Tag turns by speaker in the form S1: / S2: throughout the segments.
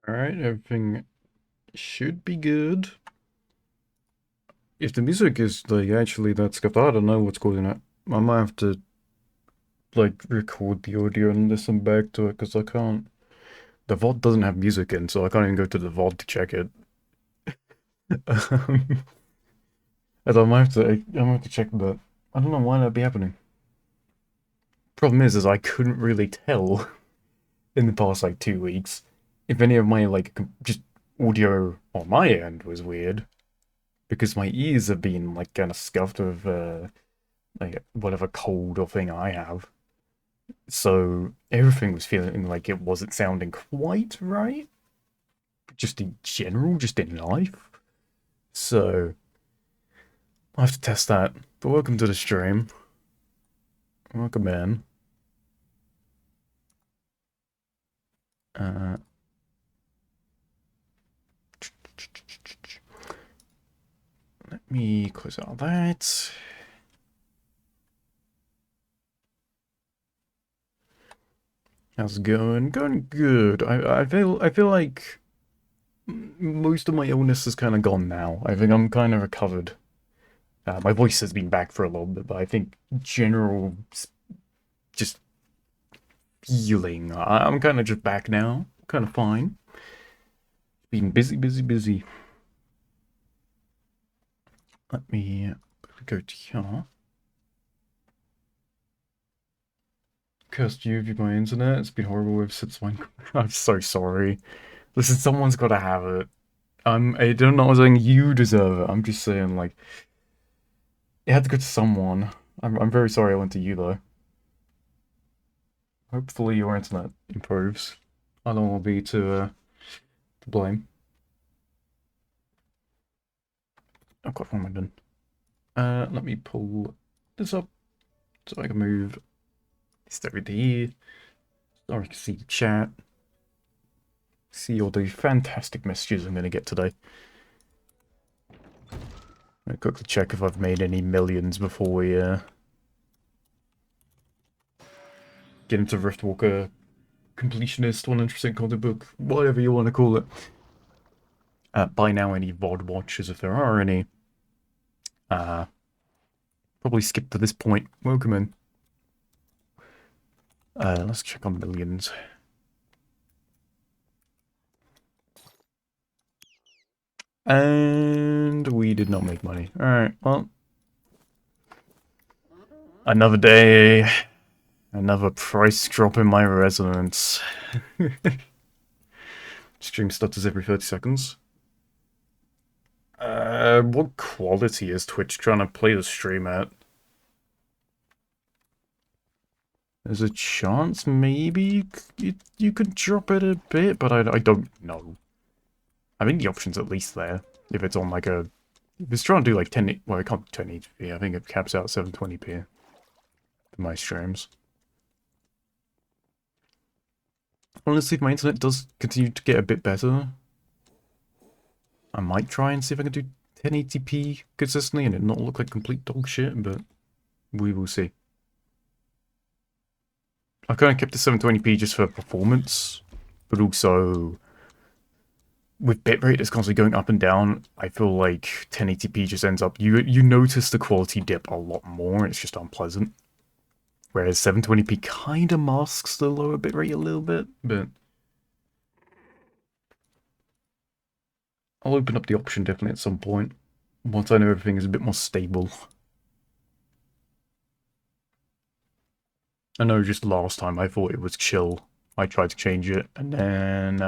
S1: Alright, everything should be good. If the music is, like, actually that scuffed, I don't know what's causing it. I might have to, like, record the audio and listen back to it, because I can't. The VOD doesn't have music in, so I can't even go to the VOD to check it. And I might have to check that. I don't know why that'd be happening. Problem is I couldn't really tell in the past, like, 2 weeks if any of my, like, just audio on my end was weird. Because my ears have been like kind of scuffed with like whatever cold or thing I have. So everything was feeling like it wasn't sounding quite right, just in general, just in life. So I have to test that. But welcome to the stream. Welcome in. Uh, Let me close out that. How's it going? Going good. I feel like most of my illness is kind of gone now. I think I'm kind of recovered. My voice has been back for a little bit, but I think general just feeling. I'm kind of just back now. Kind of fine. Been busy, busy, busy. Let me go to here. Cursed you with my internet. It's been horrible ever since mine. I'm so sorry. Listen, someone's got to have it. I don't know. I'm saying you deserve it. I'm just saying, like, it had to go to someone. I'm very sorry I went to you though. Hopefully your internet improves. I don't want to be to blame. Oh god, what am I doing? Let me pull this up so I can move this over to here. So I can see the chat. See all the fantastic messages I'm going to get today. I'll quickly check if I've made any millions before we get into Riftwalker completionist 100% content book, whatever you want to call it. By now, any VOD watchers, if there are any, probably skip to this point. Welcome in. Let's check on millions. And we did not make money. Alright, well. Another day. Another price drop in my resonance. Stream stutters every 30 seconds. What quality is Twitch trying to play the stream at? There's a chance maybe you could drop it a bit, but I don't know. I think the option's at least there. If it's on like a... If it's trying to do like 10... Well, it can't do 1080p. I think it caps out 720p for my streams. Honestly, if my internet does continue to get a bit better, I might try and see if I can do 1080p consistently and it not look like complete dog shit, but we will see. I've kind of kept the 720p just for performance, but also with bitrate that's constantly going up and down, I feel like 1080p just ends up... You notice the quality dip a lot more, it's just unpleasant. Whereas 720p kind of masks the lower bitrate a little bit, but... I'll open up the option definitely at some point, once I know everything is a bit more stable. I know just last time I thought it was chill. I tried to change it, and then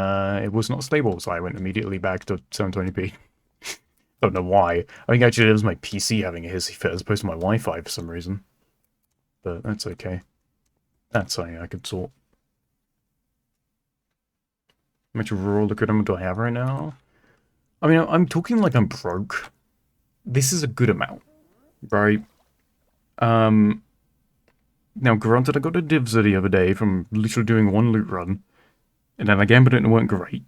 S1: it was not stable, so I went immediately back to 720p. Don't know why. I think actually it was my PC having a hissy fit as opposed to my Wi-Fi for some reason. But that's okay. That's something I could sort. How much raw liquid ammo do I have right now? I mean, I'm talking like I'm broke. This is a good amount, right? Now granted, I got a divs the other day from literally doing one loot run, and then I gambled it and it weren't great.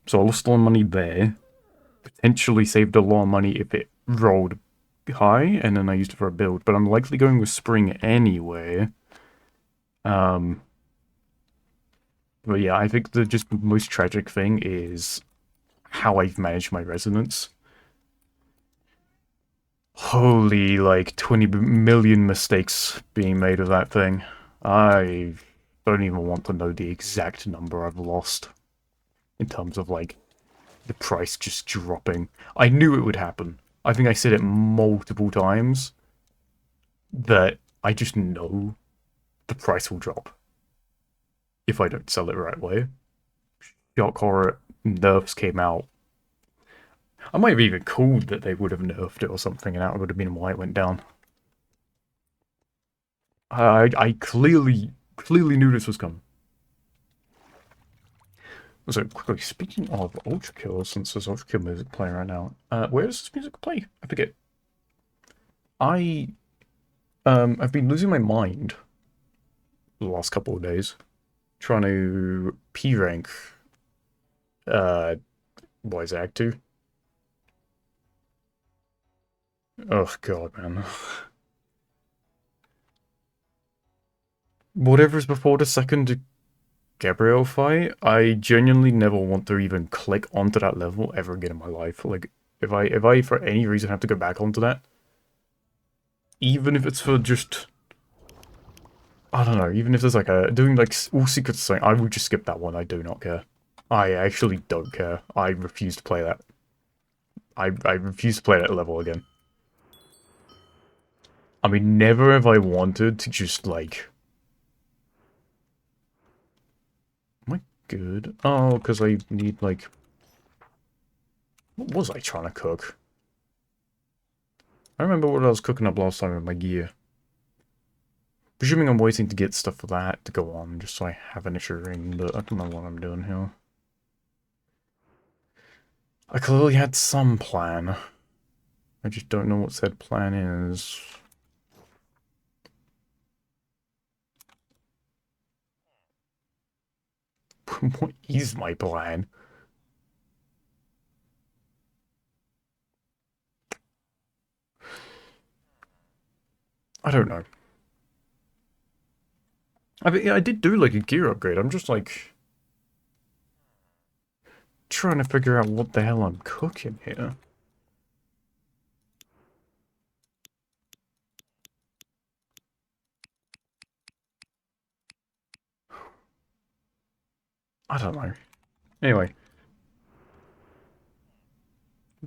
S1: So I lost a lot of money there. Potentially saved a lot of money if it rolled high, and then I used it for a build. But I'm likely going with spring anyway. But yeah, I think the just most tragic thing is how I've managed my resonance. Holy, like 20 million mistakes being made of that thing. I don't even want to know the exact number I've lost in terms of like the price just dropping. I knew it would happen. I think I said it multiple times that I just know the price will drop if I don't sell it the right way. Shock horror nerfs came out. I might have even called that they would have nerfed it or something, and that would have been why it went down. I clearly knew this was coming. So quickly, speaking of Ultra Kill, since there's Ultra Kill music playing right now, where does this music play? I forget. I've been losing my mind the last couple of days, trying to P rank. What is it, Act 2? Oh god, man. Whatever's before the second Gabriel fight, I genuinely never want to even click onto that level ever again in my life. Like, if I for any reason have to go back onto that, even if it's for just, I don't know, even if there's like a doing like all secrets or something, I would just skip that one. I do not care. I actually don't care. I refuse to play that. I refuse to play that level again. I mean, never have I wanted to just like. Am I good? Oh, because I need like. What was I trying to cook? I remember what I was cooking up last time with my gear. Presuming I'm waiting to get stuff for that to go on, just so I have an extra ring, but I don't know what I'm doing here. I clearly had some plan. I just don't know what said plan is. What is my plan? I don't know. I mean, yeah, I did do like a gear upgrade. I'm just like trying to figure out what the hell I'm cooking here. I don't know. Anyway,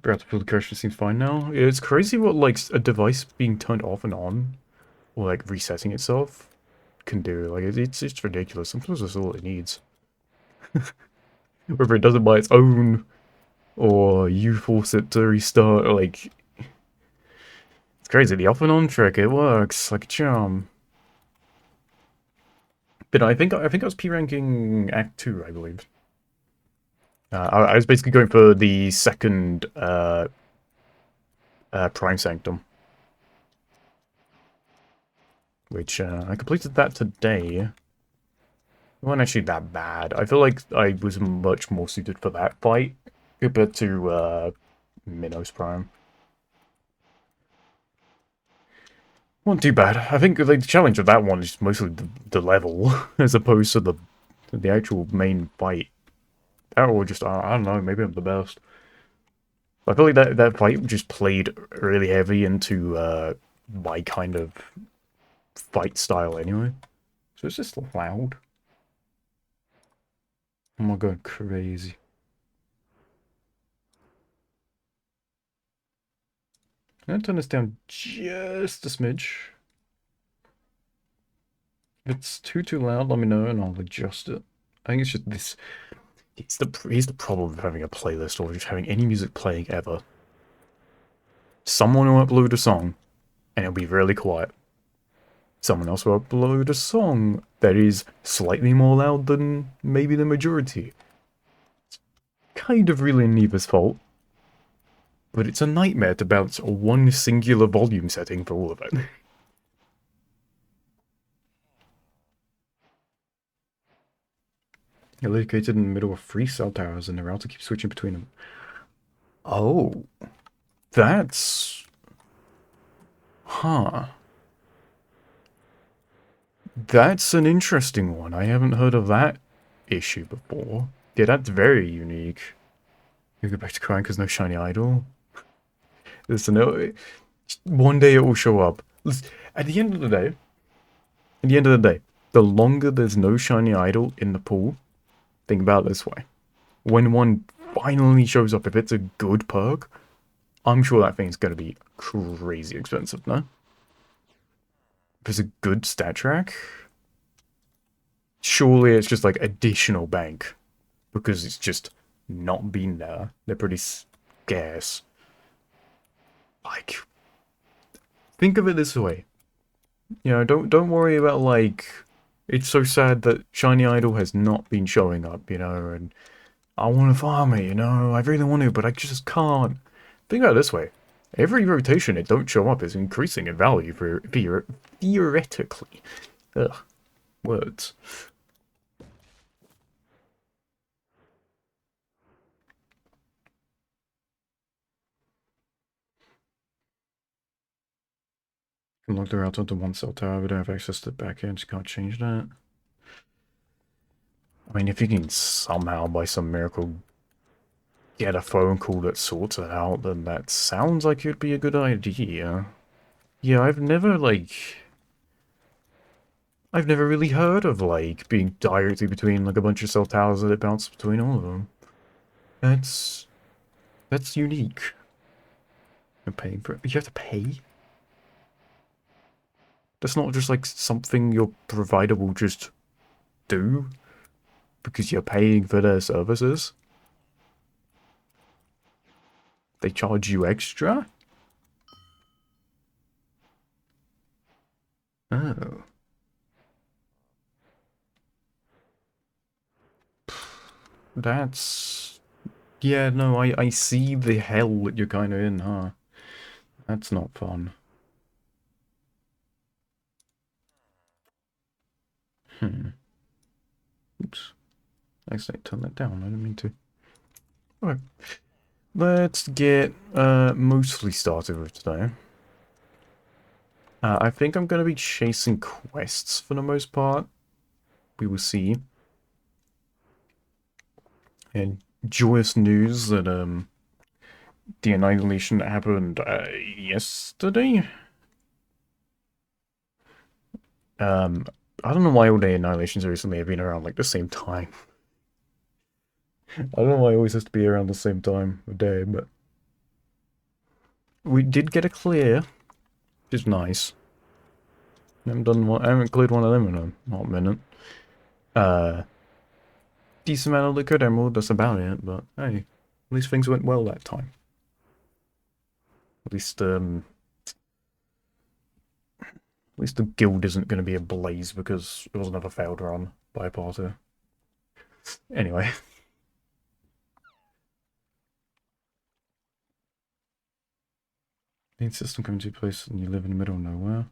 S1: Breath of the seems fine now. It's crazy what like a device being turned off and on, or like resetting itself, can do. Like it's ridiculous. Sometimes that's all it needs. Whether it does it by its own, or you force it to restart, or like it's crazy. The off and on trick, it works like a charm. But I think I was P ranking Act 2, I believe. I was basically going for the second Prime Sanctum, which I completed that today. It wasn't actually that bad. I feel like I was much more suited for that fight compared to Minos Prime. Wasn't too bad. I think like, the challenge of that one is mostly the level, as opposed to the actual main fight. Or just, I don't know, maybe I'm the best. I feel like that fight just played really heavy into my kind of fight style anyway. So it's just loud. Oh my god, crazy. I'm gonna turn this down just a smidge. If it's too loud, let me know and I'll adjust it. I think it's just this. Here's the problem with having a playlist or just having any music playing ever. Someone will upload a song and it'll be really quiet. Someone else will upload a song that is slightly more loud than maybe the majority. It's kind of really neither's fault, but it's a nightmare to balance one singular volume setting for all of it. You're located in the middle of 3 cell towers and the router keeps switching between them. Oh, that's... Huh. That's an interesting one. I haven't heard of that issue before. Yeah, that's very unique. You go back to crying because no shiny idol. Listen, one day it will show up. Listen, at the end of the day, the longer there's no shiny idol in the pool, think about it this way. When one finally shows up, if it's a good perk, I'm sure that thing's going to be crazy expensive, no? If it's a good stat track, surely it's just like additional bank because it's just not been there. They're pretty scarce. Like, think of it this way. You know, don't worry about like it's so sad that Shiny Idol has not been showing up, you know, and I want to farm it, you know, I really want to, but I just can't. Think about it this way. Every rotation it don't show up is increasing in value for theoretically. Ugh, words. Can log the route onto one cell tower, we don't have access to the back end, just can't change that. I mean, if you can somehow, by some miracle, get a phone call that sorts it out, then that sounds like it'd be a good idea. Yeah, I've never really heard of, like, being directly between, like, a bunch of cell towers that it bounces between all of them. That's unique. You're paying for it. You have to pay? That's not just, like, something your provider will just do because you're paying for their services. They charge you extra? Oh. That's... Yeah, no, I see the hell that you're kind of in, huh? That's not fun. Hmm. Oops. I accidentally turned that down. I didn't mean to. Alright. Let's get mostly started with today. I think I'm going to be chasing quests for the most part. We will see. And joyous news that the annihilation that happened yesterday. I don't know why all the annihilations recently have been around like the same time. I don't know why it always has to be around the same time of day, but we did get a clear, which is nice. I haven't cleared one of them in a hot minute. Decent amount of liquid emerald, that's about it, but hey, at least things went well that time. At least the guild isn't going to be ablaze because it was another failed run by a party. Anyway. Main system comes into place and you live in the middle of nowhere.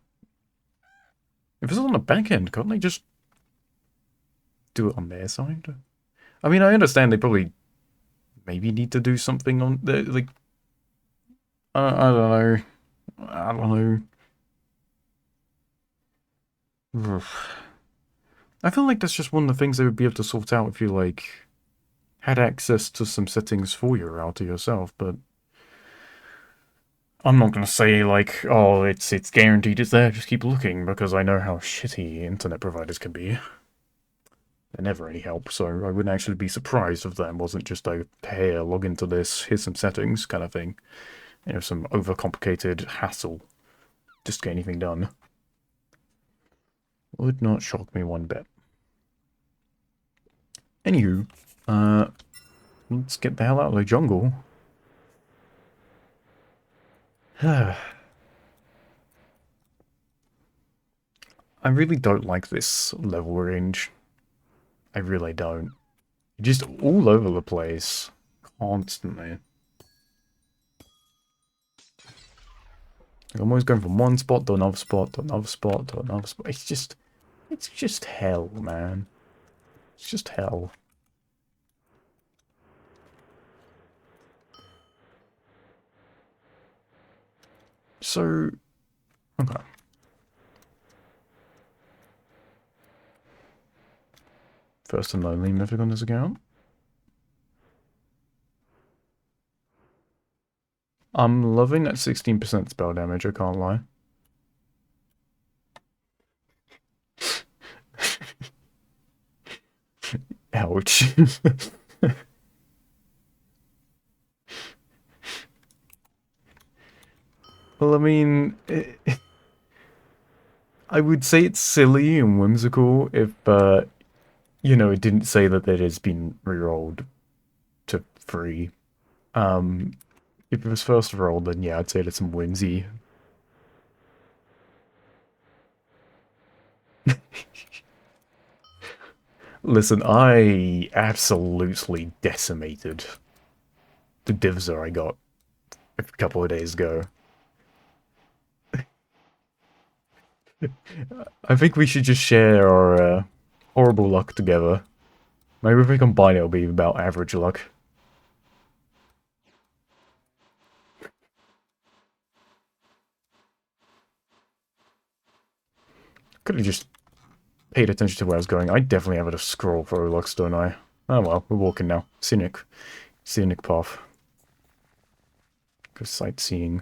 S1: If it's on the back end, can't they just do it on their side? I mean, I understand they probably maybe need to do something on the, like, I don't know. I don't know. I feel like that's just one of the things they would be able to sort out if you, like, had access to some settings for your router yourself, but I'm not gonna say, like, oh, it's guaranteed it's there, just keep looking, because I know how shitty internet providers can be. They're never any help, so I wouldn't actually be surprised if that wasn't just a, hey, log into this, here's some settings kind of thing. You know, some overcomplicated hassle just to get anything done. Would not shock me one bit. Anywho, let's get the hell out of the jungle. I really don't like this level range. I really don't. Just all over the place. Constantly. I'm always going from one spot to another spot to another spot to another spot. It's just hell, man. It's just hell. So, okay. First and only mythic on this account. I'm loving that 16% spell damage, I can't lie. Ouch. Well, I mean, I would say it's silly and whimsical if, you know, it didn't say that it has been rerolled to 3. If it was first rolled, then yeah, I'd say that's some whimsy. Listen, I absolutely decimated the divser I got a couple of days ago. I think we should just share our horrible luck together. Maybe if we combine it, it'll be about average luck. Could have just paid attention to where I was going. I definitely have a scroll for looks, don't I? Oh well, we're walking now. Scenic path. Go sightseeing.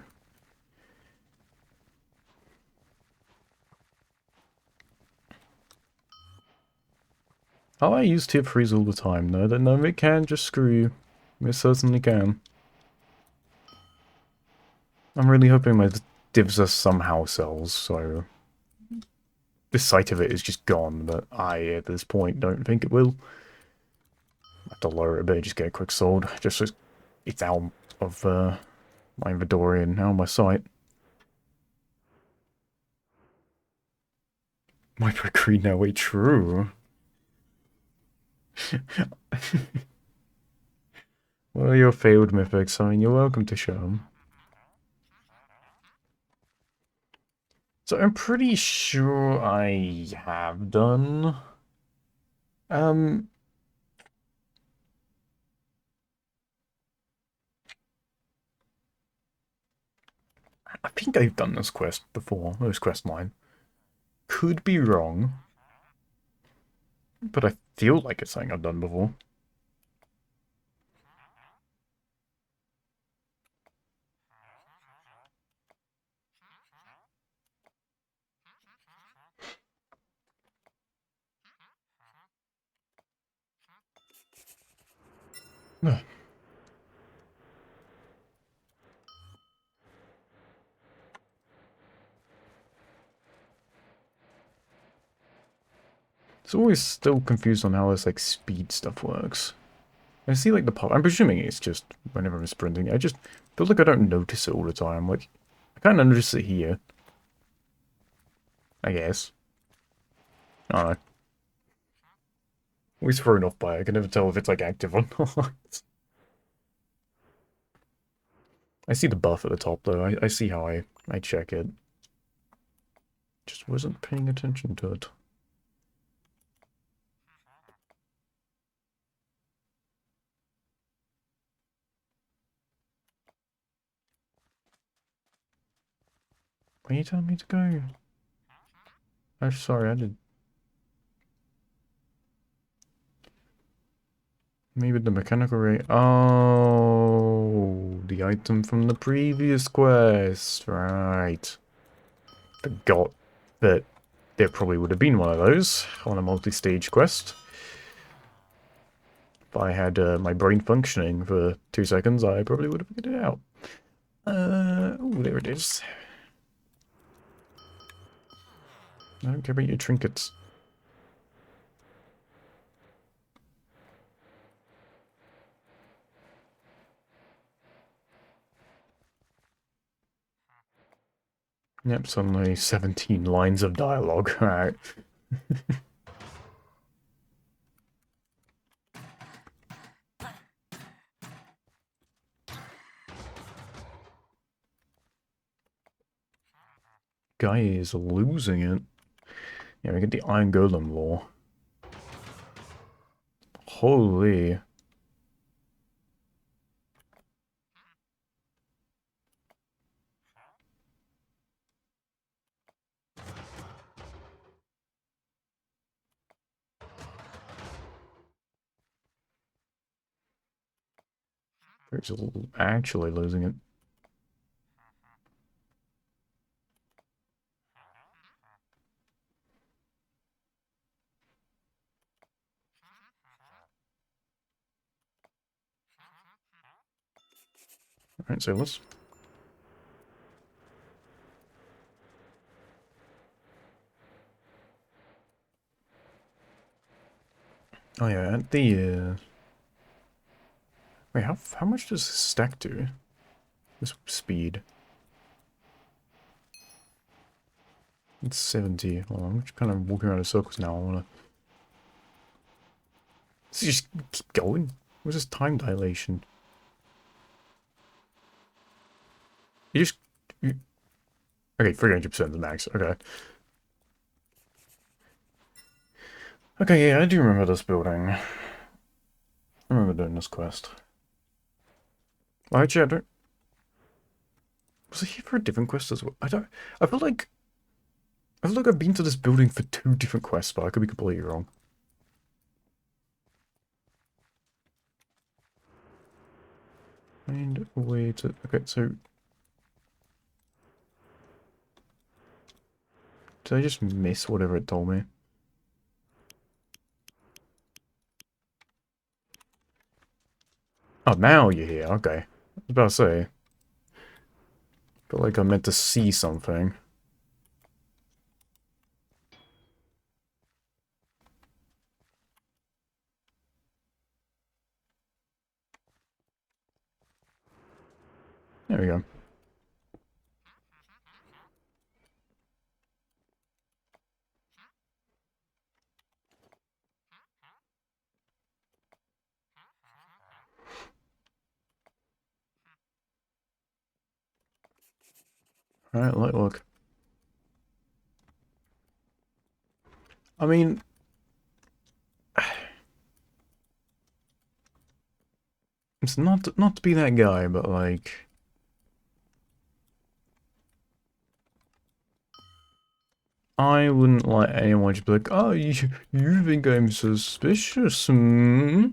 S1: Oh, I use tip freeze all the time. No, it can just screw you. It certainly can. I'm really hoping my divs are somehow sells, so the sight of it is just gone, but I, at this point, don't think it will. I have to lower it a bit, just get a quick sold, just so it's out of my inventory and out of my sight. Micro Creed now, wait, true. Well, you're failed mythics, I mean, you're welcome to show them. So I'm pretty sure I have done. Um, I think I've done this quest before, this quest line. Could be wrong, but I feel like it's something I've done before. It's always still confused on how this like speed stuff works. I see like the pop. I'm presuming it's just whenever I'm sprinting. I just feel like I don't notice it all the time. Like I kind of notice it here. I guess. I don't know. Always thrown off by it. I can never tell if it's like active or not. I see the buff at the top though. I see how I check it. Just wasn't paying attention to it. Where are you telling me to go? I'm sorry, I did. Maybe the mechanical rate. Oh, the item from the previous quest. Right. Forgot that there probably would have been one of those on a multi-stage quest. If I had my brain functioning for 2 seconds, I probably would have figured it out. Oh, there it is. I don't care about your trinkets. Yep, suddenly 17 lines of dialogue. Alright. Guy is losing it. Yeah, we get the Iron Golem lore. Holy. He's actually losing it. Alright, so let's... Oh yeah, at the, Wait, how much does this stack do? This speed. It's 70. Well, I'm just kind of walking around in circles now. I wanna... Does it just keep going? What's this time dilation? You just... You... Okay, 300% the max. Okay. Okay, yeah, I do remember this building. I remember doing this quest. Well, actually, I don't... Was I here for a different quest as well? I don't... I feel like... I feel like I've been to this building for 2 different quests, but I could be completely wrong. Find a way to... Okay, so... Did I just miss whatever it told me? Oh, now you're here. Okay. I was about to say. Feel like I meant to see something. There we go. Alright, look. I mean... It's not to be that guy, but like... I wouldn't like anyone to be like, oh, you think I'm suspicious, hmm?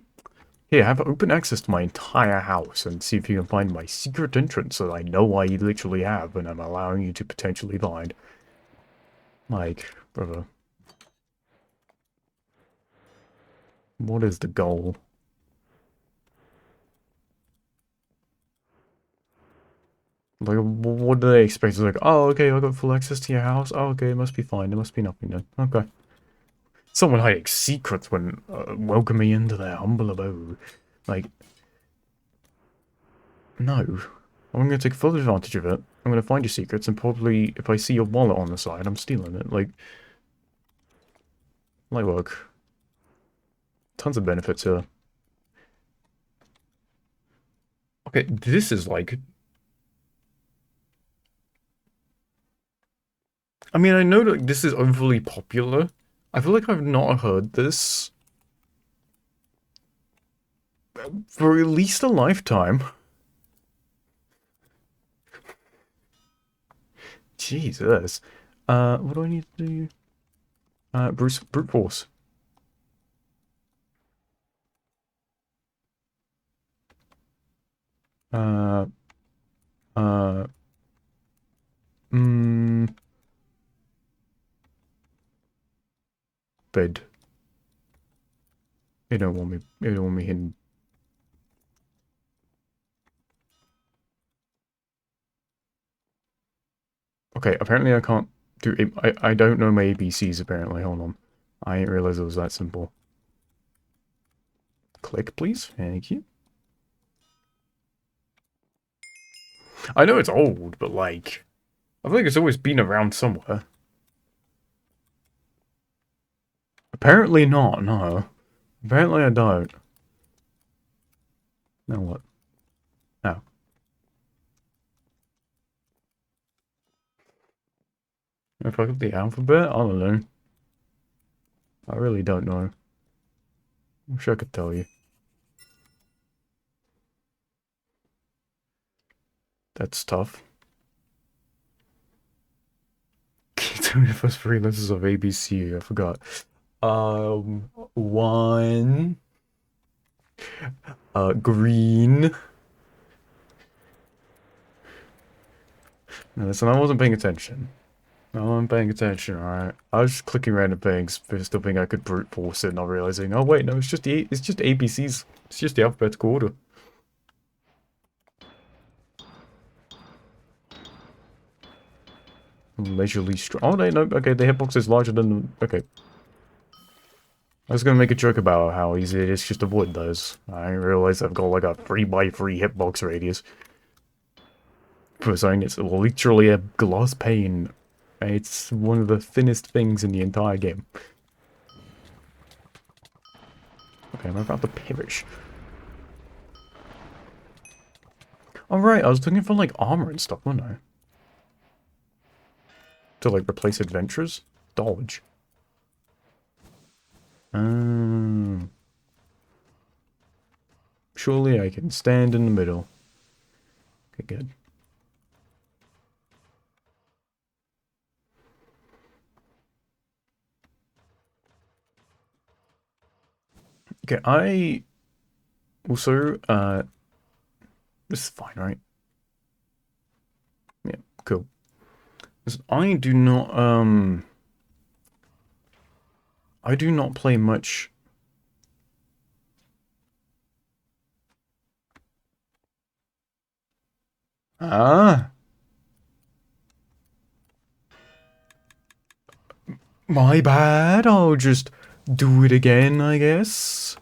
S1: Here, have open access to my entire house and see if you can find my secret entrance that I know I literally have and I'm allowing you to potentially find. Like, brother. What is the goal? Like, what do they expect? It's like, oh, okay, I got full access to your house. Oh, okay, it must be fine. There must be nothing then. Okay. Someone hiding secrets when welcoming me into their humble abode. Like, no. I'm going to take full advantage of it. I'm going to find your secrets, and probably, if I see your wallet on the side, I'm stealing it. Like, light work. Tons of benefits here. Okay, this is like... I mean, I know that this is overly popular. I feel like I've not heard this for at least a lifetime. Jesus. What do I need to do? Brute force. Uh, uh, mm, bed. They don't want me, hidden. Okay, apparently I can't do it. I don't know my ABCs apparently, hold on. I didn't realize it was that simple. Click, please. Thank you. I know it's old, but like... I feel like it's always been around somewhere. Apparently not, no. Apparently I don't. Now what? Oh. If I got the alphabet? I don't know. I really don't know. I wish I could tell you. That's tough. Tell me the first 3 letters of ABC, I forgot. One... green... Listen, I wasn't paying attention. I wasn't paying attention, alright? I was just clicking random things, just hoping I could brute force it, not realizing, oh wait, no, it's just ABCs. It's just the alphabetical order. Leisurely strong. Oh, no, okay, the hitbox is larger than the... Okay. I was gonna make a joke about how easy it is just to avoid those. I realize I've got like a 3x3 hitbox radius. For something it's literally a glass pane. It's one of the thinnest things in the entire game. Okay, I'm about to perish. Alright, I was looking for like armor and stuff, wasn't I? To like replace adventures? Dodge. Surely I can stand in the middle. Okay, good. Okay, I also, this is fine, right? Yeah, cool. I do not, I do not play much. Ah! My bad, I'll just do it again, I guess.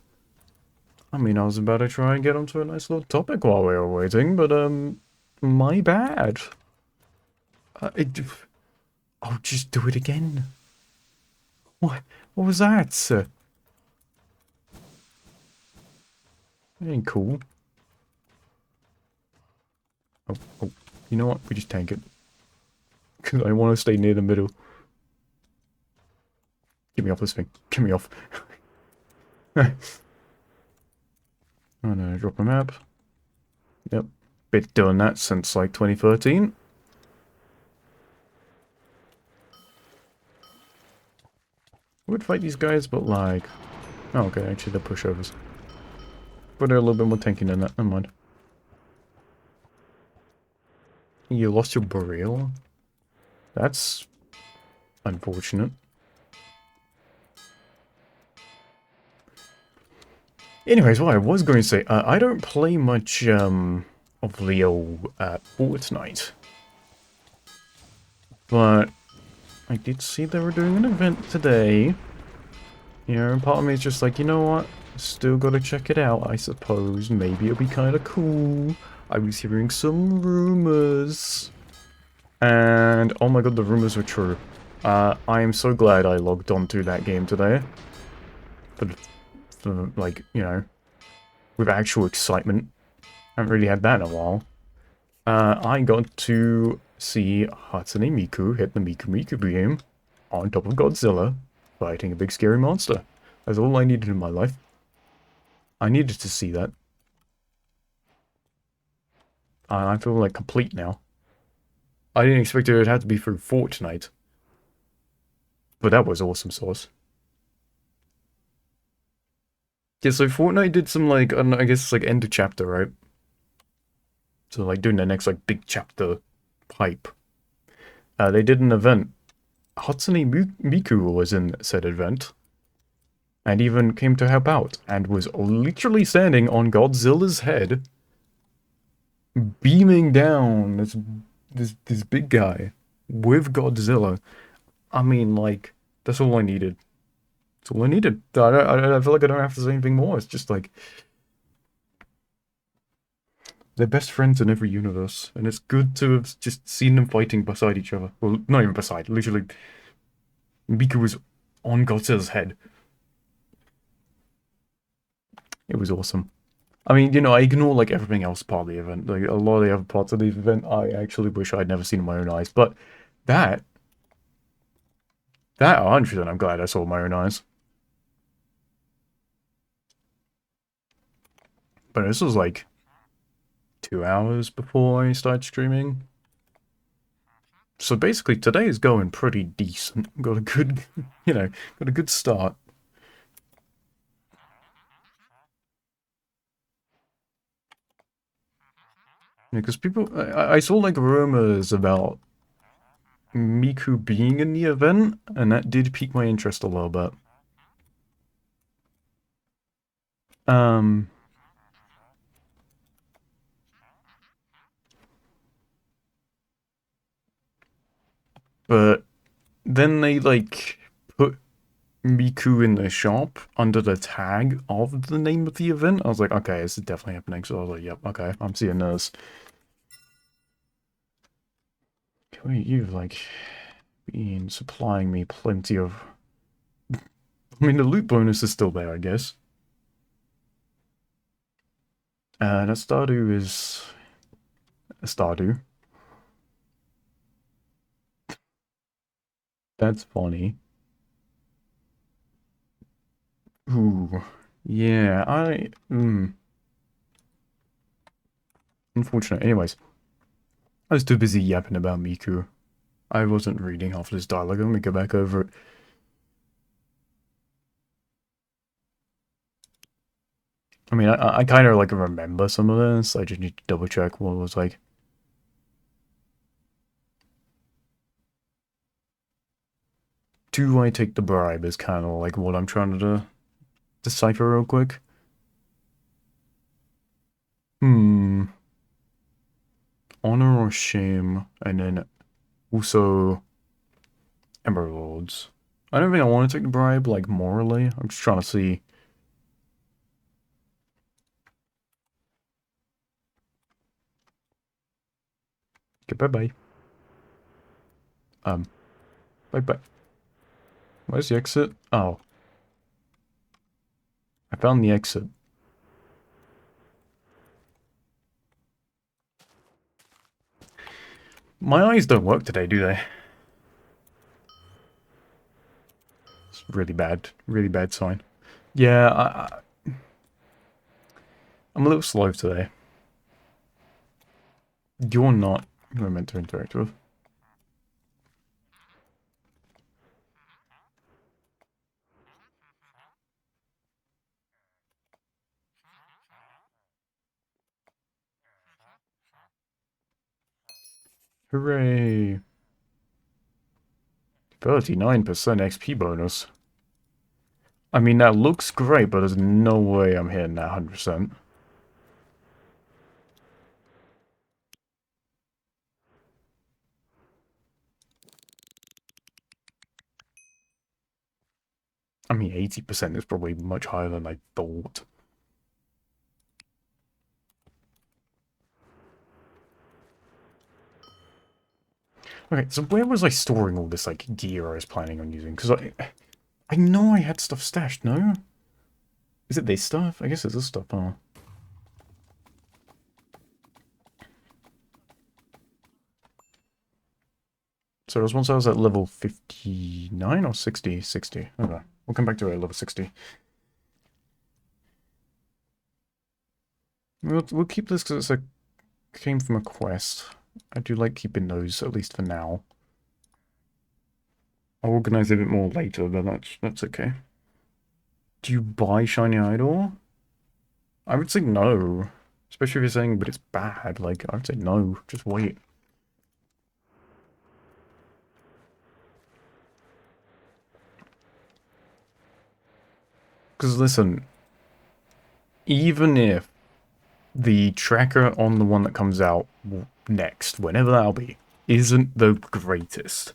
S1: I mean, I was about to try and get onto a nice little topic while we were waiting, but, my bad. I'll just do it again. What was that, sir? That ain't cool. Oh, you know what? We just tank it. Because I want to stay near the middle. Get me off this thing. Get me off. Oh no, drop a map. Yep. Been doing that since like 2013. Would fight these guys, but like... Oh, okay, actually they're pushovers. But they're a little bit more tanky than that, never mind. You lost your burial? That's... unfortunate. Anyways, what I was going to say, I don't play much, of Leo at Fortnite. But I did see they were doing an event today. You know, and part of me is just like, you know what? Still gotta check it out, I suppose. Maybe it'll be kind of cool. I was hearing some rumors. And, oh my god, the rumors were true. I am so glad I logged onto that game today. For like, you know, with actual excitement. I haven't really had that in a while. I got to see Hatsune Miku hit the Miku Miku beam on top of Godzilla, fighting a big scary monster. That's all I needed in my life. I needed to see that. I feel like complete now. I didn't expect it would have to be through Fortnite. But that was awesome sauce. Yeah, so Fortnite did some like, I don't know, I guess it's like end of chapter, right? So like doing the next like big chapter pipe. They did an event. Hatsune Miku was in said event. And even came to help out. And was literally standing on Godzilla's head. Beaming down this big guy. With Godzilla. I mean, like, that's all I needed. That's all I needed. I feel like I don't have to say anything more. It's just like... They're best friends in every universe, and it's good to have just seen them fighting beside each other. Well, not even beside, literally. Miku was on Godzilla's head. It was awesome. I mean, you know, I ignore, like, everything else part of the event. Like, a lot of the other parts of the event, I actually wish I'd never seen in my own eyes. But that 100%, I'm glad I saw with my own eyes. But this was, like, 2 hours before I started streaming. So basically, today is going pretty decent. Got a good, you know, got a good start. Because people, I saw like rumors about Miku being in the event, and that did pique my interest a little bit. Um, but then they like put Miku in the shop under the tag of the name of the event. I was like, okay, this is definitely happening. So I was like, yep, okay, I'm seeing this. You've like been supplying me plenty of. I mean, the loot bonus is still there, I guess. That Stardew is a Stardew. That's funny. Ooh, yeah, unfortunate. Anyways, I was too busy yapping about Miku. I wasn't reading half this dialogue. Let me go back over it. I mean, I kind of like remember some of this. I just need to double check what it was like. Do I take the bribe is kind of like what I'm trying to decipher real quick. Hmm. Honor or shame, and then also emeralds. I don't think I want to take the bribe, like, morally. I'm just trying to see. Okay, bye-bye. Um, bye-bye. Where's the exit? Oh, I found the exit. My eyes don't work today, do they? It's really bad sign. Yeah, I'm a little slow today. You're not who I meant to interact with. Hooray! 39% XP bonus. I mean, that looks great, but there's no way I'm hitting that 100%. I mean, 80% is probably much higher than I thought. Okay, so where was I storing all this, like, gear I was planning on using? Because I know I had stuff stashed, no? Is it this stuff? I guess it's this stuff, huh? So it was once I was at level 59 or 60? 60. Okay. We'll come back to it at level 60. We'll keep this because it's came from a quest. I do like keeping those, at least for now. I'll organize a bit more later, but that's okay. Do you buy Shiny Idol? I would say no. Especially if you're saying, but it's bad. Like, I would say no. Just wait. Because listen, even if the tracker on the one that comes out next, whenever that'll be, isn't the greatest,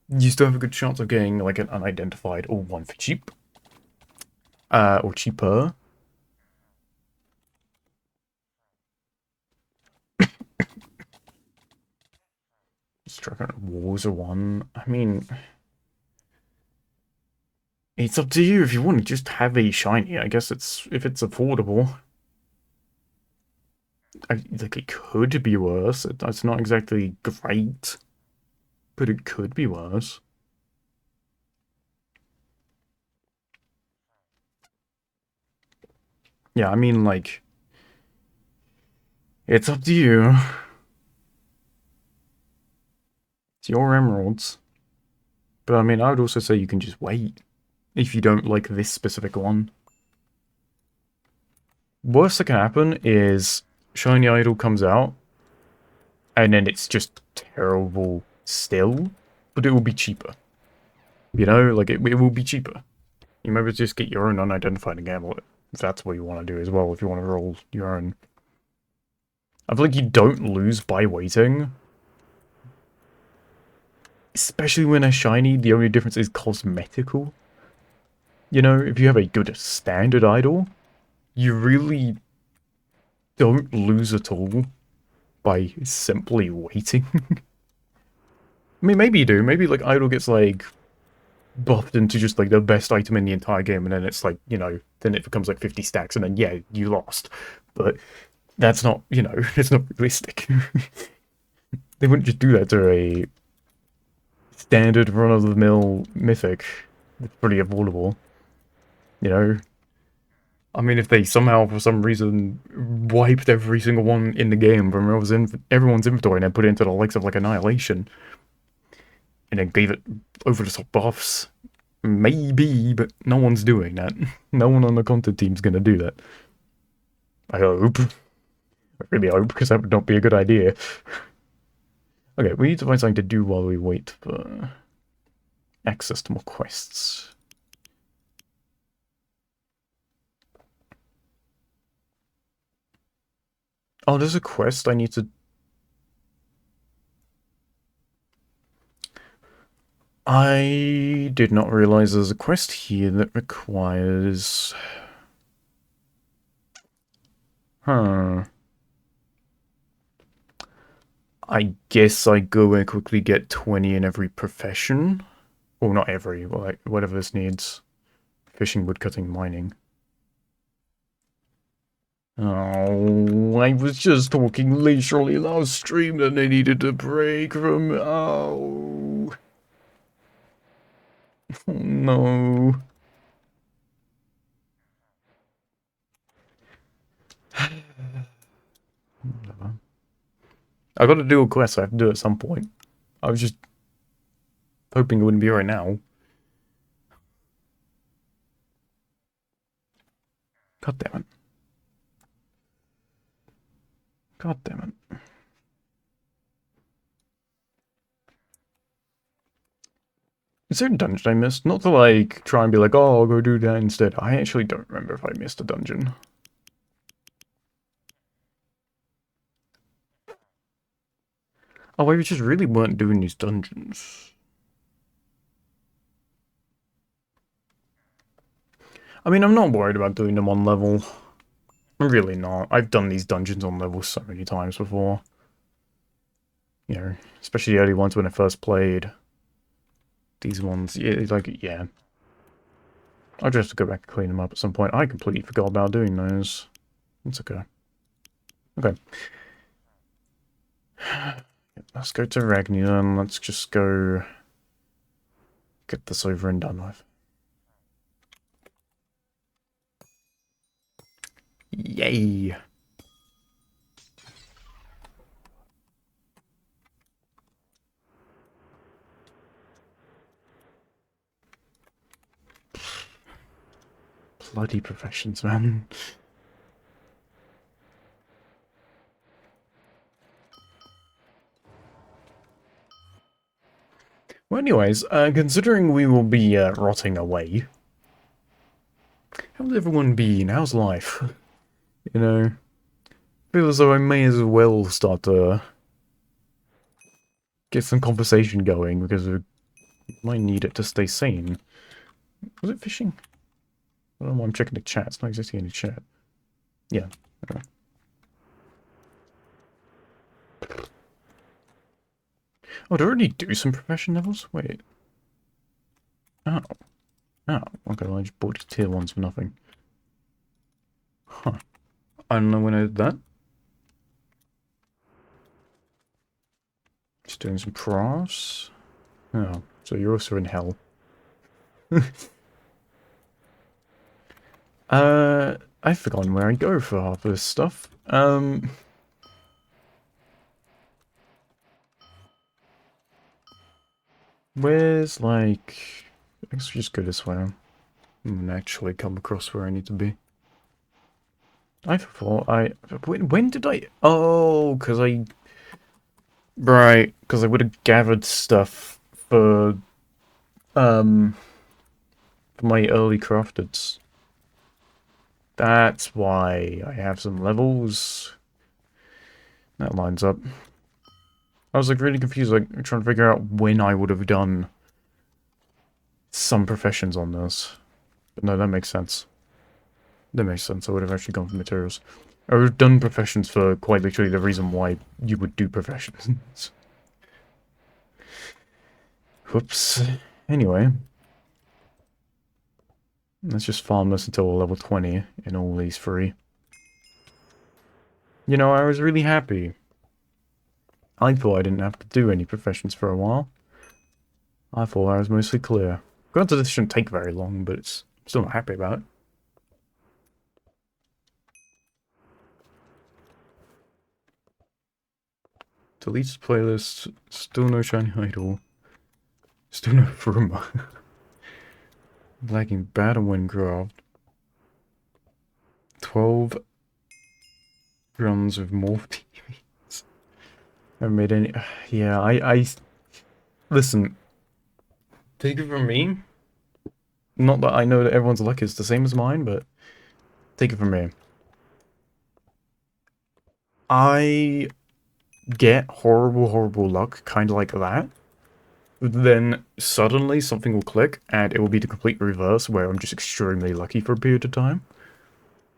S1: you still have a good chance of getting like an unidentified or one for cheap. Or cheaper. Tracker Wars are one. I mean, it's up to you if you want to just have a shiny. I guess it's if it's affordable. Like it could be worse. It's not exactly great, but it could be worse. Yeah, I mean, like, it's up to you. It's your emeralds. But I mean, I would also say you can just wait if you don't like this specific one. Worst that can happen is Shiny Idol comes out, and then it's just terrible still, but it will be cheaper. You know, like, it will be cheaper. You maybe just get your own unidentified and gamble it, if that's what you want to do as well, if you want to roll your own. I feel like you don't lose by waiting. Especially when a shiny, the only difference is cosmetical. You know, if you have a good standard idol, you really don't lose at all by simply waiting. I mean, maybe you do. Maybe, like, idol gets, like, buffed into just, like, the best item in the entire game, and then it's, like, you know, then it becomes, like, 50 stacks, and then, yeah, you lost. But that's not, you know, it's not realistic. They wouldn't just do that to a standard run-of-the-mill mythic. It's pretty affordable. You know? I mean, if they somehow, for some reason, wiped every single one in the game from everyone's inventory and then put it into the likes of, like, Annihilation, and then gave it over-the-top buffs, maybe, but no one's doing that. No one on the content team's gonna do that. I hope. I really hope, because that would not be a good idea. Okay, we need to find something to do while we wait for access to more quests. Oh, there's a quest I need to... I did not realize there's a quest here that requires... Huh. I guess I go and quickly get 20 in every profession. Well, not every, but like, whatever this needs. Fishing, woodcutting, mining. Oh, I was just talking leisurely last stream and I needed a break from... Oh. Oh no. I gotta do a quest, so I have to do it at some point. I was just hoping it wouldn't be right now. God damn it. God damn it. Is there a dungeon I missed? Not to, like, try and be like, oh, I'll go do that instead. I actually don't remember if I missed a dungeon. Oh, we just really weren't doing these dungeons. I mean, I'm not worried about doing them on level. I'm really not. I've done these dungeons on level so many times before. You know, especially the early ones when I first played. These ones, yeah, like, yeah. I'll just have to go back and clean them up at some point. I completely forgot about doing those. It's okay. Okay. Let's go to Ragnar and let's just go get this over and done with. Yay! Bloody professions, man. Well, anyways, considering we will be rotting away, how's everyone been? How's life? You know, feel as though I may as well start to get some conversation going because we might need it to stay sane. Was it fishing? I don't know why I'm checking the chat. It's not existing in the chat. Yeah. Okay. Oh, do I already do some profession levels? Wait. Oh. Oh, okay, well I just bought tier 1s for nothing. Huh. I don't know when I did that. Just doing some crafts. Oh, so you're also in hell. I've forgotten where I go for half of this stuff. Where's, like... I guess we just go this way and actually come across where I need to be. I thought when did I... Oh, because I Right, because I would have gathered stuff for um for my early crafteds. That's why I have some levels. That lines up. I was like really confused, like trying to figure out when I would have done some professions on this. But no, that makes sense. That makes sense. I would have actually gone for materials. I would have done professions for quite literally the reason why you would do professions. Whoops. Anyway, let's just farm this until level 20 in all these three. You know, I was really happy. I thought I didn't have to do any professions for a while. I thought I was mostly clear. Granted, this shouldn't take very long, but it's still not happy about it. Delete playlist. Still no shiny idol. Still no Fruma. Lagging bad on Windcraft. 12 runs with more TVs. Haven't made any. Yeah, I. Listen, take it from me. Not that I know that everyone's luck is the same as mine, but take it from me. I get horrible, horrible luck, kind of like that. Then suddenly something will click, and it will be the complete reverse, where I'm just extremely lucky for a period of time.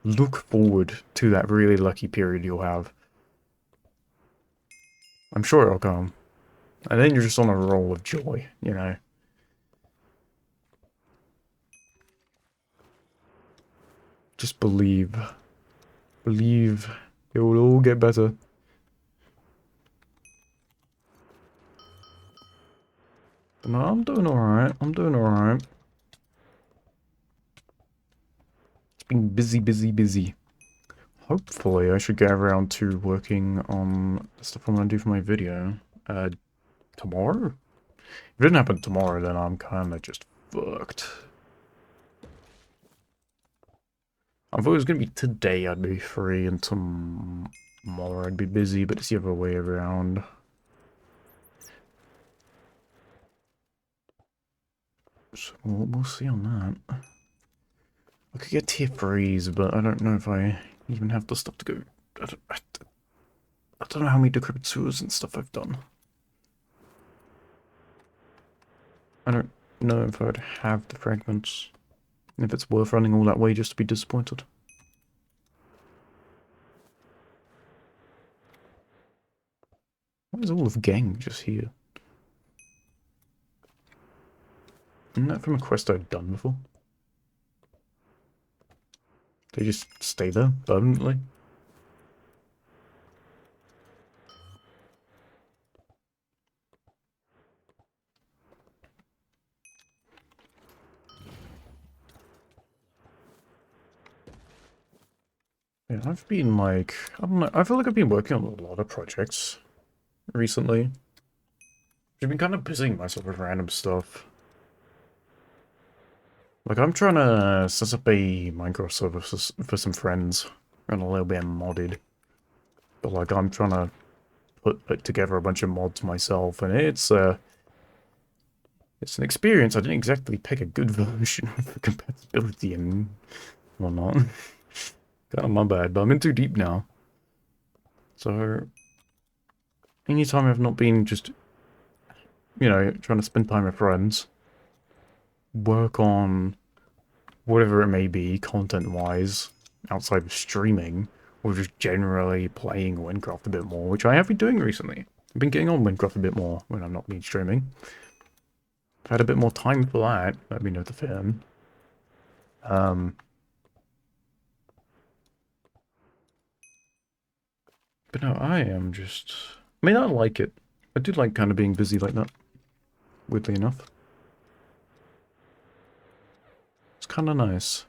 S1: Look forward to that really lucky period you'll have. I'm sure it'll come. And then you're just on a roll of joy, you know? Just believe. Believe it will all get better. No, I'm doing alright. I'm doing alright. It's been busy, busy, busy. Hopefully, I should get around to working on the stuff I'm gonna do for my video. Tomorrow? If it didn't happen tomorrow, then I'm kinda just fucked. I thought it was gonna be today I'd be free, and tomorrow I'd be busy, but it's the other way around. So we'll see on that. I could get tier 3s, but I don't know if I even have the stuff to go. I don't know how many decrepit sewers and stuff I've done. I don't know if I'd have the fragments. If it's worth running all that way just to be disappointed. Why is all of gang just here? Isn't that from a quest I've done before? They just stay there permanently? Yeah, I've been like, I don't know, I feel like I've been working on a lot of projects recently. I've been kind of busying myself with random stuff. Like, I'm trying to set up a Minecraft server for some friends, and a little bit modded. But like, I'm trying to put together a bunch of mods myself, and it's an experience. I didn't exactly pick a good version for compatibility and whatnot. Kind of my bad, but I'm in too deep now. So, anytime I've not been just, you know, trying to spend time with friends, work on whatever it may be, content-wise, outside of streaming, or just generally playing Minecraft a bit more, which I have been doing recently. I've been getting on Minecraft a bit more when I'm not been streaming. I've had a bit more time for that, let me know the film. But no, I am just... I mean, I like it. I do like kind of being busy like that, weirdly enough. It's kind of nice.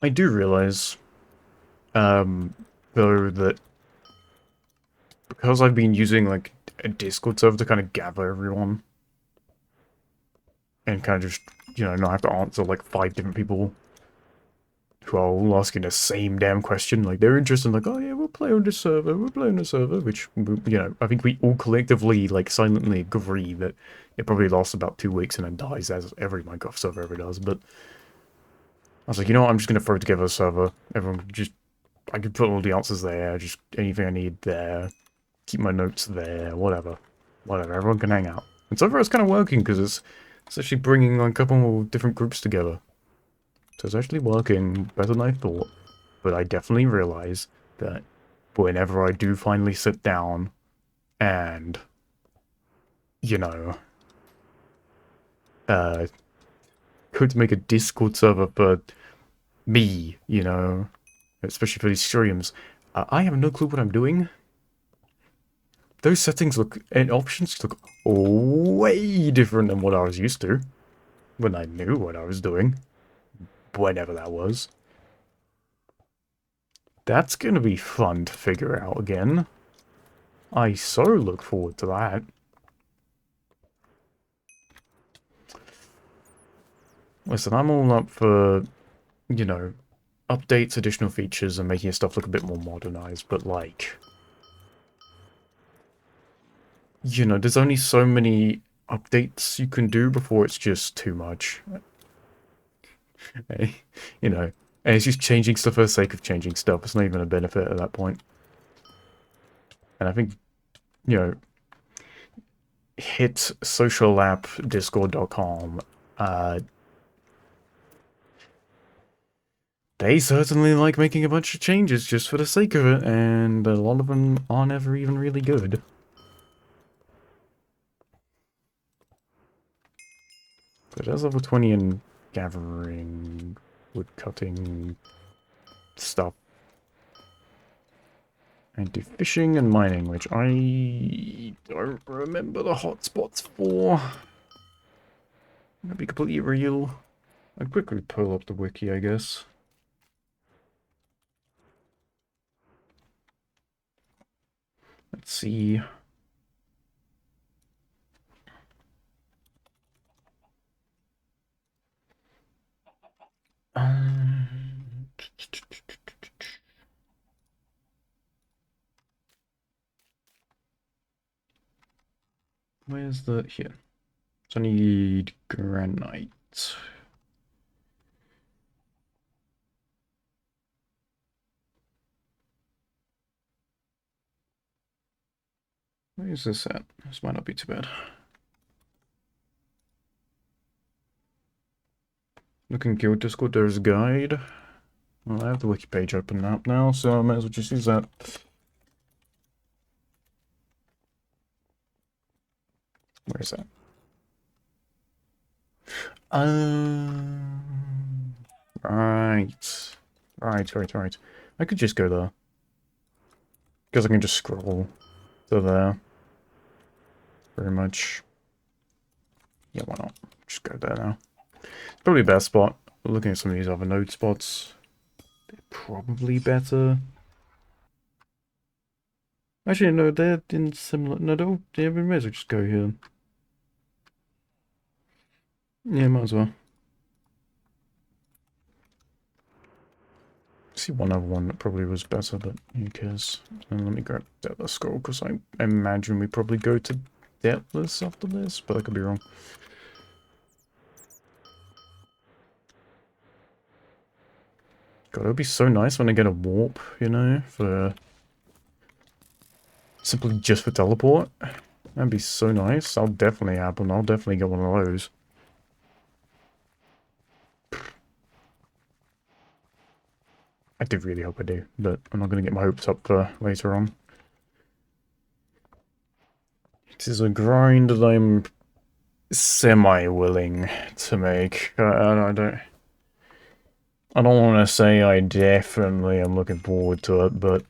S1: I do realize Though that because I've been using like a Discord server to kind of gather everyone and kind of just, not have to answer like 5 different people who are all asking the same damn question. Like, they're interested in, like, oh yeah, we'll play on this server, we'll play on this server, which, I think we all collectively, like, silently agree that it probably lasts about 2 weeks and then dies, as every Minecraft server ever does. But I was like, you know what, I'm just going to throw together a server. Everyone just, I can put all the answers there, just anything I need there, keep my notes there, whatever. Whatever, everyone can hang out. And so far it's kind of working, because it's actually bringing like, a couple more different groups together. So it's actually working better than I thought. But I definitely realize that whenever I do finally sit down and, you know, go to make a Discord server for me, especially for these streams, I have no clue what I'm doing. Those settings look, and options look way different than what I was used to when I knew what I was doing, whenever that was. That's gonna be fun to figure out again. I so look forward to that. Listen, I'm all up for, updates, additional features, and making stuff look a bit more modernized, but like, there's only so many updates you can do before it's just too much. And it's just changing stuff for the sake of changing stuff. It's not even a benefit at that point. And I think, hit social app discord.com. They certainly like making a bunch of changes just for the sake of it, and a lot of them aren't ever even really good. But it does level 20 in gathering, wood cutting stuff. And do fishing and mining, which I don't remember the hotspots for. I'm gonna be completely real. I'd quickly pull up the wiki, I guess. Let's see. Where's the... here. So I need granite. Where is this at? This might not be too bad. Looking guild Discord, there's a guide. Well, I have the wiki page open up now, so I might as well just use that. Where is that? Right. Right. I could just go there. Because I can just scroll to there. Very much. Yeah, why not? Just go there now. Probably the best spot. Looking at some of these other node spots, they're probably better. Actually, no, they're in similar... No, we may as well just go here. Yeah, might as well. See one other one that probably was better, but who cares? And let me grab Depthless Scroll, because I imagine we probably go to Depthless after this, but I could be wrong. God, it would be so nice when I get a warp, for... simply just for teleport. That'd be so nice. That'll definitely happen. I'll definitely get one of those. I do really hope I do, but I'm not going to get my hopes up for later on. It is a grind that I'm semi-willing to make. I don't want to say I definitely am looking forward to it, but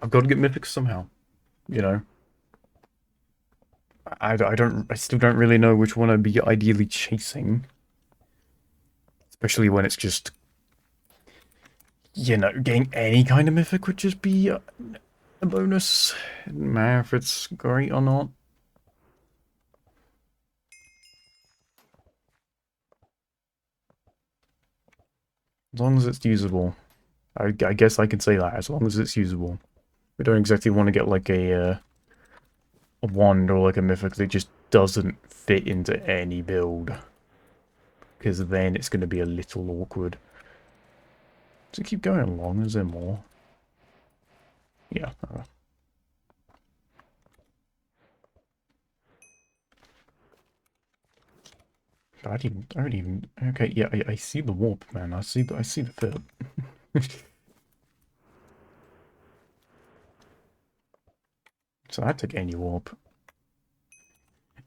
S1: I've got to get mythics somehow, I still don't really know which one I'd be ideally chasing. Especially when it's just you know, getting any kind of mythic would just be a bonus. It doesn't matter if it's great or not. As long as it's usable. I guess I can say that, as long as it's usable. We don't exactly want to get like a wand or like a mythic that just doesn't fit into any build. Because then it's going to be a little awkward. Does it keep going along? Is there more? Yeah. I don't even. Okay, yeah, I see the warp, man. I see the fit. So I'd take any warp.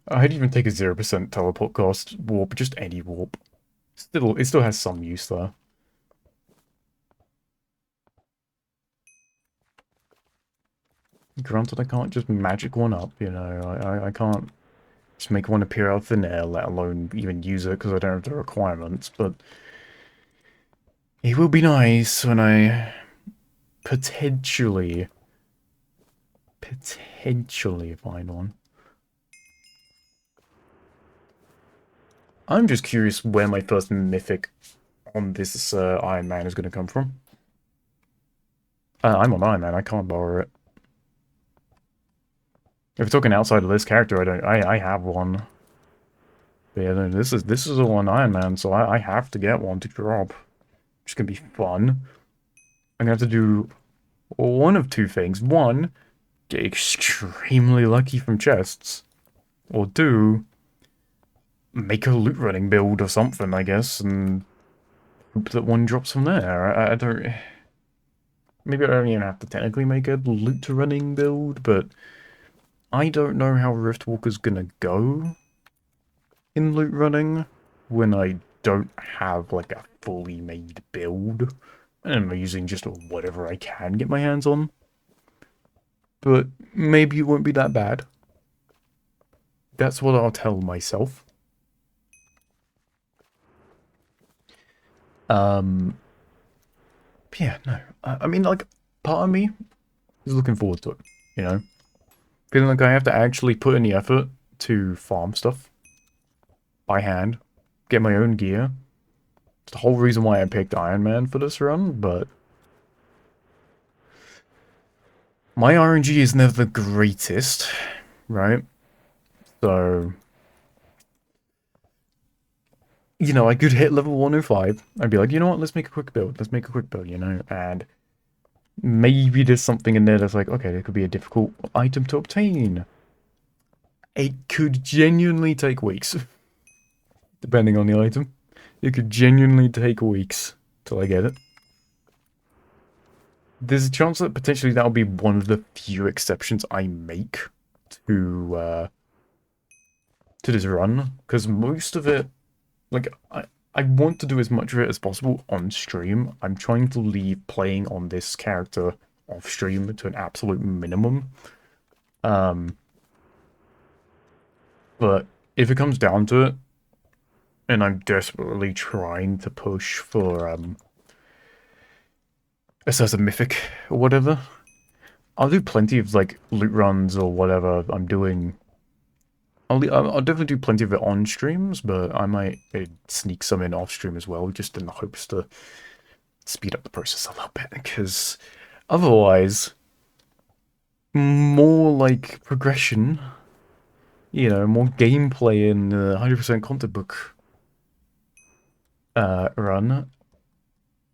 S1: I'd even take a 0% teleport cost warp, just any warp. It still has some use there. Granted, I can't just magic one up, you know. I can't just make one appear out of thin air, let alone even use it because I don't have the requirements, but it will be nice when I potentially find one. I'm just curious where my first mythic on this Iron Man is going to come from. I'm on Iron Man, I can't borrow it. If we're talking outside of this character, I have one. But yeah, no, this is all on Iron Man, so I have to get one to drop. It's gonna be fun. I'm gonna have to do one of two things. One, get extremely lucky from chests. Or two, make a loot running build or something, I guess, and hope that one drops from there. I don't... Maybe I don't even have to technically make a loot running build, but I don't know how Riftwalker's gonna go in loot running when I don't have like a fully made build and I'm using just whatever I can get my hands on. But maybe it won't be that bad. That's what I'll tell myself. Yeah, no. I mean, like, part of me is looking forward to it, you know? Feeling like I have to actually put in the effort to farm stuff by hand, get my own gear. It's the whole reason why I picked Iron Man for this run, but my RNG is never the greatest, right? So, you know, I could hit level 105. I'd be like, you know what, let's make a quick build. Let's make a quick build, you know? And maybe there's something in there that's like, okay, there could be a difficult item to obtain. It could genuinely take weeks, depending on the item. It could genuinely take weeks till I get it. There's a chance that potentially that'll be one of the few exceptions I make to this run, because most of it, like, I want to do as much of it as possible on stream. I'm trying to leave playing on this character off stream to an absolute minimum. But if it comes down to it, and I'm desperately trying to push for a certain mythic or whatever, I'll do plenty of like loot runs or whatever I'm doing. I'll definitely do plenty of it on streams, but I might sneak some in off stream as well, just in the hopes to speed up the process a little bit, because otherwise, more like progression, you know, more gameplay in the 100% content book run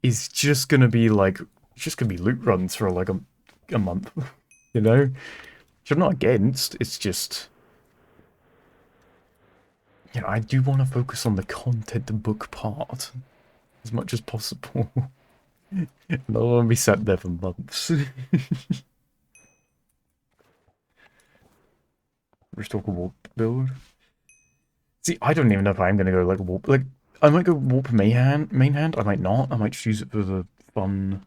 S1: is just gonna be like, it's just gonna be loot runs for like a month, you know? Which I'm not against, it's just, you know, I do want to focus on the content book part as much as possible. I don't want to be sat there for months. Restore a warp build. See, I don't even know if I'm gonna go like warp. Like, I might go warp main hand. I might not. I might just use it for the fun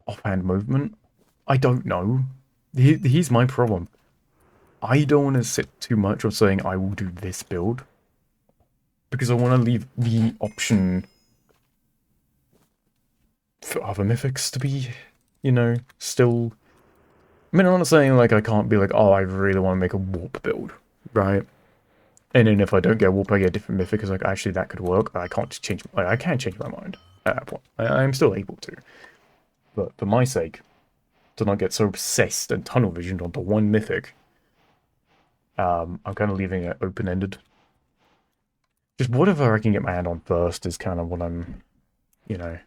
S1: offhand movement. I don't know. Here's my problem. I don't want to sit too much on saying I will do this build, because I want to leave the option for other mythics to be, you know, still... I mean, I'm not saying, like, I can't be like, oh, I really want to make a warp build, right? And then if I don't get warp, I get a different mythic, because, like, actually, that could work. I can't just change... Like, I can change my mind at that point. I'm still able to. But for my sake, to not get so obsessed and tunnel visioned onto one mythic, I'm kind of leaving it open-ended. Just whatever I can get my hand on first is kind of what I'm, you know,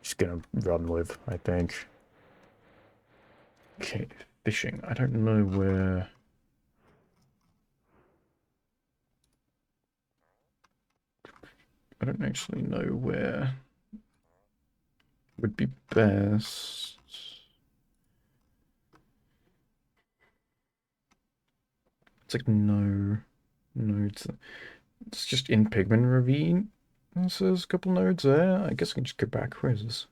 S1: just gonna run with, I think. Okay, fishing. I don't know where... I don't actually know where would be best. It's like no nodes. It's just in Pigment Ravine. There's a couple nodes there. I guess I can just go back. Where is this?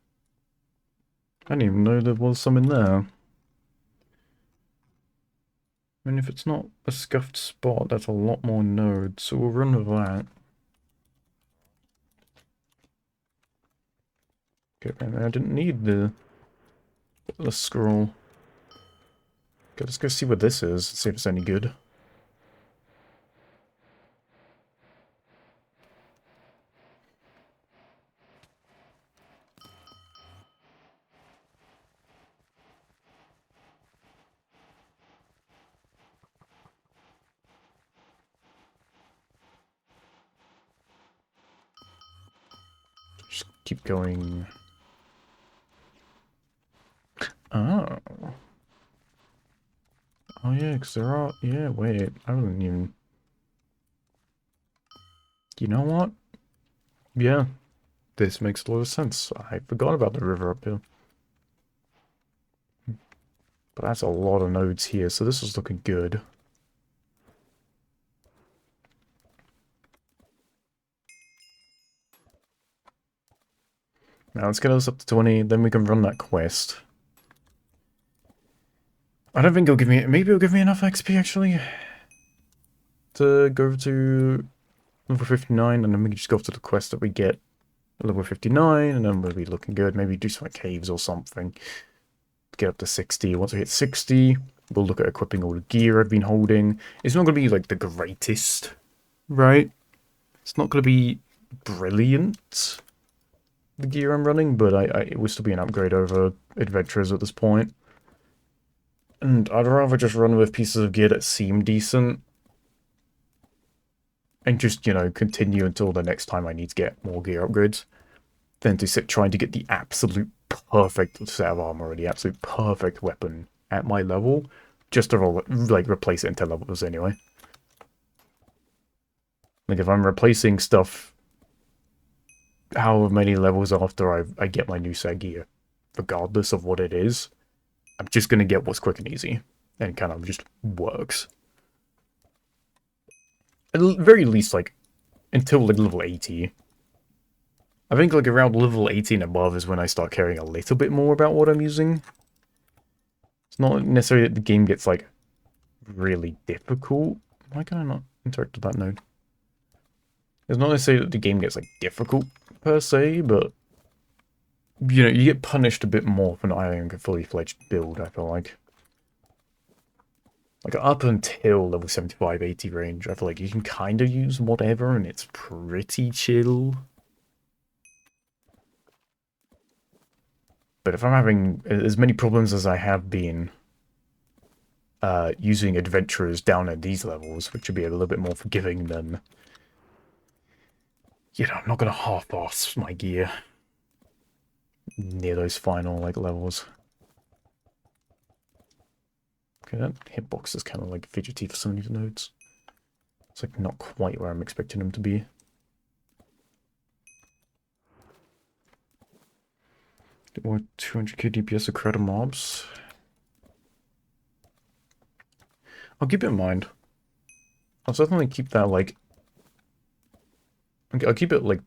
S1: I didn't even know there was some in there. I mean, if it's not a scuffed spot, that's a lot more nodes, so we'll run with that. Okay, apparently I didn't need the scroll. Okay, let's go see what this is, see if it's any good. Just keep going. Oh. Oh yeah, because there are... Yeah, wait. I wasn't even... You know what? Yeah. This makes a lot of sense. I forgot about the river up here. But that's a lot of nodes here, so this is looking good. Now let's get us up to 20, then we can run that quest. I don't think it'll give me... Maybe it'll give me enough XP, actually, to go to level 59, and then we can just go to the quest that we get at level 59, and then we'll be looking good. Maybe do some caves or something. Get up to 60. Once we hit 60, we'll look at equipping all the gear I've been holding. It's not going to be, like, the greatest, right? It's not going to be brilliant, the gear I'm running, but it will still be an upgrade over Adventurers at this point. And I'd rather just run with pieces of gear that seem decent. And just, you know, continue until the next time I need to get more gear upgrades. Than to sit trying to get the absolute perfect set of armor or the absolute perfect weapon at my level. Just to, like, replace it in 10 levels anyway. Like, if I'm replacing stuff however many levels after I get my new set gear, regardless of what it is, I'm just going to get what's quick and easy. And kind of just works. At the very least, like, until, like, level 80. I think, like, around level 80 and above is when I start caring a little bit more about what I'm using. It's not necessarily that the game gets, like, really difficult. Why can I not interact with that node? It's not necessarily that the game gets, like, difficult, per se, but... You know, you get punished a bit more for not having a fully fledged build, I feel like. Like, up until level 75, 80 range, I feel like you can kind of use whatever, and it's pretty chill. But if I'm having as many problems as I have been using adventurers down at these levels, which would be a little bit more forgiving than... You know, I'm not going to half-ass my gear near those final, like, levels. Okay, that hitbox is kind of, like, fidgety for some of these nodes. It's, like, not quite where I'm expecting them to be. Get more 200k DPS of credit mobs. I'll keep it in mind. I'll certainly keep that, like... I'll keep it, like...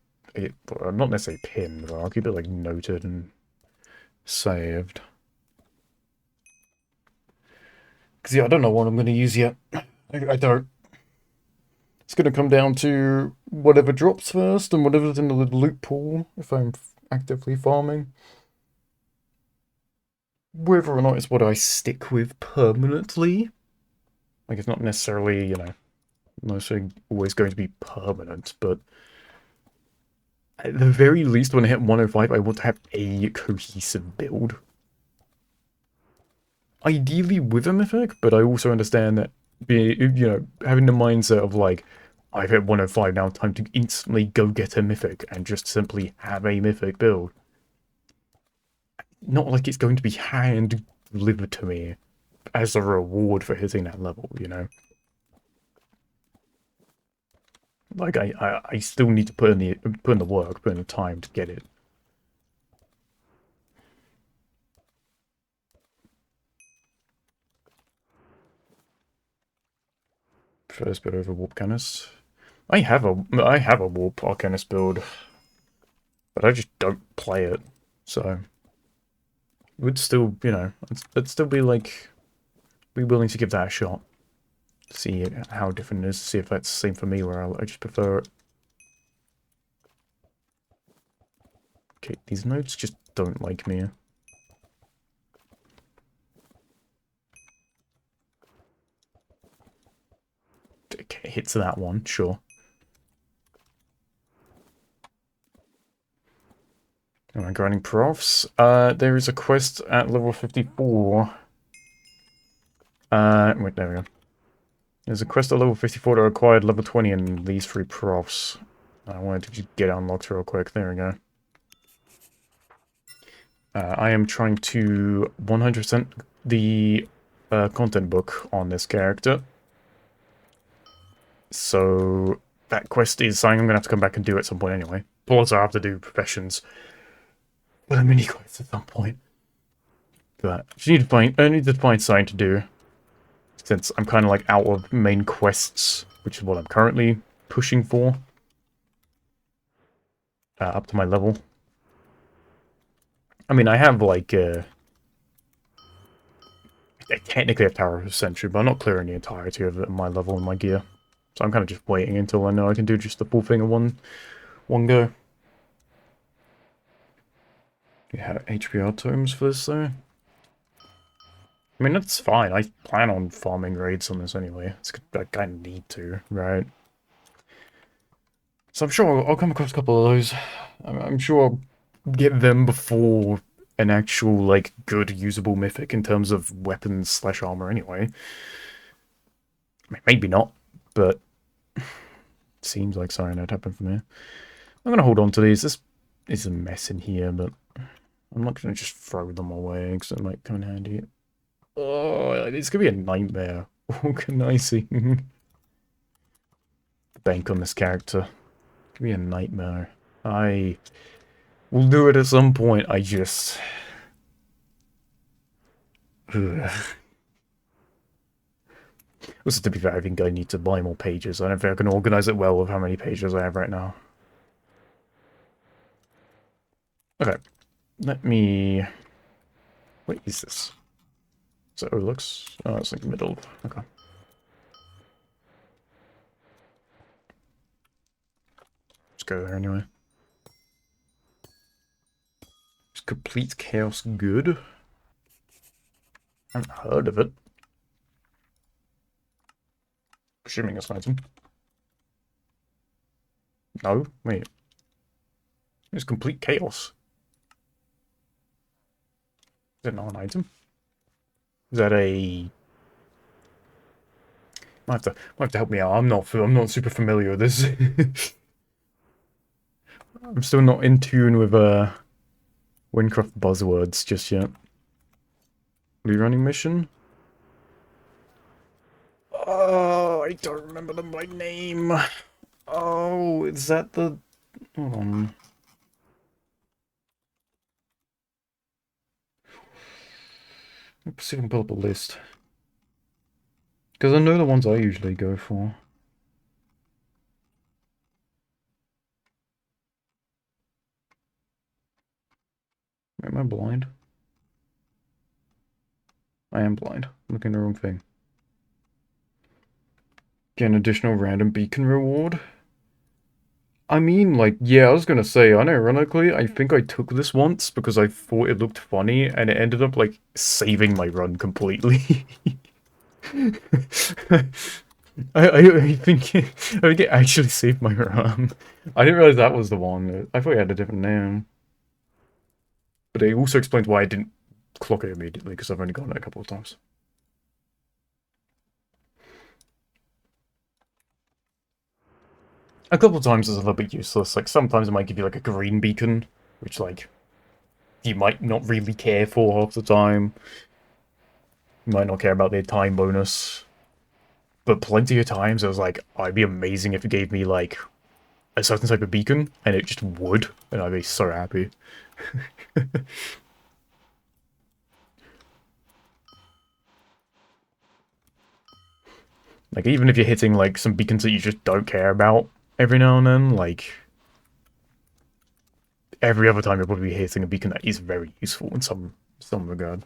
S1: not necessarily pinned, but I'll keep it, like, noted and saved. Because, yeah, I don't know what I'm going to use yet. I don't. It's going to come down to whatever drops first and whatever's in the loot pool if I'm actively farming. Whether or not it's what I stick with permanently, like it's not necessarily, you know, not necessarily always going to be permanent, but at the very least, when I hit 105, I want to have a cohesive build. Ideally with a mythic, but I also understand that having the mindset of like, I've hit 105 now, time to instantly go get a mythic and just simply have a mythic build. Not like it's going to be hand delivered to me as a reward for hitting that level, you know? Like I still need to put in the work, put in the time to get it. First bit over Warp Canis. I have a Warp Arcanist build, but I just don't play it. So it would still, you know, it'd still be like be willing to give that a shot. See how different it is, see if that's the same for me where I just prefer it. Okay, these nodes just don't like me. Okay, hits that one, sure. Am I grinding profs? There is a quest at level 54. Wait, there we go. There's a quest at level 54 that required level 20 in these 3 profs. I wanted to just get unlocked real quick. There we go. I am trying to 100% the content book on this character. So that quest is something I'm going to have to come back and do at some point anyway. Plus I have to do professions with a mini quest at some point. But I need to find something to do. Since I'm kind of like out of main quests, which is what I'm currently pushing for. Up to my level. I mean, I have like, I technically have Tower of Century, but I'm not clearing the entirety of it at my level and my gear. So I'm kind of just waiting until I know I can do just the full thing in one go. You have HPR tomes for this, though? I mean, that's fine. I plan on farming raids on this anyway. I kind of need to, right? So I'm sure I'll come across a couple of those. I'm sure I'll get them before an actual, like, good usable mythic in terms of weapons / armor anyway. I mean, maybe not, but seems like something that happened for me. I'm gonna hold on to these. This is a mess in here, but I'm not gonna just throw them away because it might come in handy. Oh, it's gonna be a nightmare organizing the bank on this character. It's gonna be a nightmare. I will do it at some point. I just... Ugh. Also, to be fair, I think I need to buy more pages. I don't think I can organize it well with how many pages I have right now. Okay. Let me... What is this? So it looks... Oh, it's like middle. Okay. Let's go there anyway. Is Complete Chaos good? I haven't heard of it. Assuming it's an item. No, wait. It's Complete Chaos. Is it not an item? Is that a... Might have to help me out. I'm not super familiar with this. I'm still not in tune with Windcraft buzzwords just yet. Rerunning mission? Oh, I don't remember them by name. Oh, is that the... Hold on. Let's see if I can pull up a list. Because I know the ones I usually go for. Am I blind? I am blind. I'm looking at the wrong thing. Get an additional random beacon reward. I mean, like, yeah, I was gonna say, unironically, I think I took this once because I thought it looked funny, and it ended up, like, saving my run completely. I think it actually saved my run. I didn't realize that was the one. I thought it had a different name. But it also explains why I didn't clock it immediately, because I've only gotten it a couple of times. A couple of times is a little bit useless. Like, sometimes it might give you, like, a green beacon, which, like, you might not really care for half the time. You might not care about the time bonus. But plenty of times it was like, oh, it'd be amazing if it gave me, like, a certain type of beacon, and it just would, and I'd be so happy. Like, even if you're hitting, like, some beacons that you just don't care about every now and then, like, every other time you're probably hitting a beacon that is very useful in some regard.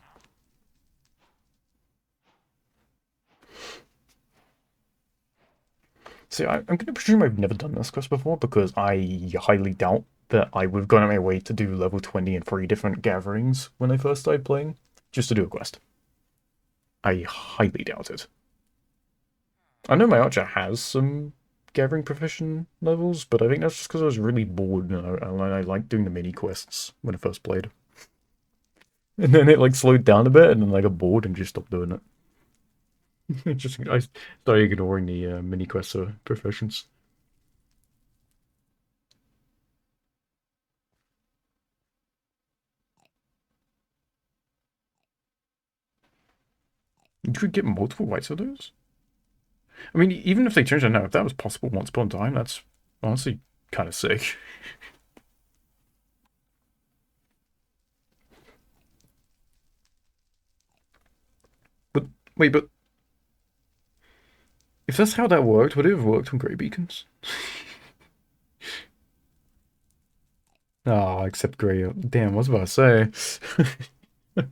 S1: See, I'm going to presume I've never done this quest before, because I highly doubt that I would have gone out my way to do level 20 in 3 different gatherings when I first started playing, just to do a quest. I highly doubt it. I know my archer has some gathering profession levels, but I think that's just because I was really bored and I liked doing the mini quests when I first played. And then it like slowed down a bit, and then I got bored and just stopped doing it. I started ignoring the mini quests or professions. You could get multiple whites of those. I mean, even if they changed it now, if that was possible once upon a time, that's honestly kind of sick. But wait, but if that's how that worked, would it have worked on grey beacons? Ah, oh, except grey. Damn, I was about to say.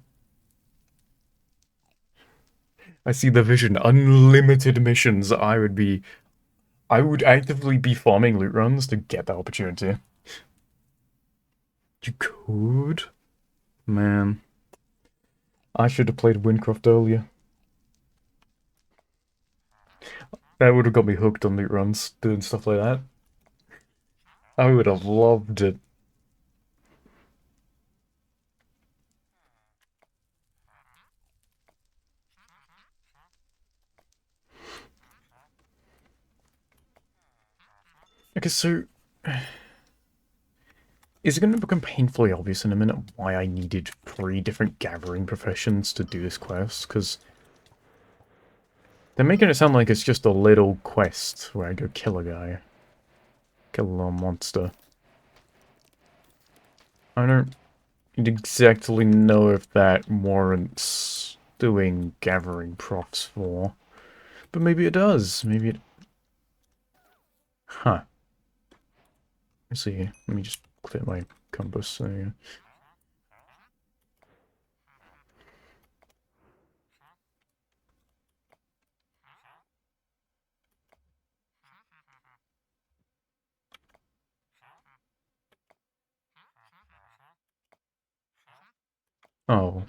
S1: I see the vision. Unlimited missions. I would actively be farming loot runs to get that opportunity. You could? Man. I should have played Windcraft earlier. That would have got me hooked on loot runs, doing stuff like that. I would have loved it. Okay, so... Is it going to become painfully obvious in a minute why I needed 3 different gathering professions to do this quest? Because they're making it sound like it's just a little quest where I go kill a guy. Kill a little monster. I don't exactly know if that warrants doing gathering profs for. But maybe it does. Maybe it... Huh. Let's see. Let me just clear my compass. There you go. Oh.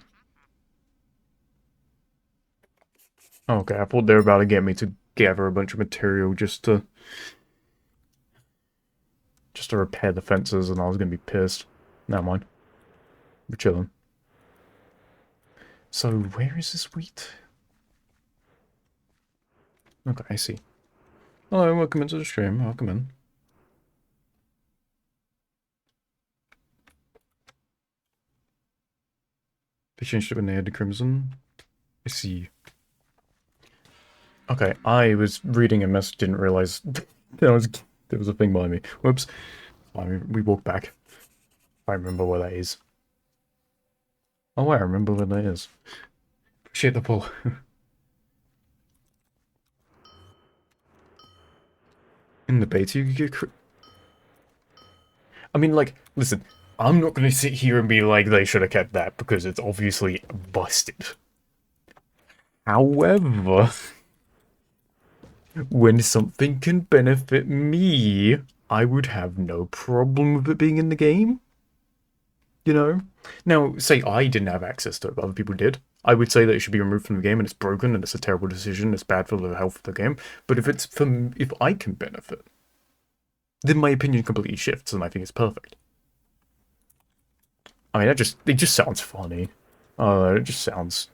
S1: Okay, I thought they were about to get me to gather a bunch of material just to repair the fences, and I was gonna be pissed. Never mind. We're chilling. So, where is this wheat? Okay, I see. Hello, welcome into the stream. Welcome in. They changed it when they had the crimson. I see. Okay, I was reading a message, didn't realize there was a thing behind me. Whoops. We walk back. I remember where that is. Oh, I remember where that is. Appreciate the pull. In the beta, you could get... I mean, like, listen, I'm not going to sit here and be like, they should have kept that, because it's obviously busted. However, when something can benefit me, I would have no problem with it being in the game. You know? Now, say I didn't have access to it, but other people did. I would say that it should be removed from the game and it's broken and it's a terrible decision, it's bad for the health of the game. But if it's from if I can benefit, then my opinion completely shifts and I think it's perfect. I mean, it just sounds funny. It just sounds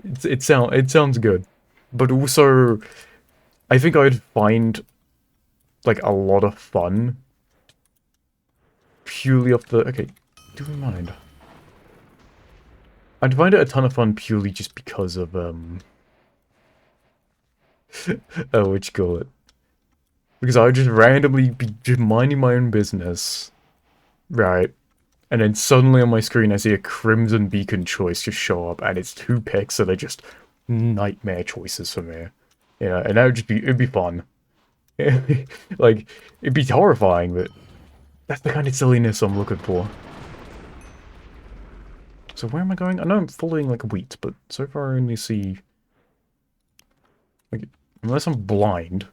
S1: it sounds good. But also I think I'd find like a lot of fun purely off the okay, do you mind? I'd find it a ton of fun purely just because of what you call it. Because I would just randomly be just minding my own business. Right. And then suddenly on my screen I see a Crimson Beacon choice just show up and it's 2 picks, so they're just nightmare choices for me. Yeah, and that would just be it'd be fun. Like, it'd be horrifying, but that's the kind of silliness I'm looking for. So where am I going? I know I'm following like wheat, but so far I only see like unless I'm blind.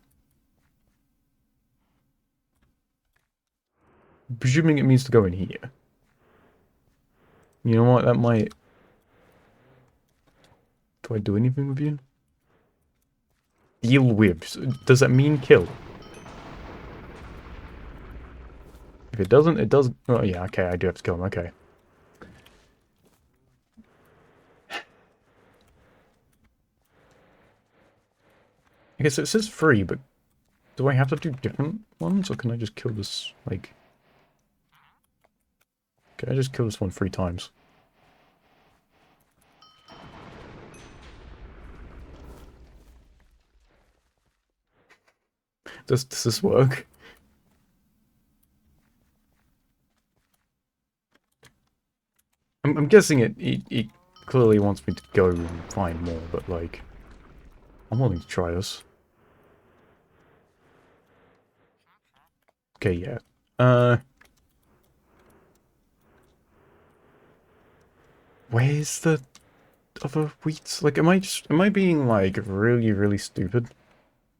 S1: Presuming it means to go in here. You know what? That might... Do I do anything with you? Deal with. Does that mean kill? If it doesn't, it does... Oh, yeah, okay, I do have to kill him, okay. I guess it says free, but do I have to do different ones, or can I just kill this, like... Can I just kill this one 3 times? Does this work? I'm guessing it clearly wants me to go and find more, but like... I'm willing to try this. Okay, yeah. Where's the other wheat? Like, am I being, like, really, really stupid?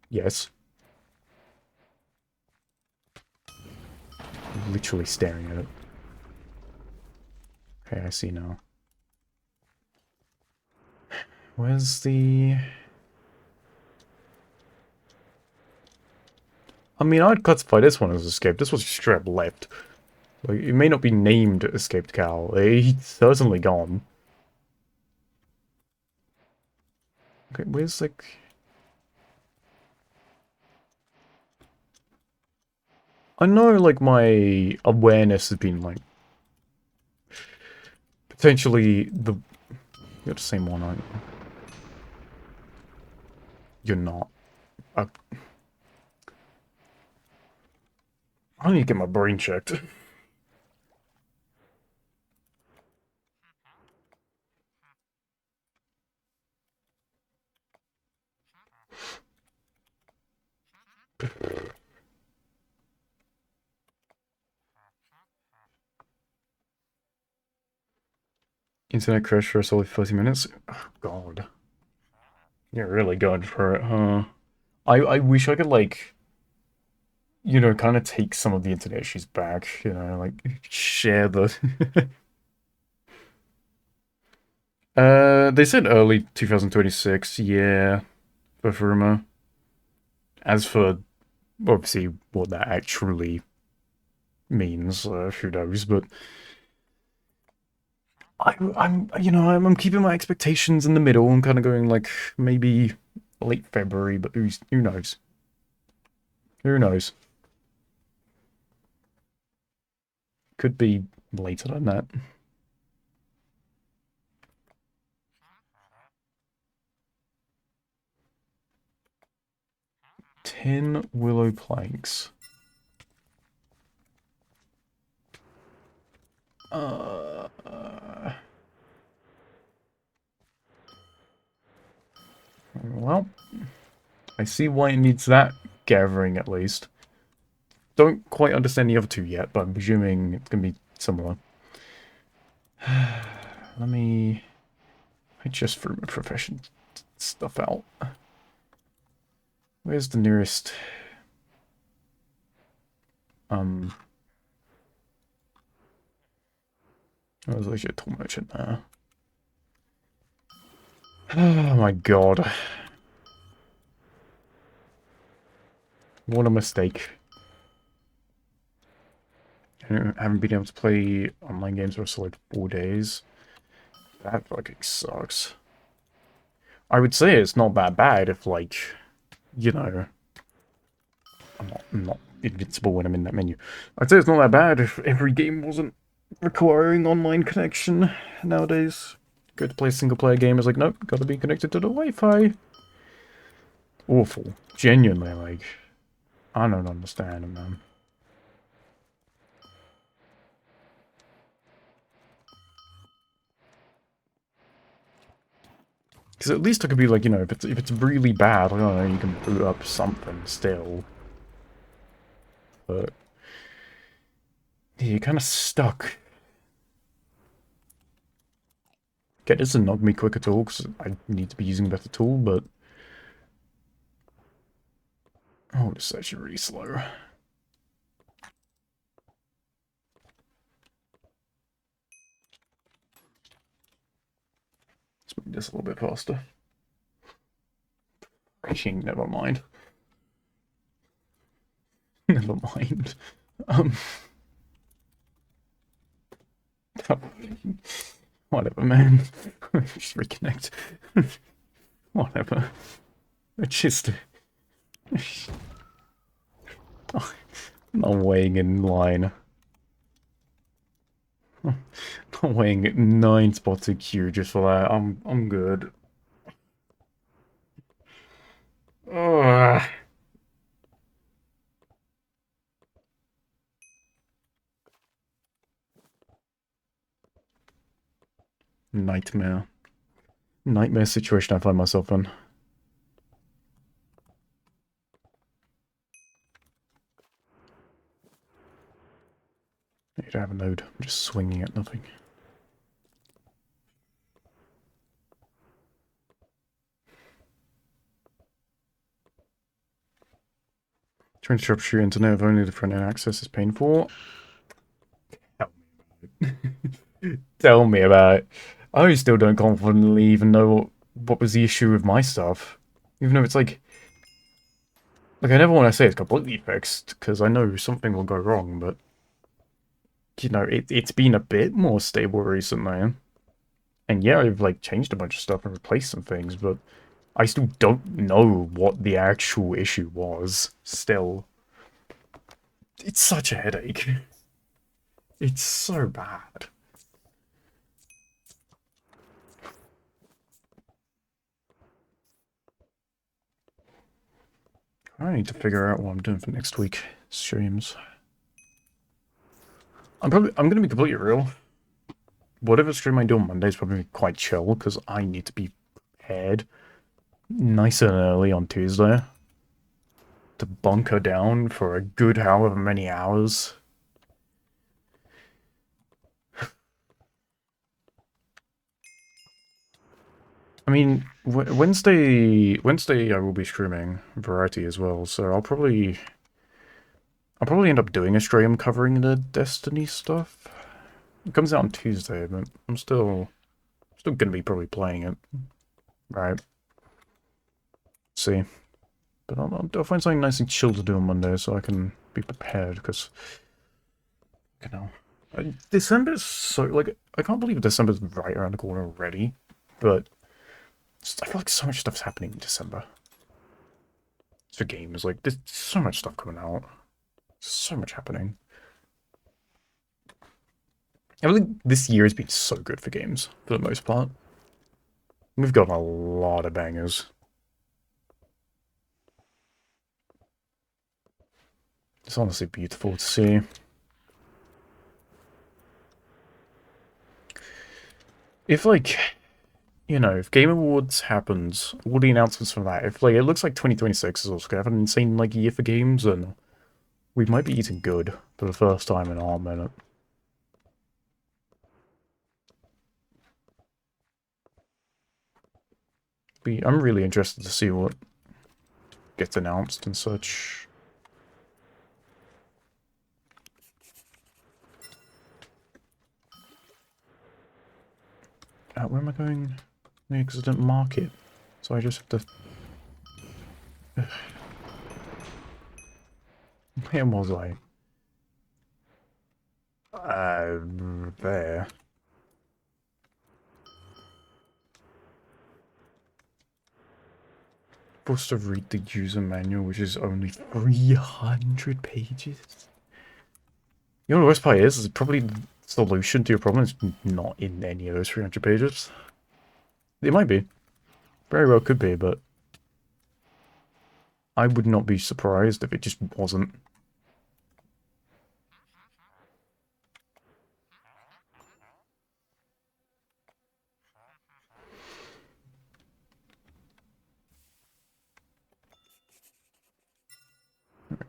S1: Yes. I'm literally staring at it. Okay, I see now. Where's the... I mean, I'd classify this one as escape. This was straight up left. Like, it may not be named escaped cow. He's certainly gone. Okay, where's, like... I know, like, my awareness has been, like... Potentially the... You're the same one, aren't you? You're not. I need to get my brain checked. Internet crash for a solid 30 minutes? Oh, God. You're really going for it, huh? I wish I could, like, you know, kind of take some of the internet issues back, you know, like, share the... They said early 2026, yeah, for rumor. As for, obviously, what that actually means, who knows, but... you know, I'm keeping my expectations in the middle. I'm kind of going, like, maybe late February, but who knows? Who knows? Could be later than that. 10 willow planks. Well, I see why it needs that gathering at least. Don't quite understand the other 2 yet, but I'm presuming it's going to be similar. Let me... I just threw my profession stuff out. Where's the nearest... There's actually a tool merchant there. Oh my god. What a mistake. I haven't been able to play online games for like 4 days. That fucking sucks. I would say it's not that bad if, like, you know, I'm not invincible when I'm in that menu. I'd say it's not that bad if every game wasn't requiring online connection nowadays. Go to play a single player game, it's like, nope, gotta be connected to the Wi-Fi. Awful. Genuinely, like, I don't understand it, man. Because at least I could be like, you know, if it's really bad, I don't know, you can boot up something still. But yeah, you're kind of stuck. Okay, this doesn't knock me quick at all, because I need to be using a better tool, but... Oh, this is actually really slow. Let's make this a little bit faster. Actually, never mind. Never mind. Um... Whatever, man. Just reconnect. Whatever. It's just... Not weighing in line. Not weighing 9 spots in queue just for that. I'm good. Ugh. Nightmare. Nightmare situation I find myself in. I need to have a node. I'm just swinging at nothing. Trying to troubleshoot your internet if only the front end access is painful. Tell me about it. I still don't confidently even know what was the issue with my stuff. Even though it's like... Like, I never want to say it's completely fixed, because I know something will go wrong, but... You know, it's been a bit more stable recently. And yeah, I've, like, changed a bunch of stuff and replaced some things, but... I still don't know what the actual issue was, still. It's such a headache. It's so bad. I need to figure out what I'm doing for next week streams. I'm gonna be completely real. Whatever stream I do on Monday is probably quite chill, because I need to be prepared nice and early on Tuesday to bunker down for a good however many hours. I mean, Wednesday I will be streaming Variety as well, so I'll probably end up doing a stream covering the Destiny stuff. It comes out on Tuesday, but I'm still gonna be probably playing it, right? See, but I'll find something nice and chill to do on Monday so I can be prepared, because you know, December's so, like, I can't believe December's right around the corner already, but I feel like so much stuff's happening in December. It's for games, like, there's so much stuff coming out. So much happening. I think this year has been so good for games, for the most part. We've got a lot of bangers. It's honestly beautiful to see. If, like, you know, if Game Awards happens, all the announcements from that, if, like, it looks like 2026 is also gonna have an insane, like, year for games, and we might be eating good for the first time in a hot minute. I'm really interested to see what gets announced and such. Where am I going? Yeah, because I didn't mark it. So I just have to... Where was I? There. Supposed to read the user manual, which is only 300 pages. You know the worst part is probably the solution to your problem is not in any of those 300 pages. It might be. Very well could be, but I would not be surprised if it just wasn't.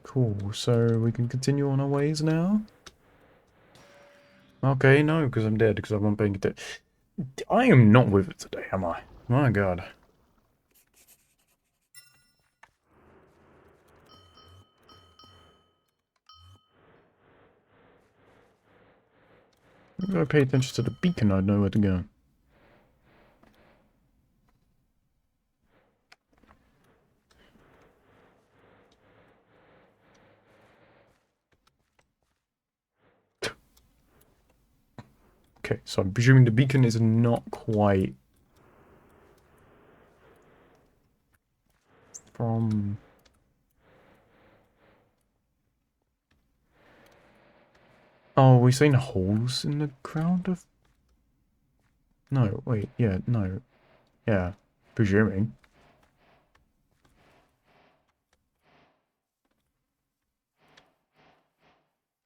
S1: Cool, so we can continue on our ways now? Okay, no, because I'm dead, because I won't paying it. I am not with it today, am I? My god. If I pay attention to the beacon, I'd know where to go. Okay, so I'm presuming the beacon is not quite from... Oh, we're seeing holes in the ground of... No, wait, yeah, no. Yeah, presuming.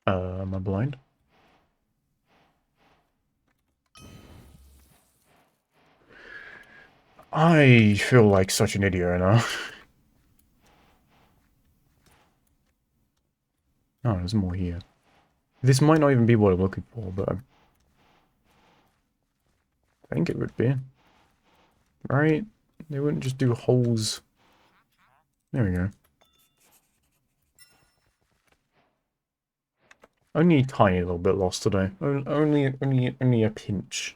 S1: Am I blind? I feel like such an idiot right now. Oh, there's more here. This might not even be what I'm looking for, but I think it would be. Right? They wouldn't just do holes. There we go. Only a tiny little bit lost today. Only a pinch.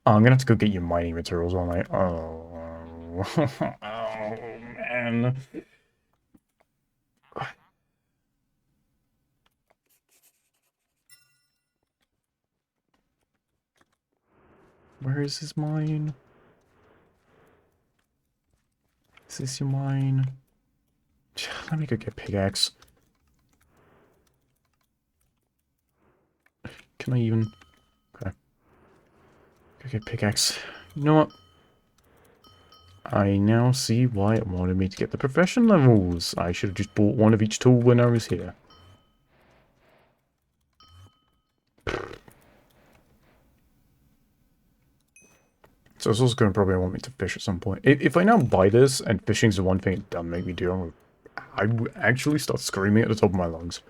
S1: Oh, I'm gonna have to go get you mining materials all night. Oh, oh man. Where is his mine? Is this your mine? Let me go get pickaxe. Can I even... Okay. Go get pickaxe. You know what? I now see why it wanted me to get the profession levels. I should have just bought one of each tool when I was here. So it's also going to probably want me to fish at some point. If I now buy this, and fishing's the one thing it doesn't make me do, I would actually start screaming at the top of my lungs.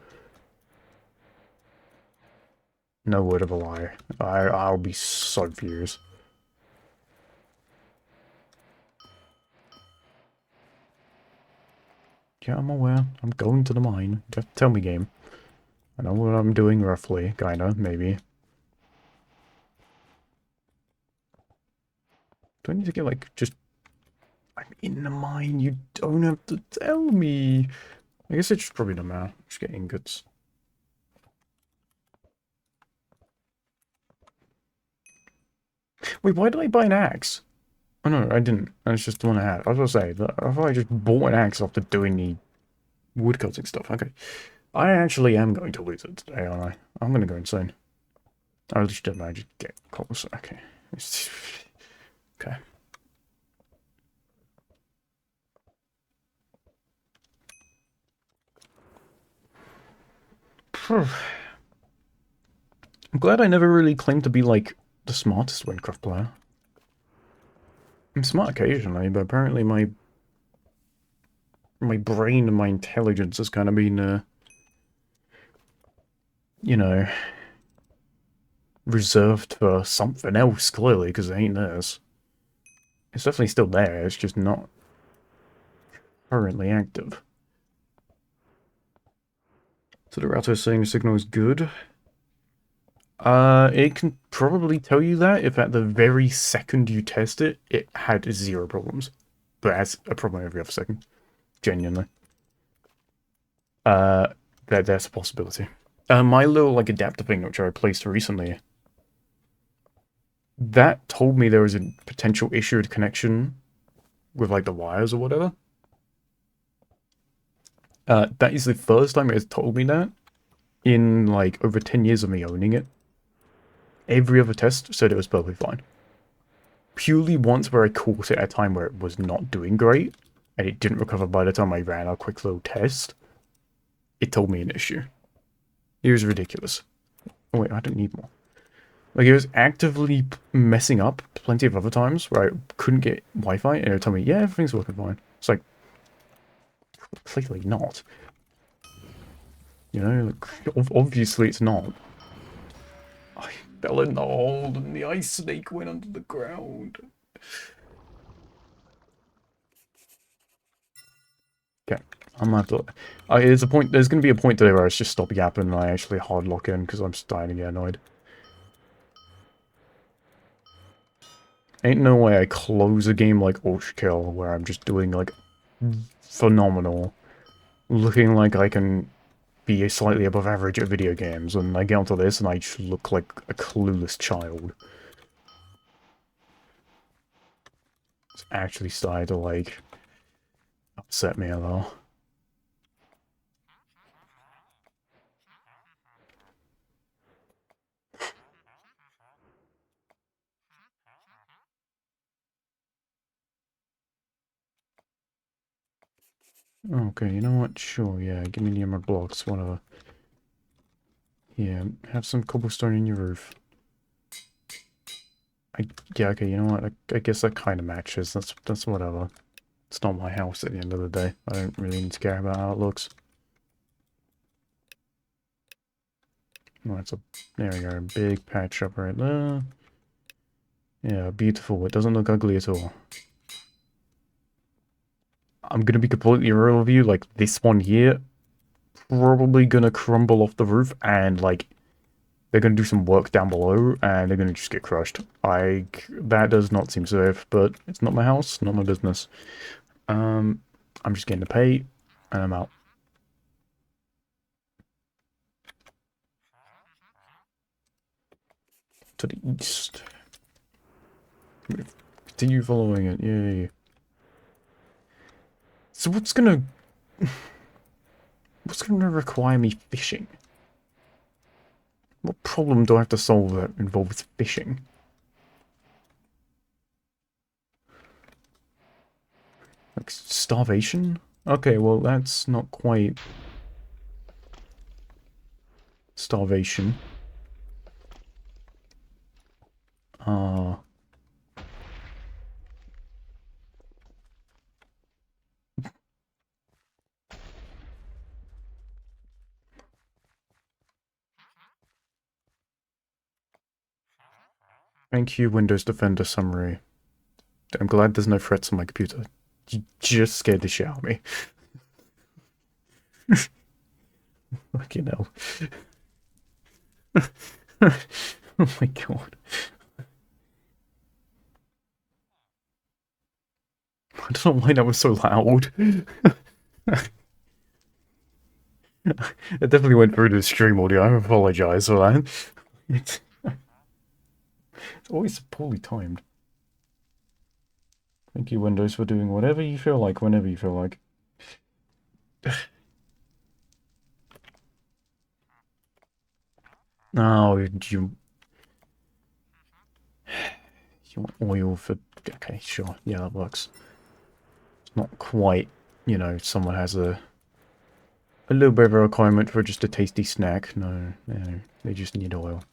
S1: No word of a lie. I'll be so furious. Yeah, I'm aware. I'm going to the mine. Just tell me, game. I know what I'm doing roughly, kinda, maybe. Do I need to get, like, just... I'm in the mine, you don't have to tell me. I guess it just probably don't matter. Just get ingots. Wait, why did I buy an axe? Oh no, I didn't. That's just the one I had. I was gonna say, I thought I just bought an axe after doing the woodcutting stuff. Okay. I actually am going to lose it today, aren't I? I'm gonna go insane. I really should have just get closer. Okay. Okay. I'm glad I never really claimed to be, like, the smartest Minecraft player. I'm smart occasionally, but apparently my brain and my intelligence has kind of been, you know, reserved for something else, clearly, because it ain't this. It's definitely still there, it's just not currently active. So the router is saying the signal is good. It can probably tell you that if at the very second you test it, it had 0 problems. But it has a problem every other second. Genuinely. There's a possibility. My little, like, adapter thing, which I replaced recently, that told me there was a potential issue with connection with, like, the wires or whatever. That is the first time it has told me that in, like, over 10 years of me owning it. Every other test said it was perfectly fine. Purely once where I caught it at a time where it was not doing great, and it didn't recover by the time I ran a quick little test, it told me an issue. It was ridiculous. Oh wait, I don't need more. Like, it was actively messing up plenty of other times where I couldn't get Wi-Fi, and it would tell me, yeah, everything's working fine. It's like, clearly not. You know, like, obviously it's not. I fell in the hole and the ice snake went under the ground. Okay, I'm gonna have to... there's going to be a point today where I just stop yapping and I actually hard lock in because I'm starting to get annoyed. Ain't no way I close a game like Kill where I'm just doing, like, phenomenal. Looking like I can be slightly above average at video games, and I get onto this and I just look like a clueless child. It's actually starting to, like, upset me a little. Okay, you know what? Sure, yeah, give me the emerald blocks, whatever. Yeah, have some cobblestone in your roof. Yeah, okay, you know what? I guess that kind of matches. That's whatever. It's not my house at the end of the day. I don't really need to care about how it looks. Oh, there we go, a big patch up right there. Yeah, beautiful. It doesn't look ugly at all. I'm gonna be completely real with you, like, this one here, probably gonna crumble off the roof, and, like, they're gonna do some work down below, and they're gonna just get crushed. That does not seem safe, but it's not my house, not my business. I'm just getting to pay, and I'm out. To the east. Continue following it, yay. So what's gonna require me fishing? What problem do I have to solve that involves fishing? Like, starvation? Okay, well, that's not quite starvation. Thank you, Windows Defender summary. I'm glad there's no threats on my computer. You just scared the shit out of me. Fucking hell. Oh my god. I don't know why that was so loud. It definitely went through to the stream audio. I apologize for that. It's always poorly timed. Thank you, Windows, for doing whatever you feel like, whenever you feel like. Oh, you want oil for... Okay, sure. Yeah, that works. It's not quite, you know, someone has a little bit of a requirement for just a tasty snack. No, they just need oil.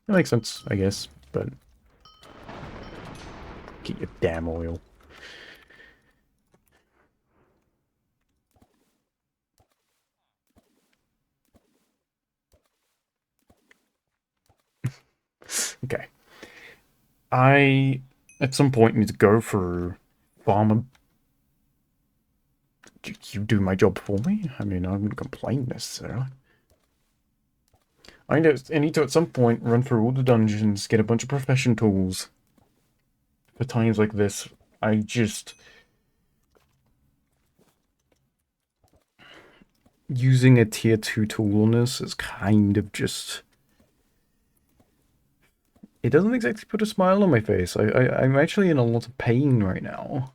S1: That makes sense, I guess, but... Get your damn oil. Okay. At some point, need to go for farm. You do my job for me? I mean, I wouldn't complain necessarily. I need to at some point run through all the dungeons, get a bunch of profession tools. For times like this, I just... Using a tier 2 tool on this is kind of just... It doesn't exactly put a smile on my face. I'm actually in a lot of pain right now.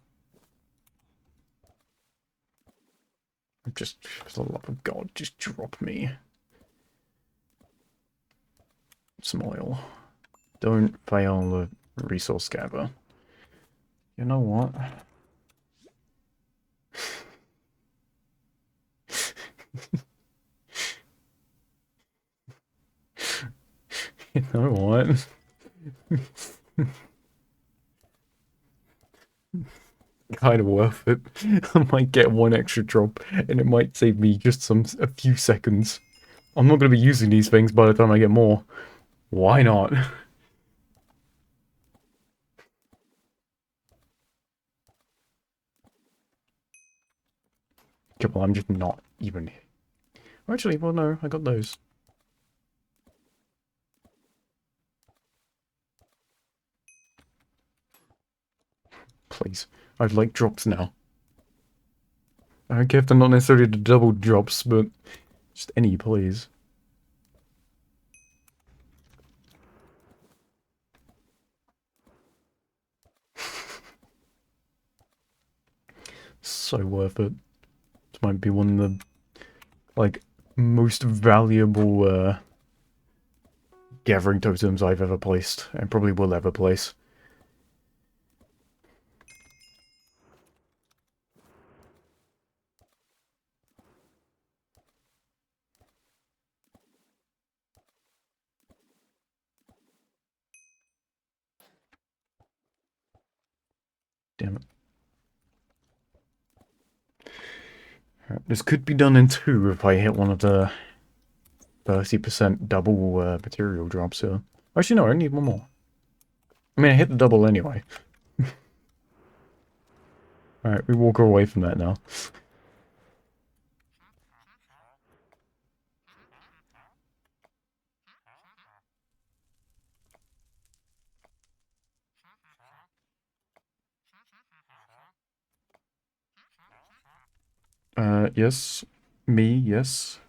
S1: Just, for the love of God, just drop me some oil. Don't fail the resource gather. You know what? You know what? Kind of worth it. I might get one extra drop, and it might save me just a few seconds. I'm not going to be using these things by the time I get more. Why not? Okay, well, I'm just not even... Actually, well, no, I got those. Please. I'd like drops now. I don't care if they're not necessarily the double drops, but just any, please. So worth it. This might be one of the, like, most valuable, gathering totems I've ever placed, and probably will ever place. Damn it. Right, this could be done in 2 if I hit one of the 30% double material drops here. Actually, no, I need one more. I mean, I hit the double anyway. Alright, we walk away from that now. Yes. Me, yes.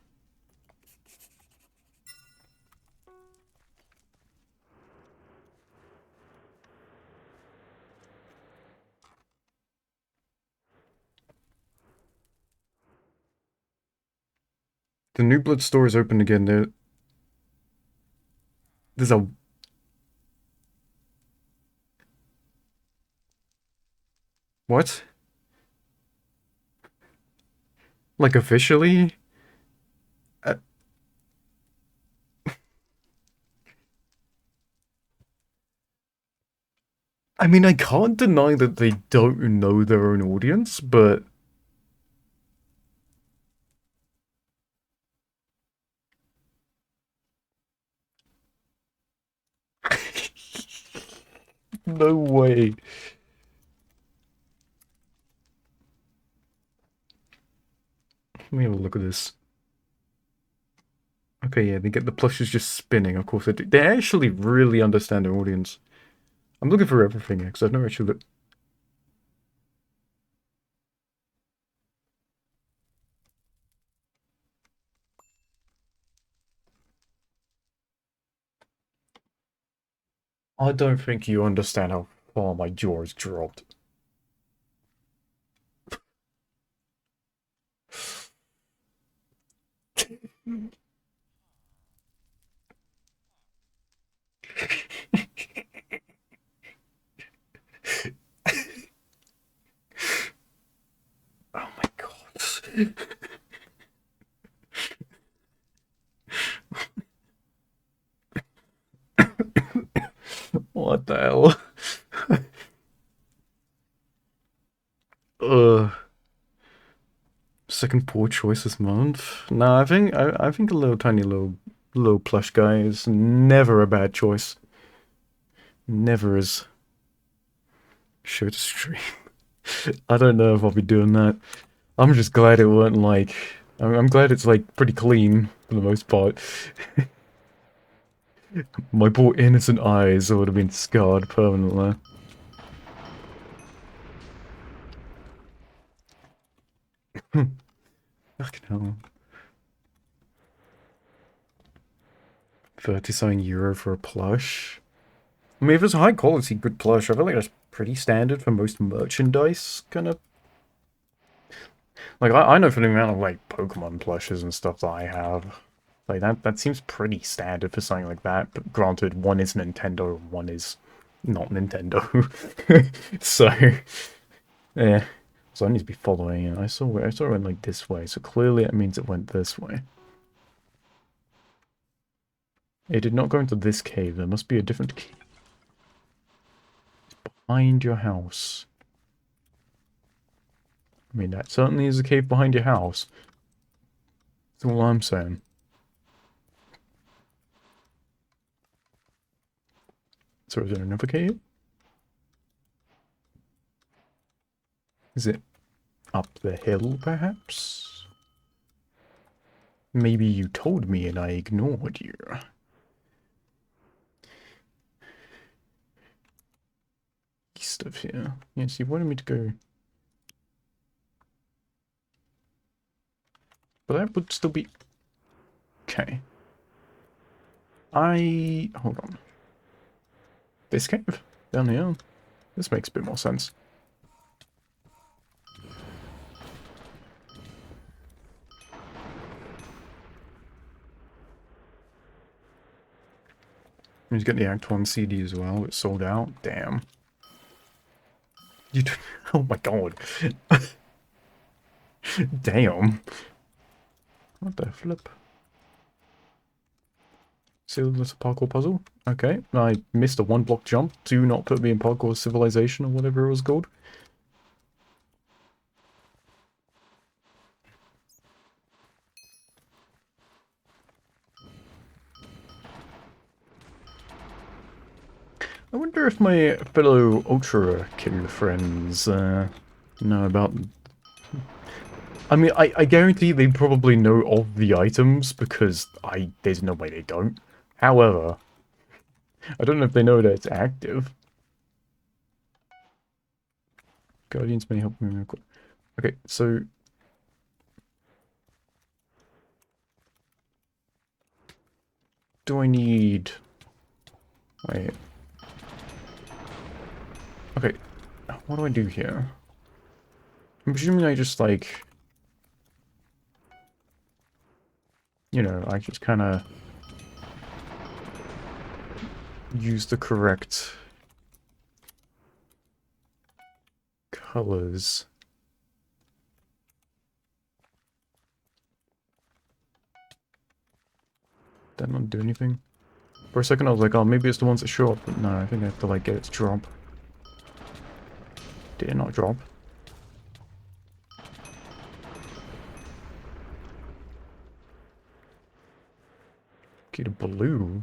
S1: The New Blood store is open again. There's a... What? Like, officially? Uh, I mean, I can't deny that they don't know their own audience, but... No way. Let me have a look at this. Okay, yeah, they get the plushes just spinning, of course they do. They actually really understand their audience. I'm looking for everything here, because I've never actually looked... I don't think you understand how far my jaw has dropped. Oh my god. What the hell? Ugh. Second poor choice this month. No, I think a little tiny little plush guy is never a bad choice. Never is. Show to stream. I don't know if I'll be doing that. I'm just glad it weren't like... I'm glad it's like pretty clean for the most part. My poor innocent eyes would have been scarred permanently. Fucking hell. 30-something euro for a plush. I mean, if it's a high quality good plush, I feel like that's pretty standard for most merchandise, kind of. Like, I know for the amount of, like, Pokemon plushes and stuff that I have, like, that seems pretty standard for something like that, but granted, one is Nintendo and one is not Nintendo. So, yeah. So I need to be following it. I saw it went, like, this way, so clearly it means it went this way. It did not go into this cave, there must be a different cave. Behind your house. I mean, that certainly is a cave behind your house. That's all I'm saying. So is there another cave? Is it up the hill, perhaps? Maybe you told me and I ignored you. East of here. Yes, you wanted me to go. But that would still be... Okay. Hold on. This cave? Down here? This makes a bit more sense. He's got the Act 1 CD as well. It's sold out. Damn. You don't... Oh my god. Damn. What the flip? Sealed little parkour puzzle? Okay. I missed a one-block jump. Do not put me in Parkour Civilization or whatever it was called. I wonder if my fellow Ultra Killer friends know about... I mean, I guarantee they probably know of the items, because there's no way they don't. However, I don't know if they know that it's active. Guardians may help me real quick. Okay, so... Do I need... Wait. Okay, what do I do here? I'm presuming I just, like... You know, I just kind of... use the correct... colors. Did that not do anything? For a second I was like, oh, maybe it's the ones that show up, but no, I think I have to, like, get it to drop. Did it not drop? Get a blue.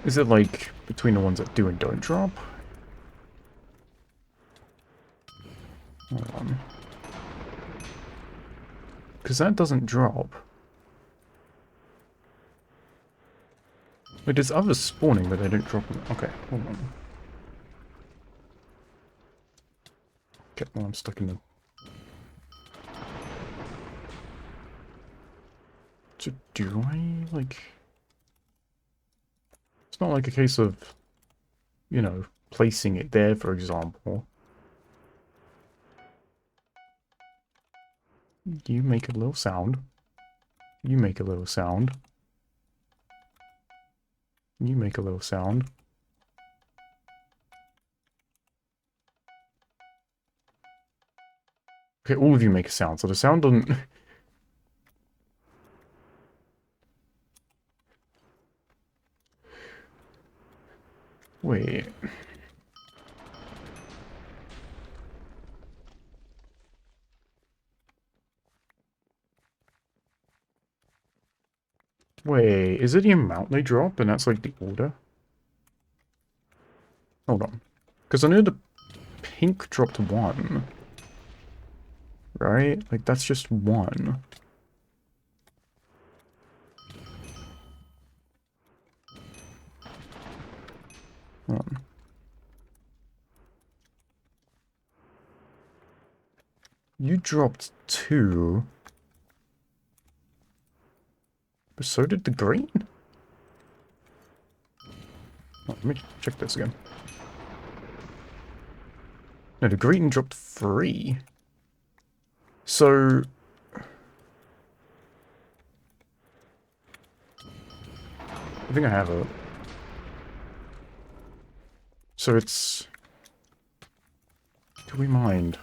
S1: Is it, like, between the ones that do and don't drop? Hold on. Because that doesn't drop. Wait, there's others spawning, but they don't drop them. Okay, hold on. Okay, well, I'm stuck in the... So do I, like... It's not like a case of, you know, placing it there, for example. You make a little sound. You make a little sound. You make a little sound. Okay, all of you make a sound, so the sound doesn't... Wait... Wait, is it the amount they drop, and that's like the order? Hold on. Because I know the pink dropped 1. Right? Like, that's just 1. You dropped 2. But so did the green? Oh, let me check this again. No, the green dropped 3. So... I think I have it. So it's... Do we mind?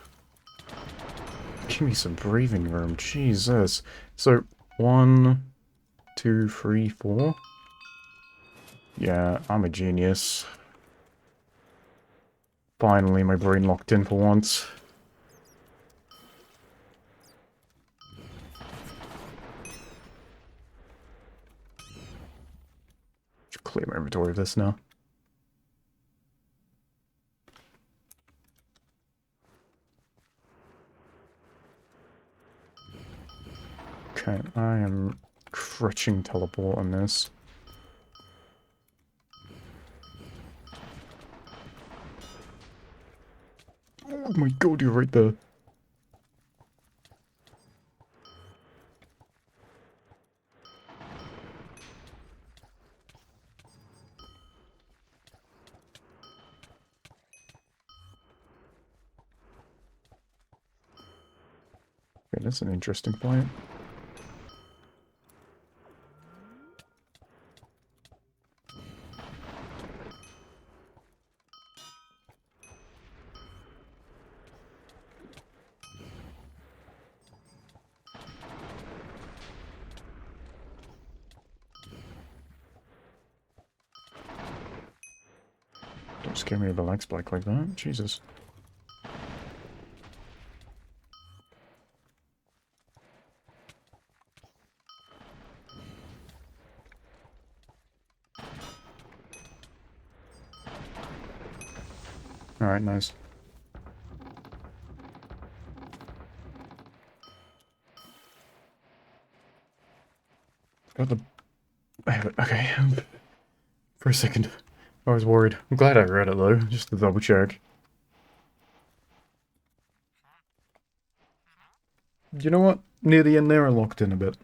S1: Give me some breathing room, Jesus. So, 1, 2, 3, 4. Yeah, I'm a genius. Finally, my brain locked in for once. Should clear my inventory of this now. Okay, I am crutching teleport on this. Oh my god, you're right there. Okay, that's an interesting fight. Don't scare me with a lag spike like that. Jesus. Alright, nice. Got the... I have it. Okay. For a second. I was worried. I'm glad I read it though, just to double check. You know what? Near the end there, I locked in a bit.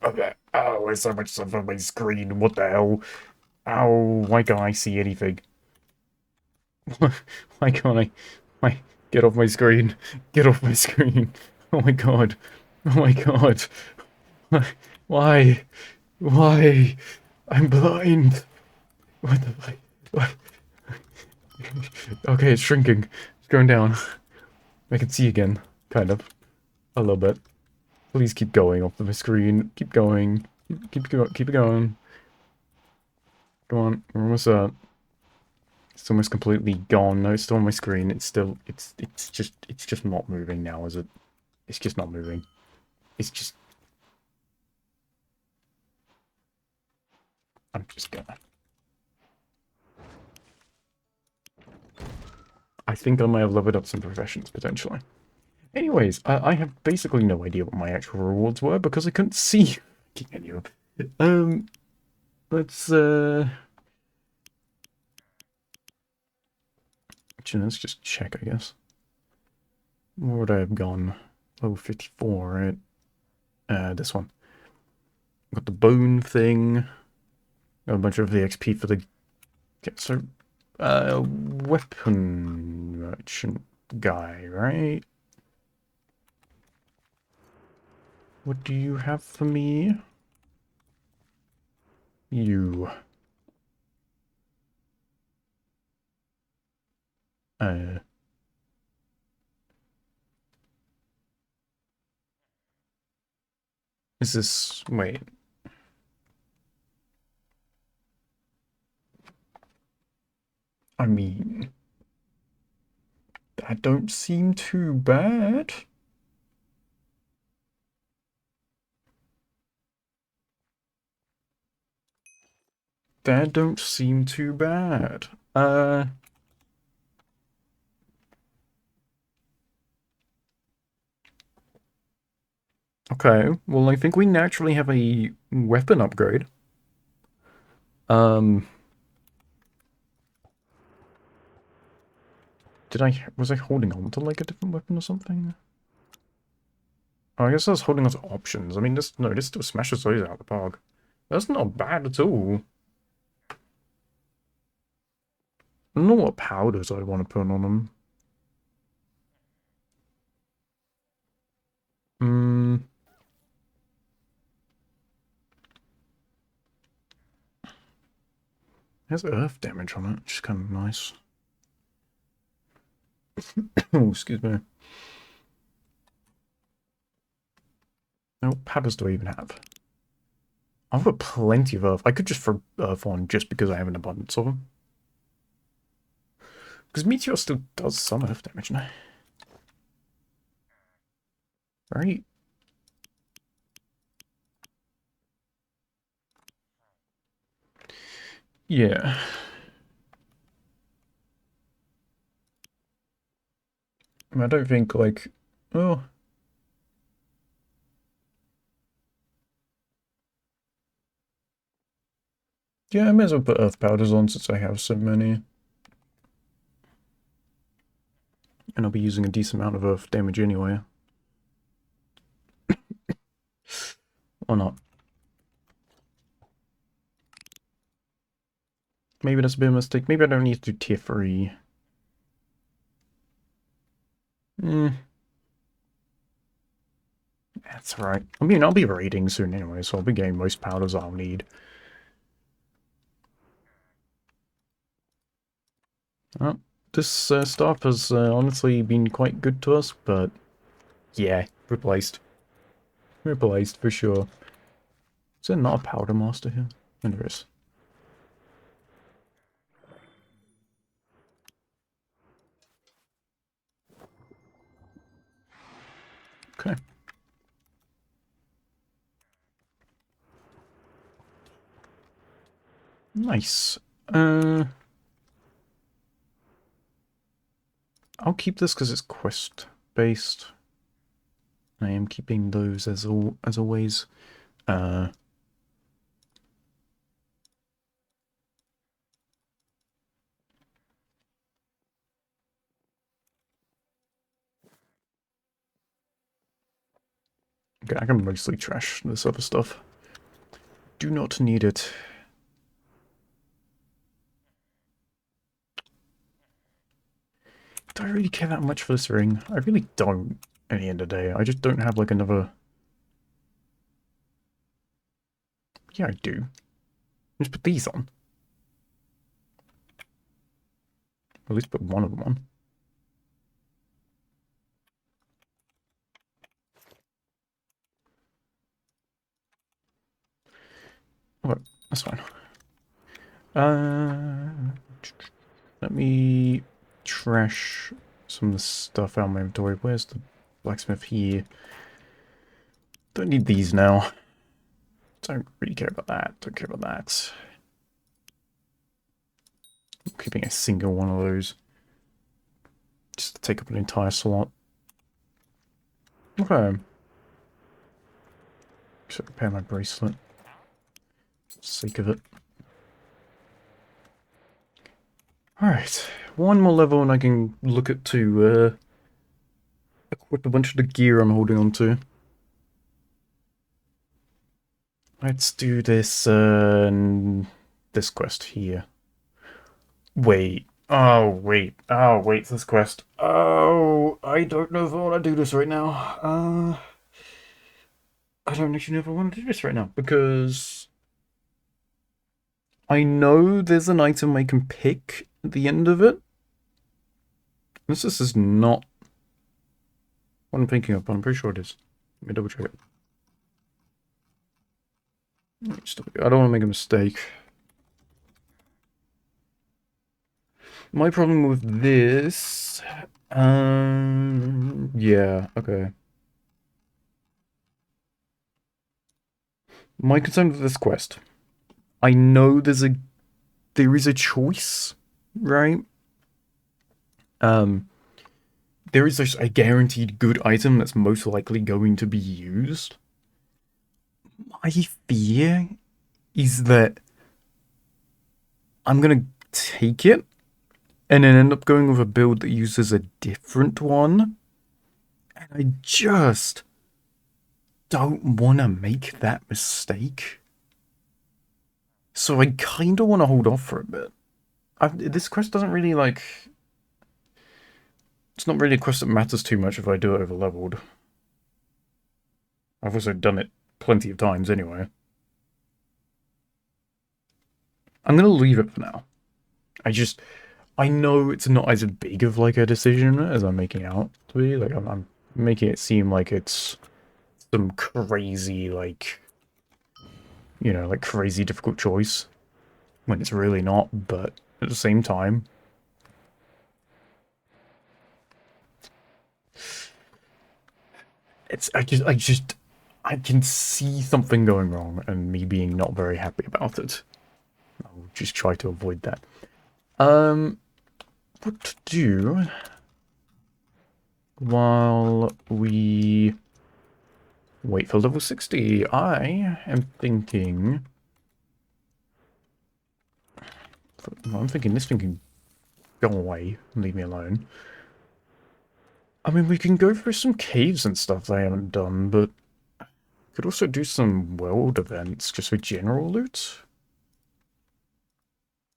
S1: Okay. Oh, there's so much stuff on my screen. What the hell? Ow, why can't I see anything? Why can't I? Why? Get off my screen. Get off my screen. Oh my god. Oh my god. Why? Why? I'm blind. What the fuck? What? Okay, it's shrinking. It's going down. I can see again. Kind of. A little bit. Please keep going off the screen. Keep going. Keep it going. Come on. We're almost up. It's almost completely gone. No, it's still on my screen. It's still, it's just not moving now, is it? It's just not moving. It's just... I'm just gonna... I think I might have leveled up some professions, potentially. Anyways, I have basically no idea what my actual rewards were, because I couldn't see any of them. Let's just check, I guess. Where would I have gone? Level 54, right? This one. Got the bone thing. Got a bunch of the XP for the... Okay, so, weapon merchant guy, right? What do you have for me? You. Is this... Wait. I mean... That don't seem too bad. That don't seem too bad. Okay, well, I think we naturally have a weapon upgrade. Um, was I holding on to, like, a different weapon or something? Oh, I guess I was holding on to options. I mean, this still smashes those out of the park. That's not bad at all. I don't know what powders I want to put on them. Hmm. There's earth damage on it, which is kind of nice. Oh, excuse me. Now, what powders do I even have? I've got plenty of earth. I could just throw earth on just because I have an abundance of them. Because meteor still does some earth damage now. Right? Yeah. I mean, I don't think, like... Oh. Yeah, I may as well put earth powders on since I have so many. And I'll be using a decent amount of earth damage anyway. Or not. Maybe that's a bit of a mistake. Maybe I don't need to do tier 3. That's right. I mean, I'll be raiding soon anyway, so I'll be getting most powders I'll need. Well, this stuff has honestly been quite good to us, but yeah, replaced. Replaced for sure. Is there not a powder master here? Oh, there is. Okay. Nice. I'll keep this because it's quest based. I am keeping those as always. Uh, okay, I can mostly trash this other stuff. Do not need it. Do I really care that much for this ring? I really don't, at the end of the day. I just don't have, like, another... Yeah, I do. Just put these on. At least put one of them on. Okay, that's fine. Let me trash some of the stuff out of my inventory. Where's the blacksmith here? Don't need these now. Don't really care about that. Don't care about that. I'm keeping a single one of those. Just to take up an entire slot. Okay. Should repair my bracelet. For the sake of it. Alright. One more level and I can look at to equip a bunch of the gear I'm holding on to. Let's do this this quest here. Wait. Oh, wait. Oh, wait, this quest. Oh, I don't know if I want to do this right now. I don't actually know if I want to do this right now, because I know there's an item I can pick at the end of it. This is not what I'm thinking of, but I'm pretty sure it is. Let me double check it. I don't want to make a mistake. My problem with this... yeah, okay. My concern with this quest. I know there's a there is a choice, right? Um, there is a guaranteed good item that's most likely going to be used. My fear is that I'm gonna take it and then end up going with a build that uses a different one. And I just don't want to make that mistake. So I kind of want to hold off for a bit. This quest doesn't really, like... It's not really a quest that matters too much if I do it over leveled. I've also done it plenty of times anyway. I'm going to leave it for now. I know it's not as big of like a decision as I'm making out to be. Like I'm making it seem like it's some crazy like, you know, like crazy difficult choice when it's really not. But at the same time, I can see something going wrong and me being not very happy about it. I'll just try to avoid that. What to do while we wait for level 60? I am thinking... I'm thinking this thing can go away and leave me alone. I mean, we can go through some caves and stuff I haven't done, but could also do some world events just for general loot.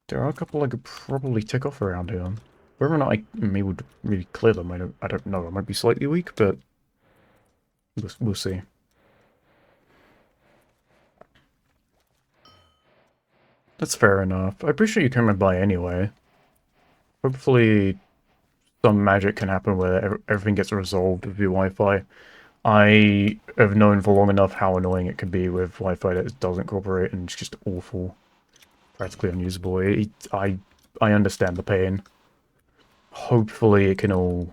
S1: There are a couple I could probably tick off around here. Whether or not I maybe would really clear them, I don't know. I might be slightly weak, but we'll see. That's fair enough. I appreciate you coming by anyway. Hopefully some magic can happen where everything gets resolved with your Wi-Fi. I have known for long enough how annoying it can be with Wi-Fi that doesn't cooperate and it's just awful. Practically unusable. I understand the pain. Hopefully it can all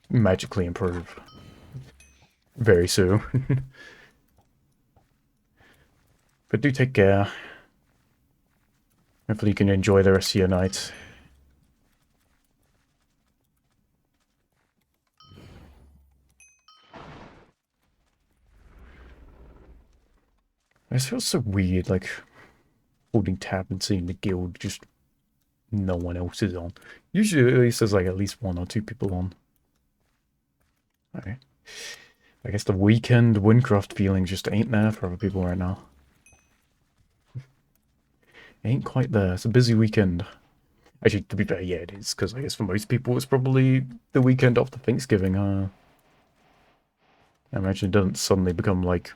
S1: magically improve very soon. But do take care. Hopefully you can enjoy the rest of your night. It feels so weird, like, holding tab and seeing the guild, just no one else is on. Usually at least there's like at least 1 or 2 people on. Okay. I guess the weekend Windcraft feeling just ain't there for other people right now. Ain't quite there. It's a busy weekend. Actually, to be fair, yeah, it is, because I guess for most people it's probably the weekend after Thanksgiving, I imagine it doesn't suddenly become, like,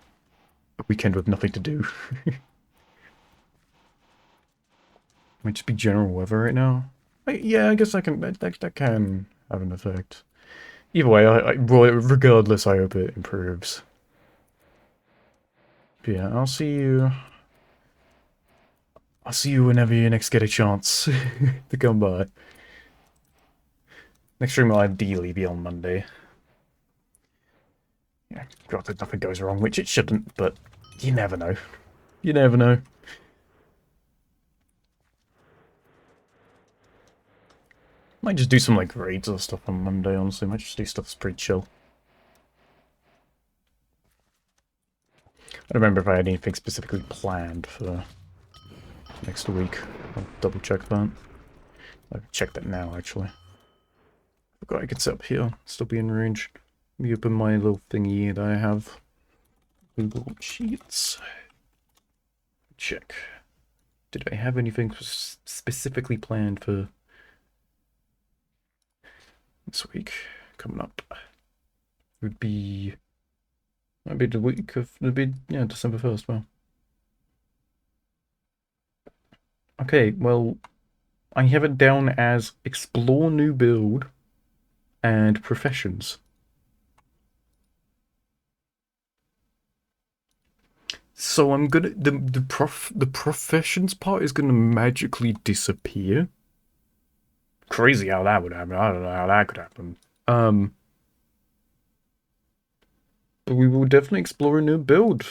S1: a weekend with nothing to do. Might just be general weather right now. Yeah, I guess that can have an effect. Either way, regardless, I hope it improves. But yeah, I'll see you whenever you next get a chance to come by. Next stream will ideally be on Monday. Yeah, granted nothing goes wrong, which it shouldn't, but you never know. You never know. Might just do some like raids or stuff on Monday, honestly. Might just do stuff that's pretty chill. I don't remember if I had anything specifically planned for next week. I'll double check that. I'll check that now, actually. Forgot I could set up here, still be in range. Let me open my little thingy that I have. Google Sheets. Check. Did I have anything specifically planned for this week coming up? It would be... Might be the week of... It'd be, yeah, December 1st, well. Okay, well, I have it down as explore new build and professions. So I'm gonna the professions part is gonna magically disappear. Crazy how that would happen. I don't know how that could happen. But we will definitely explore a new build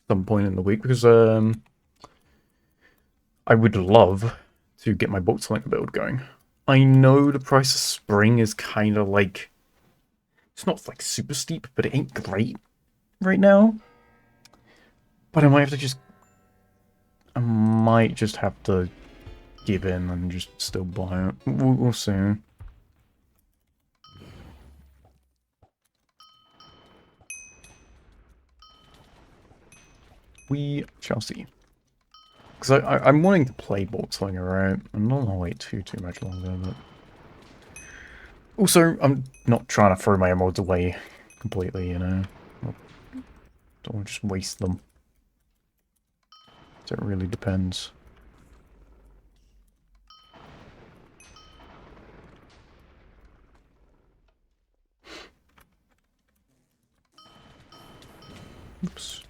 S1: some point in the week because I would love to get my bolt slinger build going. I know the price of spring is kind of like... It's not like super steep, but it ain't great right now. But I might have to just... I might just have to give in and just still buy it. We'll see. We shall see. Because I'm wanting to play bolt slinger, right? I'm not gonna wait too much longer, but... Also, I'm not trying to throw my emeralds away completely, you know? Don't want to just waste them. So it really depends. Oops.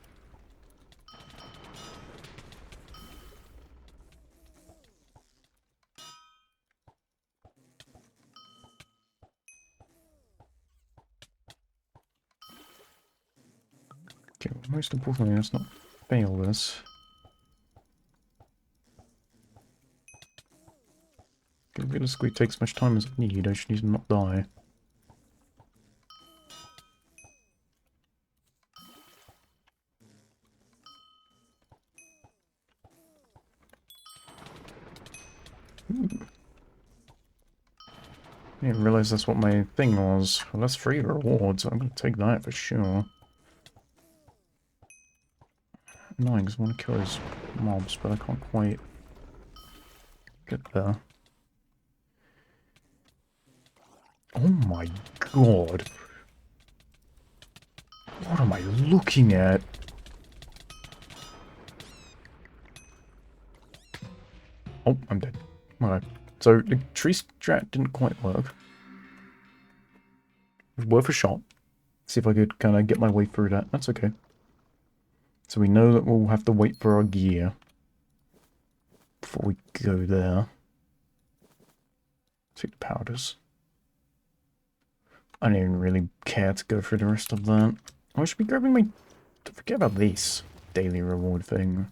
S1: Okay, well, most importantly, let's not fail this. If realistically it takes as much time as I need, I should need to not die. I didn't realise that's what my thing was. Well, that's free rewards. I'm going to take that for sure. Annoying because I want to kill those mobs, but I can't quite get there. Oh my god. What am I looking at? Oh, I'm dead. Okay. So the tree strat didn't quite work. It was worth a shot. See if I could kind of get my way through that. That's okay. So we know that we'll have to wait for our gear before we go there. Take the powders. I don't even really care to go through the rest of that. I should be grabbing my... Don't forget about this daily reward thing.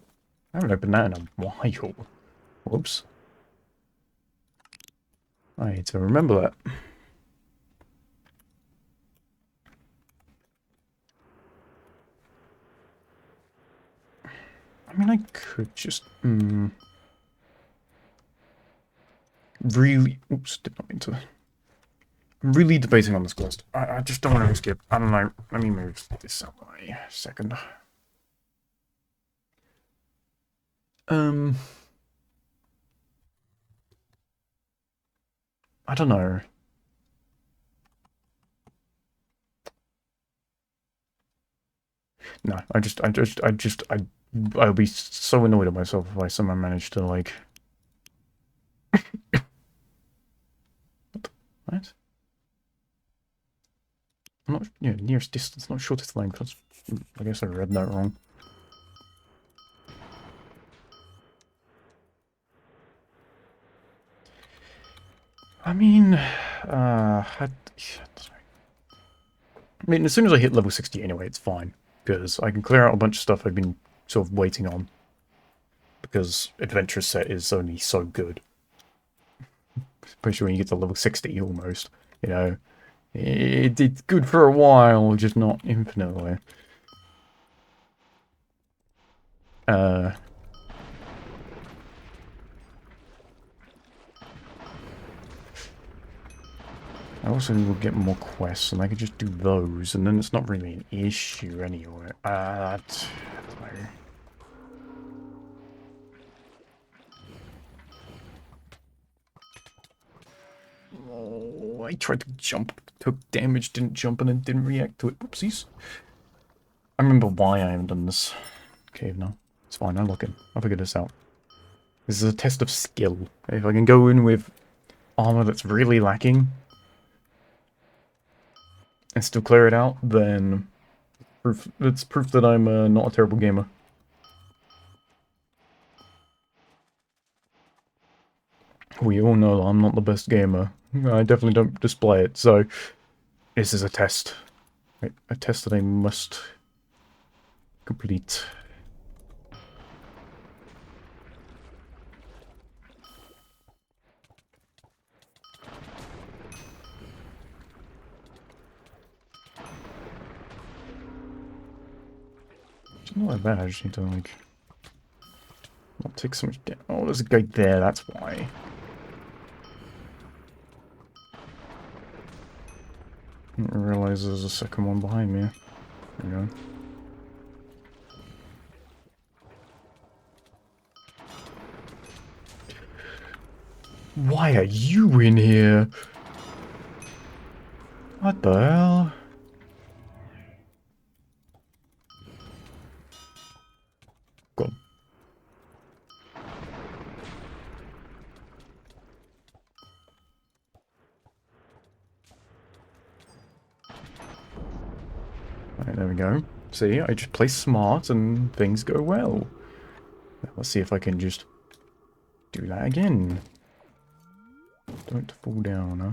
S1: I haven't opened that in a while. Whoops. I need to remember that. I mean, I could just... really... Oops, did not mean to... I'm really debating on this quest. I just don't want to risk it. I don't know. Let me move this out my second. I don't know. No, I'll be so annoyed at myself if I somehow manage to, like... What? I'm not... Yeah, nearest distance, not shortest length. That's... I guess I read that wrong. I mean... I mean, as soon as I hit level 60 anyway, it's fine. Because I can clear out a bunch of stuff I've been sort of waiting on. Because Adventurous Set is only so good. Especially when you get to level 60, almost. You know, it's good for a while, just not infinitely. I also will get more quests, and I can just do those, and then it's not really an issue anyway. Oh, I tried to jump, took damage, didn't jump, and then didn't react to it. Oopsies. I remember why I haven't done this cave now. It's fine, I'll look in. I'll figure this out. This is a test of skill. If I can go in with armor that's really lacking and still clear it out, then it's proof that I'm not a terrible gamer. We all know I'm not the best gamer. I definitely don't display it, so this is a test. A test that I must complete. It's not that bad, I just need to, like... not take so much damage. Oh, there's a guy there, that's why. Didn't realize there's a second one behind me. There we go. Why are you in here? What the hell? God. Alright, there we go. See, I just play smart and things go well. Let's see if I can just do that again. Don't fall down, huh?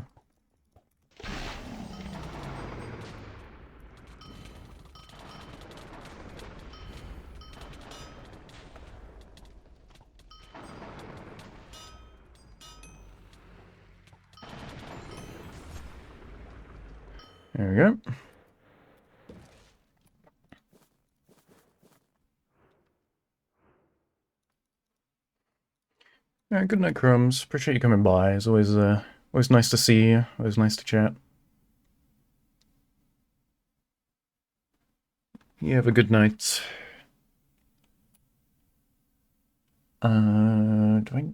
S1: There we go. Yeah, good night, Crumbs. Appreciate you coming by. It's always nice to see you. Always nice to chat. You have a good night. Do I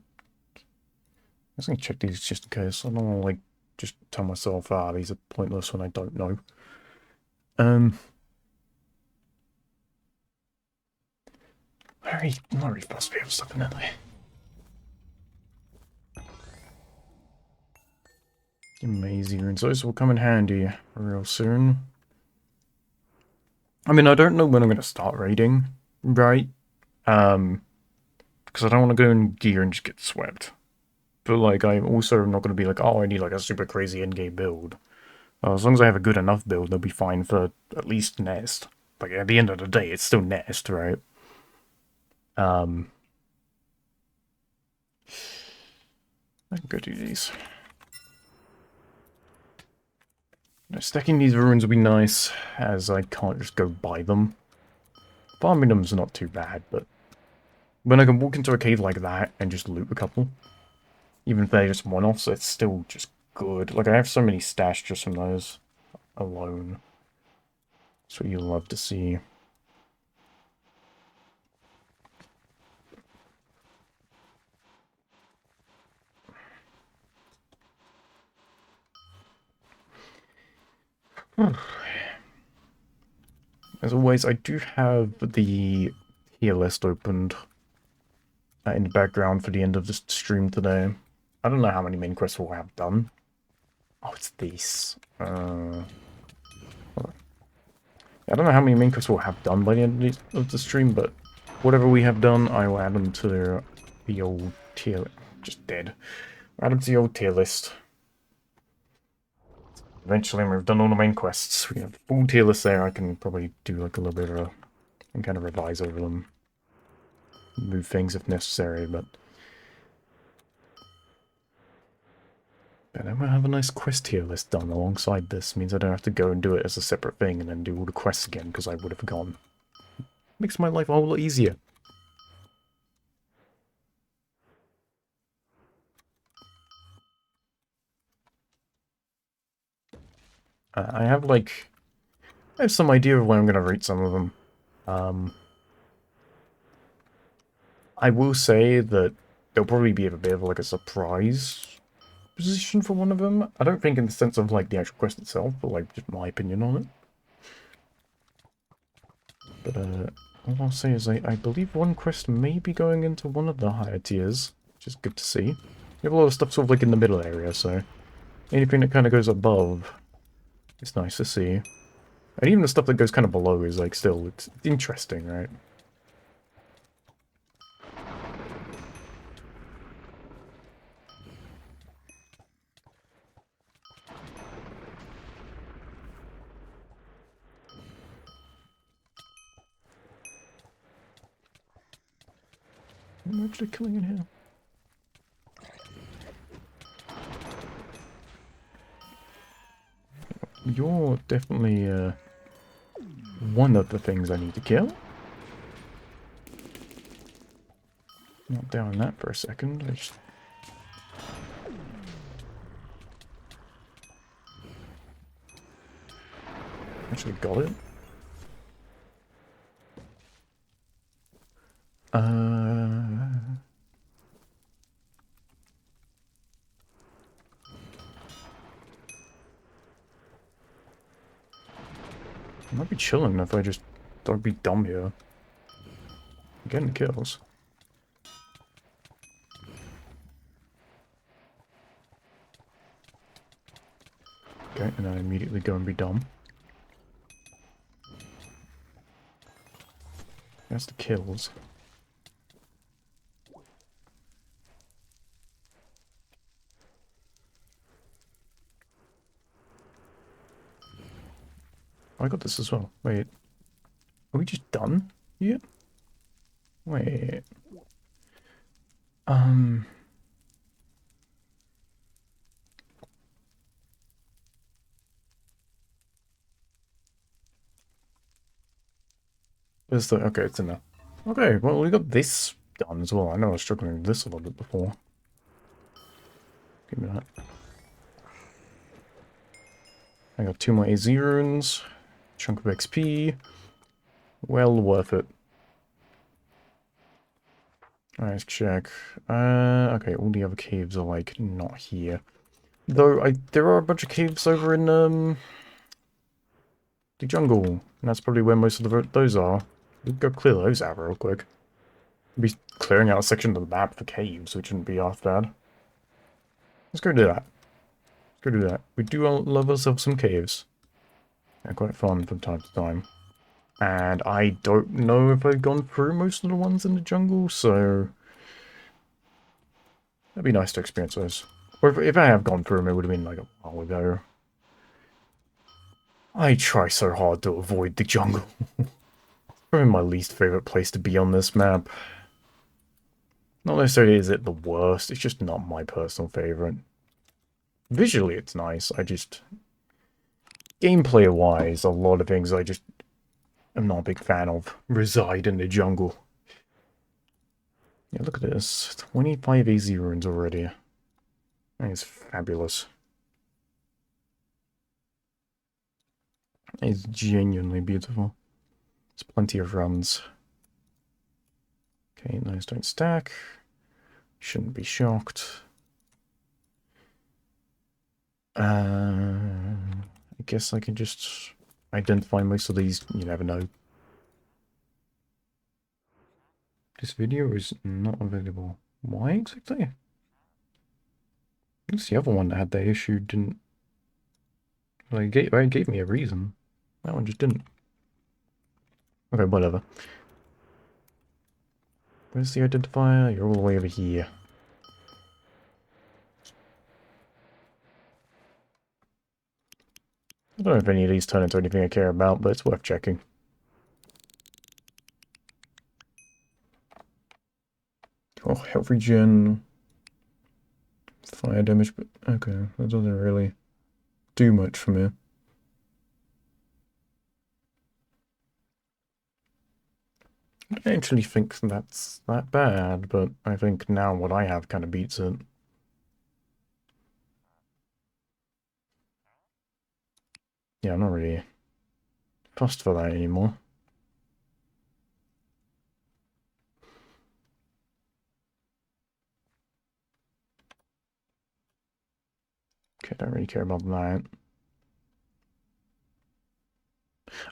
S1: was gonna check these just in case. I don't want to, like, just tell myself, ah, these are pointless when I don't know. Not very fast to have stuff in that way. Amazing runes. Those will come in handy real soon. I mean, I don't know when I'm gonna start raiding, right? Because I don't want to go in gear and just get swept. But, like, I'm also not going to be like, oh, I need, like, a super crazy in-game build. As long as I have a good enough build, they'll be fine for at least Nest. Like, at the end of the day, it's still Nest, right? I can go do these. Now, stacking these runes will be nice, as I can't just go buy them. Farming them's not too bad, but when I can walk into a cave like that and just loot a couple, even if they're just one-offs, it's still just good. Like, I have so many stashed just from those alone. That's what you love to see. As always, I do have the tier list opened in the background for the end of the stream today. I don't know how many main quests we'll have done. Oh, it's these. I don't know how many main quests we'll have done by the end of the stream, but whatever we have done, I will add them to the old tier... just dead. Add them to the old tier list. Eventually, when we've done all the main quests, we have the full tier list there. I can probably do like a little bit of and kind of revise over them. Move things if necessary, but then we'll have a nice quest tier list done alongside this. Means I don't have to go and do it as a separate thing and then do all the quests again, because I would have forgotten. Makes my life a whole lot easier. I have some idea of where I'm going to rate some of them. I will say that there'll probably be a bit of like a surprise position for one of them. I don't think in the sense of like the actual quest itself, but like just my opinion on it. But all I'll say is I believe one quest may be going into one of the higher tiers, which is good to see. You have a lot of stuff sort of like in the middle area, so anything that kind of goes above, it's nice to see. And even the stuff that goes kind of below is like still, it's interesting, right? I'm actually killing it here. You're definitely one of the things I need to kill. Not down that for a second. I just... Actually got it. I might be chilling if I just don't be dumb here. I'm getting kills. Okay, and then I immediately go and be dumb. That's the kills. I got this as well. Wait. Are we just done? Yeah. Wait. Is the... Okay, it's in there. Okay, well, we got this done as well. I know I was struggling with this a little bit before. Give me that. I got 2 more AZ runes. Chunk of XP. Well worth it. Alright, let's check. Okay, all the other caves are, like, not here. Though, there are a bunch of caves over in, the jungle. And that's probably where most of those are. We can go clear those out real quick. We'll be clearing out a section of the map for caves, which shouldn't be half bad. Let's go do that. Let's go do that. We do love ourselves some caves. They're quite fun from time to time. And I don't know if I've gone through most of the ones in the jungle, so... That'd be nice to experience those. Or if I have gone through them, it would have been like a while ago. I try so hard to avoid the jungle. Probably my least favourite place to be on this map. Not necessarily is it the worst, it's just not my personal favourite. Visually it's nice, I just... Gameplay-wise, a lot of things I just... I'm not a big fan of reside in the jungle. Yeah, look at this. 25 AZ runes already. That is fabulous. It's genuinely beautiful. There's plenty of runs. Okay, those don't stack. Shouldn't be shocked. I guess I can just identify most of these. You never know. This video is not available. Why exactly? I guess the other one that had that issue didn't... Well, it gave me a reason. That one just didn't. Okay, whatever. Where's the identifier? You're all the way over here. I don't know if any of these turn into anything I care about, but it's worth checking. Oh, health regen. Fire damage, but okay, that doesn't really do much for me. I don't actually think that's that bad, but I think now what I have kind of beats it. Yeah, I'm not really fussed for that anymore. Okay, don't really care about that.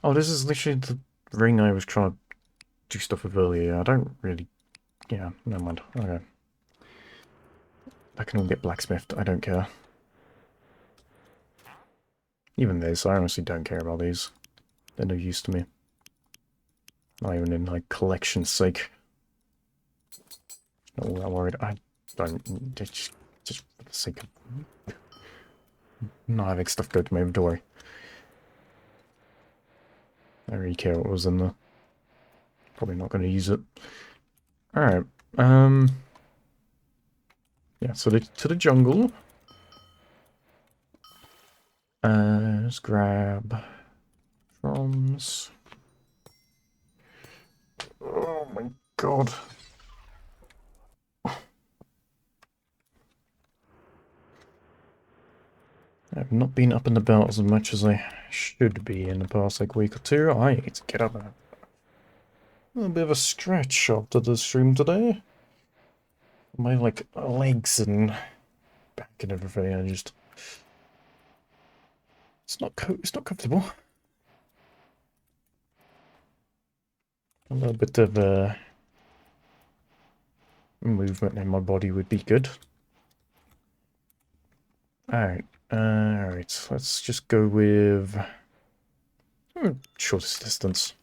S1: Oh, this is literally the ring I was trying to do stuff with earlier. I don't really... Yeah, never mind. Okay. I can all get blacksmithed. I don't care. Even this, I honestly don't care about these. They're no use to me. Not even in, like, collection's sake. Not all that worried. I don't... Just for the sake of... not having stuff go to my inventory. I don't really care what was in there. Probably not going to use it. Alright, yeah, so to the jungle. Let's grab drums. Oh my god. I've not been up and about as much as I should be in the past like week or two. I need to get up and have a little bit of a stretch after the stream today. My like legs and back and everything are just it's not comfortable. A little bit of movement in my body would be good. Alright, alright, let's just go with shortest distance.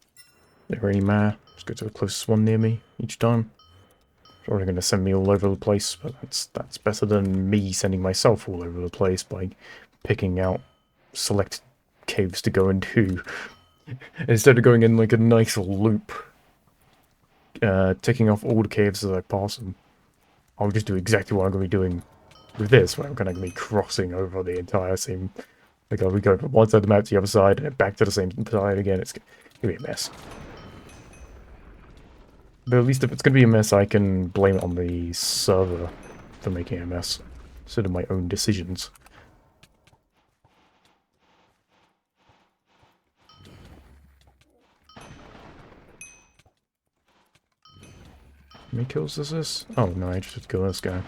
S1: There any ma. Let's go to the closest one near me each time. It's already going to send me all over the place, but that's better than me sending myself all over the place by picking out select caves to go into. Instead of going in like a nice loop, ticking off all the caves as I pass them, I'll just do exactly what I'm going to be doing with this, where I'm going to be crossing over the entire same. Like I'll be going from one side of the map to the other side, and then back to the same side again. It's going to be a mess. But at least if it's going to be a mess, I can blame it on the server for making a mess, instead of my own decisions. How many kills is this? Oh no, I just have to kill this guy.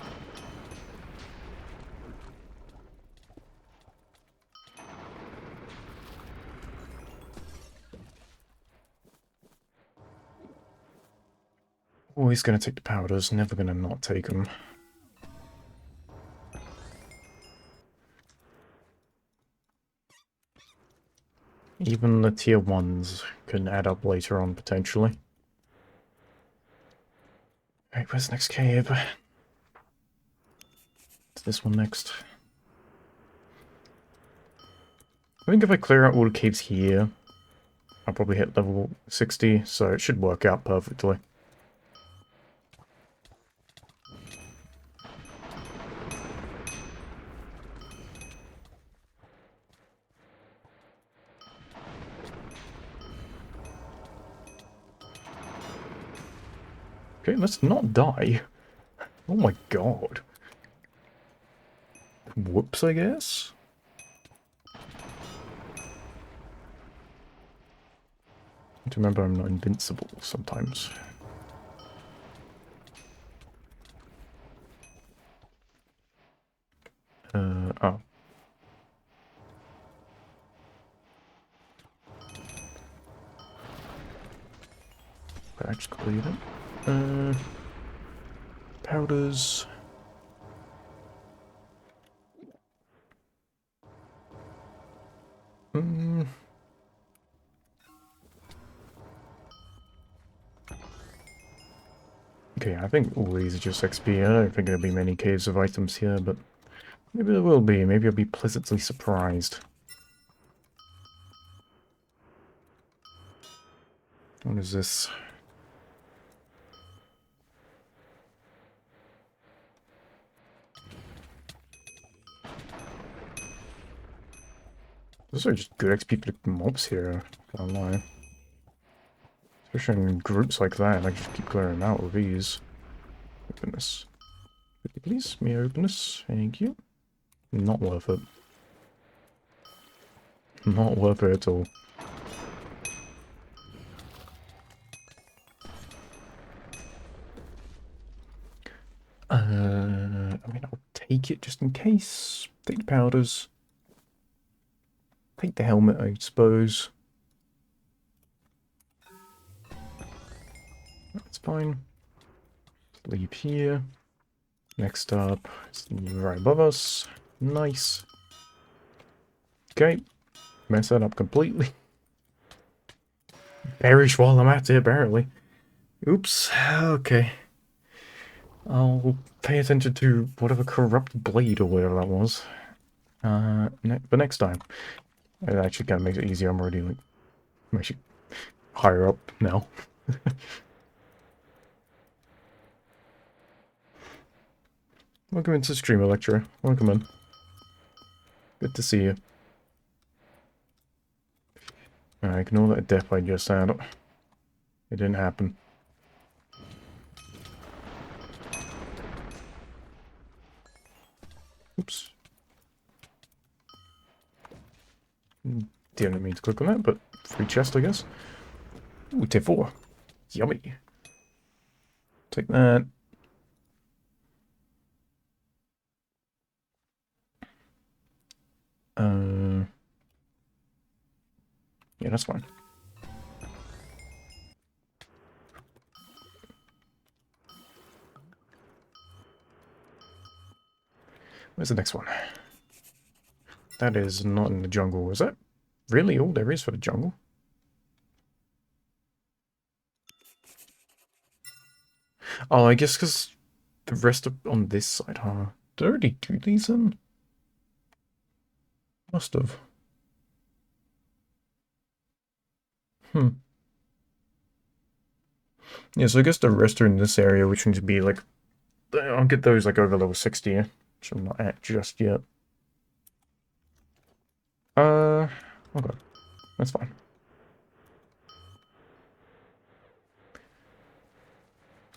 S1: Always going to take the powders, never going to not take them. Even the tier 1s can add up later on, potentially. Alright, where's the next cave? It's this one next. I think if I clear out all the caves here, I'll probably hit level 60, so it should work out perfectly. Okay, let's not die. Oh my god. Whoops, I guess? To remember I'm not invincible sometimes. Oh. But I just gotta leave it. Powders. Okay, I think all these are just XP. I don't think there'll be many caves of items here, but maybe there will be. Maybe I'll be pleasantly surprised. What is this? Those are just good XP for the mobs here, can't lie. Especially in groups like that, I just keep clearing them out with these. Openness. Could you please? Me openness. Thank you. Not worth it. Not worth it at all. I mean, I'll take it just in case. Take the powders. Take the helmet, I suppose. That's fine. Leave here. Next up, it's right above us. Nice. Okay. Mess that up completely. Perish while I'm at it, apparently. Oops. Okay. I'll pay attention to whatever corrupt blade or whatever that was. But next time. It actually kind of makes it easier. I'm already, like, I'm actually higher up now. Welcome into stream, Electra. Welcome in. Good to see you. Ignore that death I just had. It didn't happen. Oops. Didn't mean to click on that, but free chest, I guess. Ooh, tier 4. Yummy. Take that. Yeah, that's fine. Where's the next one? That is not in the jungle. Is that really all there is for the jungle? Oh, I guess because the rest are on this side, huh? Did I already do these in? Must have. Hmm. Yeah, so I guess the rest are in this area, which needs to be like... I'll get those like over level 60, which I'm not at just yet. Okay. That's fine.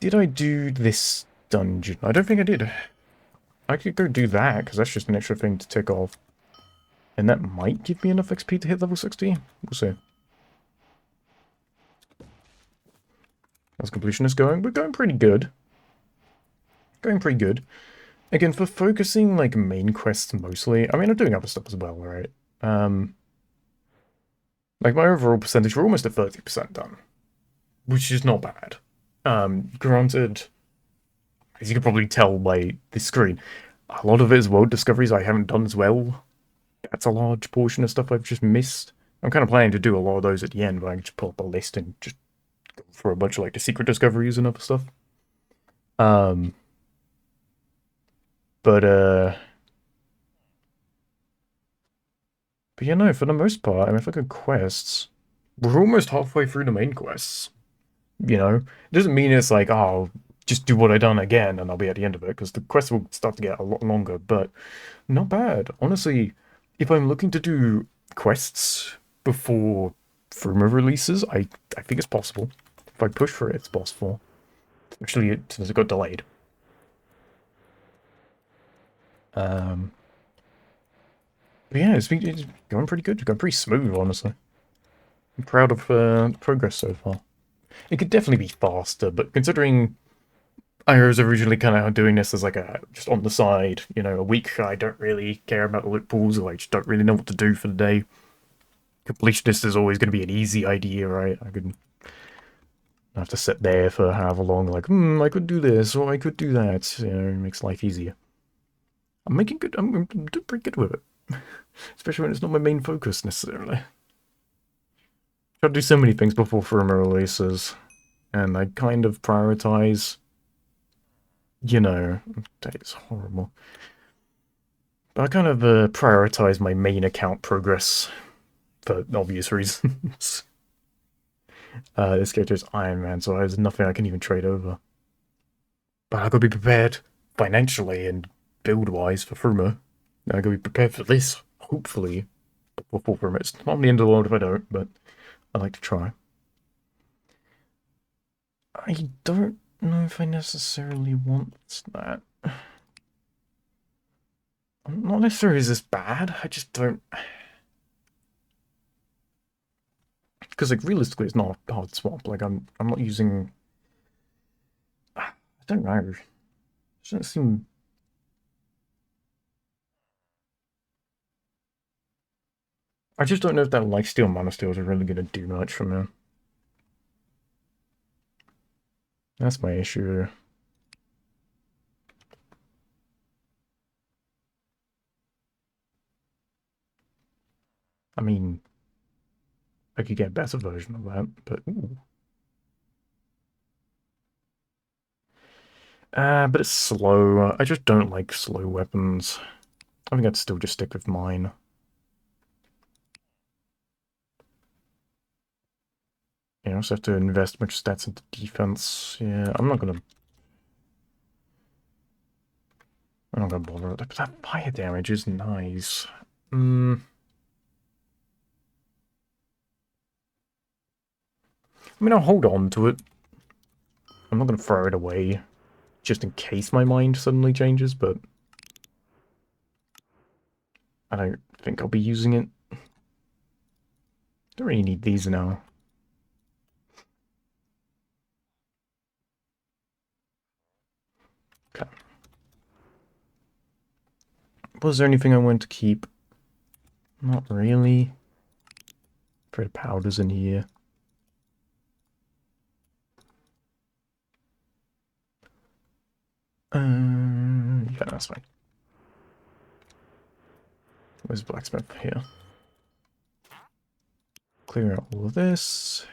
S1: Did I do this dungeon? I don't think I did. I could go do that, because that's just an extra thing to tick off. And that might give me enough XP to hit level 60. We'll see. How's completionist going? We're going pretty good. Going pretty good. Again, for focusing, like, main quests mostly, I mean, I'm doing other stuff as well, right? Like, my overall percentage, we're almost at 30% done. Which is not bad. Granted, as you can probably tell by the screen, a lot of it is world discoveries I haven't done as well. That's a large portion of stuff I've just missed. I'm kind of planning to do a lot of those at the end, but I can just pull up a list and just go for a bunch of, like, the secret discoveries and other stuff. Um, but, But yeah, no, for the most part, I mean, if I look at quests, we're almost halfway through the main quests. You know? It doesn't mean it's like, oh, just do what I done again and I'll be at the end of it, because the quests will start to get a lot longer, but not bad. Honestly, if I'm looking to do quests before firmware releases, I think it's possible. If I push for it, it's possible. Especially since it got delayed. Um, but yeah, it's going pretty good. It's going pretty smooth, honestly. I'm proud of progress so far. It could definitely be faster, but considering I was originally kind of doing this as like a just on the side, you know, a week I don't really care about the loot pools, or I just don't really know what to do for the day. Completionist is always going to be an easy idea, right? I could have to sit there for however long, like, I could do this or I could do that. You know, it makes life easier. I'm making good. I'm doing pretty good with it, especially when it's not my main focus necessarily. Try to do so many things before firmware releases, and I kind of prioritize. You know, that is horrible. But I kind of prioritize my main account progress for obvious reasons. This character is Iron Man, so there's nothing I can even trade over. But I gotta be prepared financially and build-wise for Fuma. I gotta be prepared for this, hopefully, before Fuma. It's not the end of the world if I don't, but I like to try. I don't know if I necessarily want that. Not necessarily is this bad, I just don't... Because, like, realistically, it's not a hard swap. Like, I'm not using... I don't know. It doesn't seem... I just don't know if that lifesteal monosteal is really going to do much for me. That's my issue. I mean, I could get a better version of that, but ooh. But it's slow. I just don't like slow weapons. I think I'd still just stick with mine. You also have to invest much stats into defense. Yeah, I'm not gonna bother with that. But that fire damage is nice. I mean, I'll hold on to it. I'm not gonna throw it away, just in case my mind suddenly changes, but I don't think I'll be using it. Don't really need these now. Okay. Was there anything I wanted to keep? Not really. Afraid of powders in here. Yeah, that's fine. Where's blacksmith here? Clear out all of this.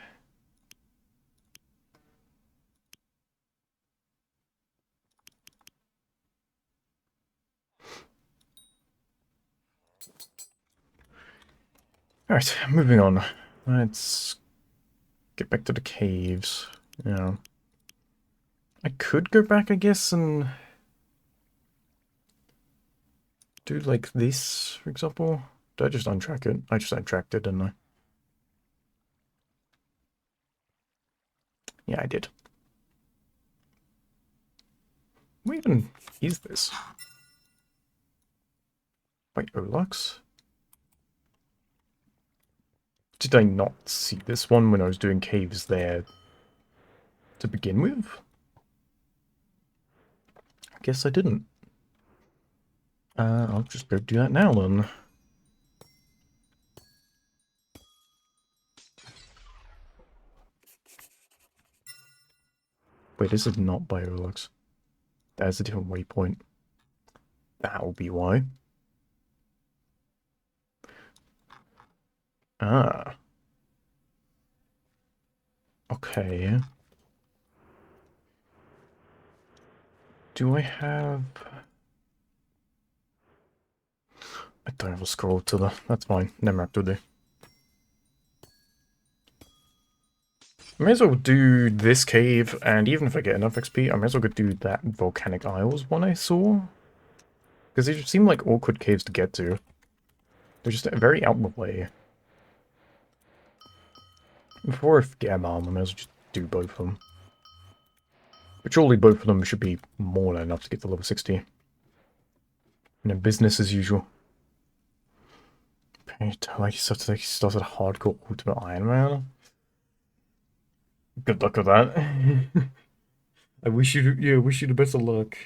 S1: Alright, moving on. Let's get back to the caves. Yeah. I could go back, I guess, and do like this, for example. Did I just untrack it? I just untracked it, didn't I? Yeah, I did. What even is this? Wait, Olux? Did I not see this one when I was doing caves there to begin with? I guess I didn't. I'll just go do that now then. Wait, this is not by Olux. That's a different waypoint. That'll be why. Ah. Okay. Do I have... I don't have a scroll to the... That's fine. Never have to do. I may as well do this cave, and even if I get enough XP, I may as well go do that Volcanic Isles one I saw. Because they just seem like awkward caves to get to. They're just very out of the way. Before I forget about them, I may as well just do both of them. But surely both of them should be more than enough to get to level 60. And then business as usual. Like you started a hardcore Ultimate Iron Man. Good luck with that. I wish you the best of luck.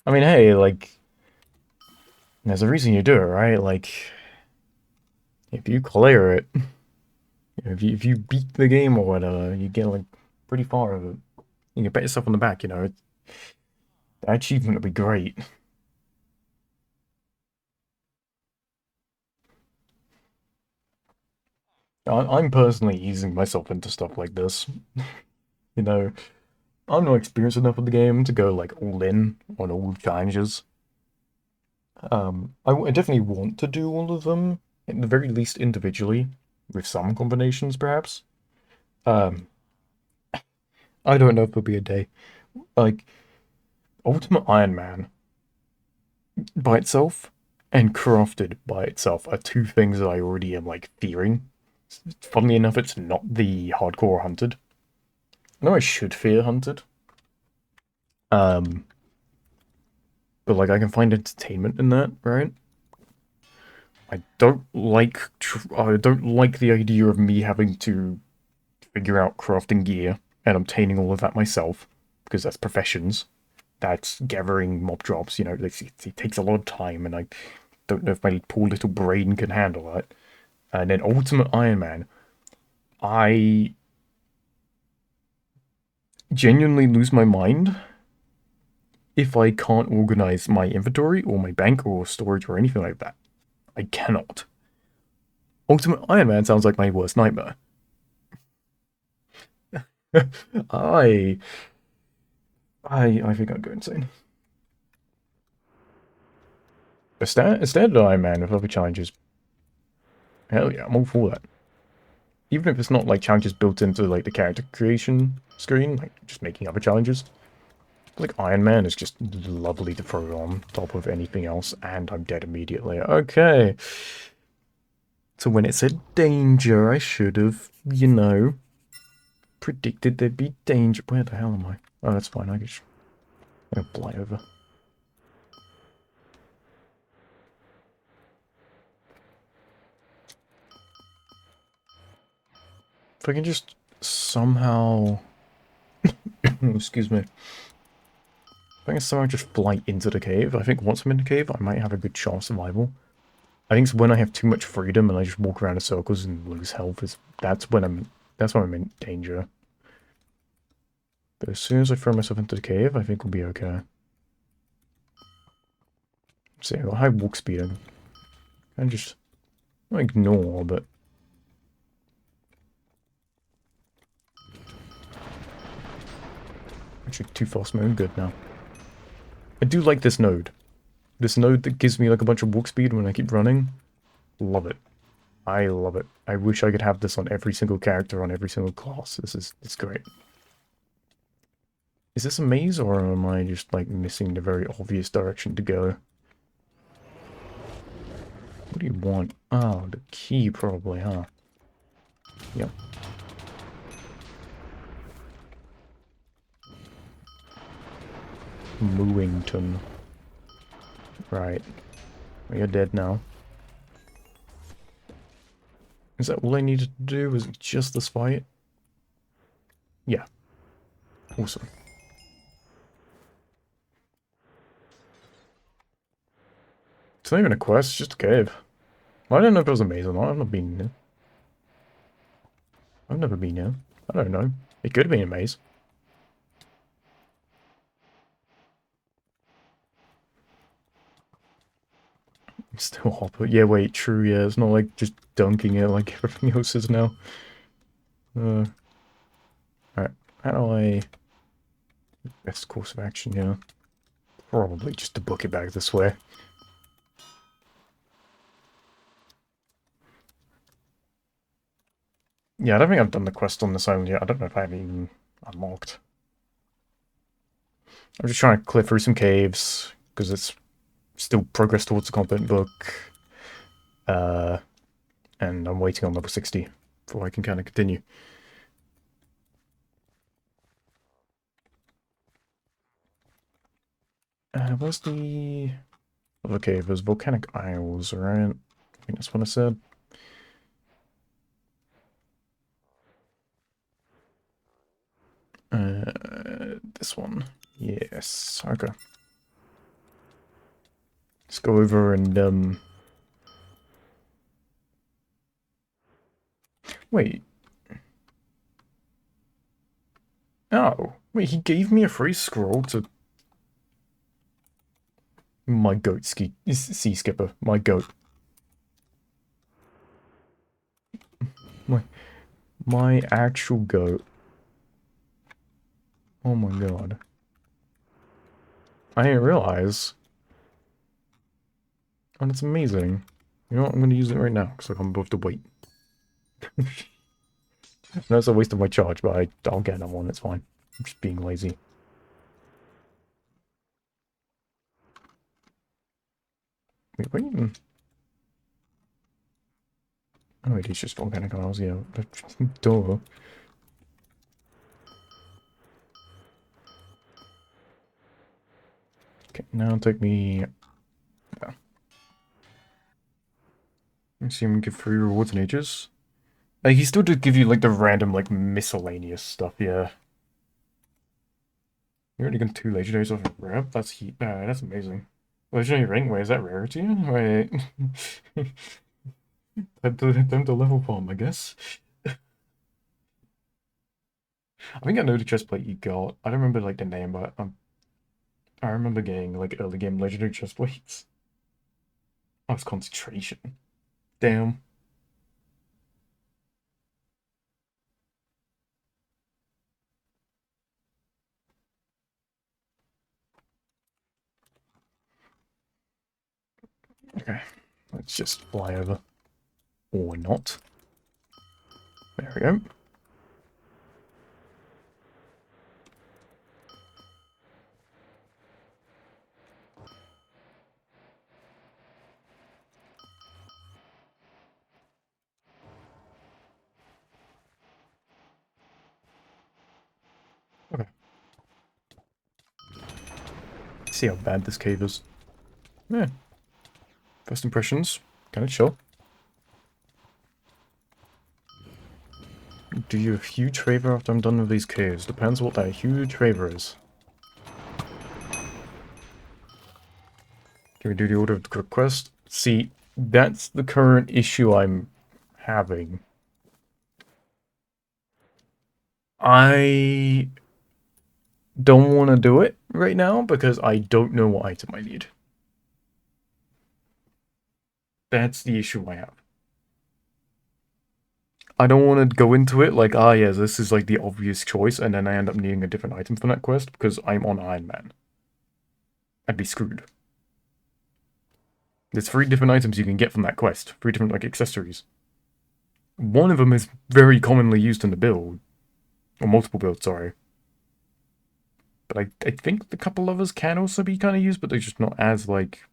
S1: I mean, hey, like, there's a reason you do it, right? Like, if you clear it, if you beat the game or whatever, you get like pretty far of it. You can pat yourself on the back, you know. That achievement would be great. I'm personally easing myself into stuff like this. You know, I'm not experienced enough with the game to go like all in on all challenges. I definitely want to do all of them, at the very least individually, with some combinations perhaps. Um, I don't know if there'll be a day. Like, Ultimate Iron Man by itself and Crafted by itself are two things that I already am like fearing. Funnily enough, it's not the hardcore hunted. I know I should fear hunted. Um, but like I can find entertainment in that, right? I don't like the idea of me having to figure out crafting gear and obtaining all of that myself because that's professions. That's gathering mob drops. You know, it takes a lot of time, and I don't know if my poor little brain can handle that. And then Ultimate Iron Man, I genuinely lose my mind if I can't organize my inventory or my bank or storage or anything like that. I cannot. Ultimate Iron Man sounds like my worst nightmare. I I think I'd go insane. A standard Iron Man with other challenges. Hell yeah, I'm all for that. Even if it's not like challenges built into like the character creation screen, like just making other challenges. Like Iron Man is just lovely to throw on top of anything else, and I'm dead immediately. Okay. So when it said danger, I should have, you know, predicted there'd be danger. Where the hell am I? Oh, that's fine. I just fly over. If I can just somehow... Excuse me. If I can somehow just fly into the cave, I think once I'm in the cave, I might have a good chance of survival. I think it's when I have too much freedom and I just walk around in circles and lose health, that's when I'm in danger. But as soon as I throw myself into the cave, I think we'll be okay. See, I've got high walk speed. I can just not ignore, but... Actually, too fast mode, good now. I do like this node. This node that gives me like a bunch of walk speed when I keep running. Love it. I love it. I wish I could have this on every single character, on every single class. It's great. Is this a maze, or am I just like missing the very obvious direction to go? What do you want? Oh, the key probably, huh? Yep. Mooington. Right. Well, you're dead now. Is that all I needed to do? Was it just this fight? Yeah. Awesome. It's not even a quest, it's just a cave. I don't know if it was a maze or not. I've not been here. I've never been here. I don't know. It could have been a maze. Still hopper. Yeah, wait, true, yeah. It's not like just dunking it like everything else is now. Alright. How do I... Best course of action, yeah. Probably just to book it back this way. Yeah, I don't think I've done the quest on this island yet. I don't know if I have even unlocked. I'm just trying to clear through some caves, because it's still progress towards the competent book. And I'm waiting on level 60 before I can kind of continue. Where's the... Okay, there's volcanic isles, right? I think that's what I said. This one. Yes, okay. Let's go over and, Wait. Oh, wait, he gave me a free scroll to... My goat sea skipper. My goat. My actual goat. Oh my god. I didn't realize. And it's amazing. You know what? I'm going to use it right now, because I'm about to wait. No, it's a waste of my charge, but I'll get another one, it's fine. I'm just being lazy. Wait. Oh wait, he's just volcanic isles, yeah. Duh. Okay, now take me... Yeah. Let's see him give free rewards and ages. He still did give you, like, the random, like, miscellaneous stuff, yeah. You already got 2 legendaries off of rep? That's amazing. Legendary ring? Wait, is that rarity? Wait. Time to level farm, I guess. I think I know the chest plate you got. I don't remember, like, the name, but I remember getting, like, early game legendary chest plates. Oh, it's concentration. Damn. Okay, let's just fly over. Or not. There we go. Okay. See how bad this cave is. Yeah. First impressions. Kind of chill. do you a huge favor after I'm done with these caves. Depends what that huge favor is. Can we do the order of the quick quest? See, that's the current issue I'm having. I don't want to do it right now because I don't know what item I need. That's the issue I have. I don't want to go into it like, ah, yeah, this is like the obvious choice, and then I end up needing a different item for that quest because I'm on Iron Man. I'd be screwed. There's 3 different items you can get from that quest. 3 different, like, accessories. One of them is very commonly used in the build. Or multiple builds, sorry. But I think a couple others can also be kind of used, but they're just not as, like,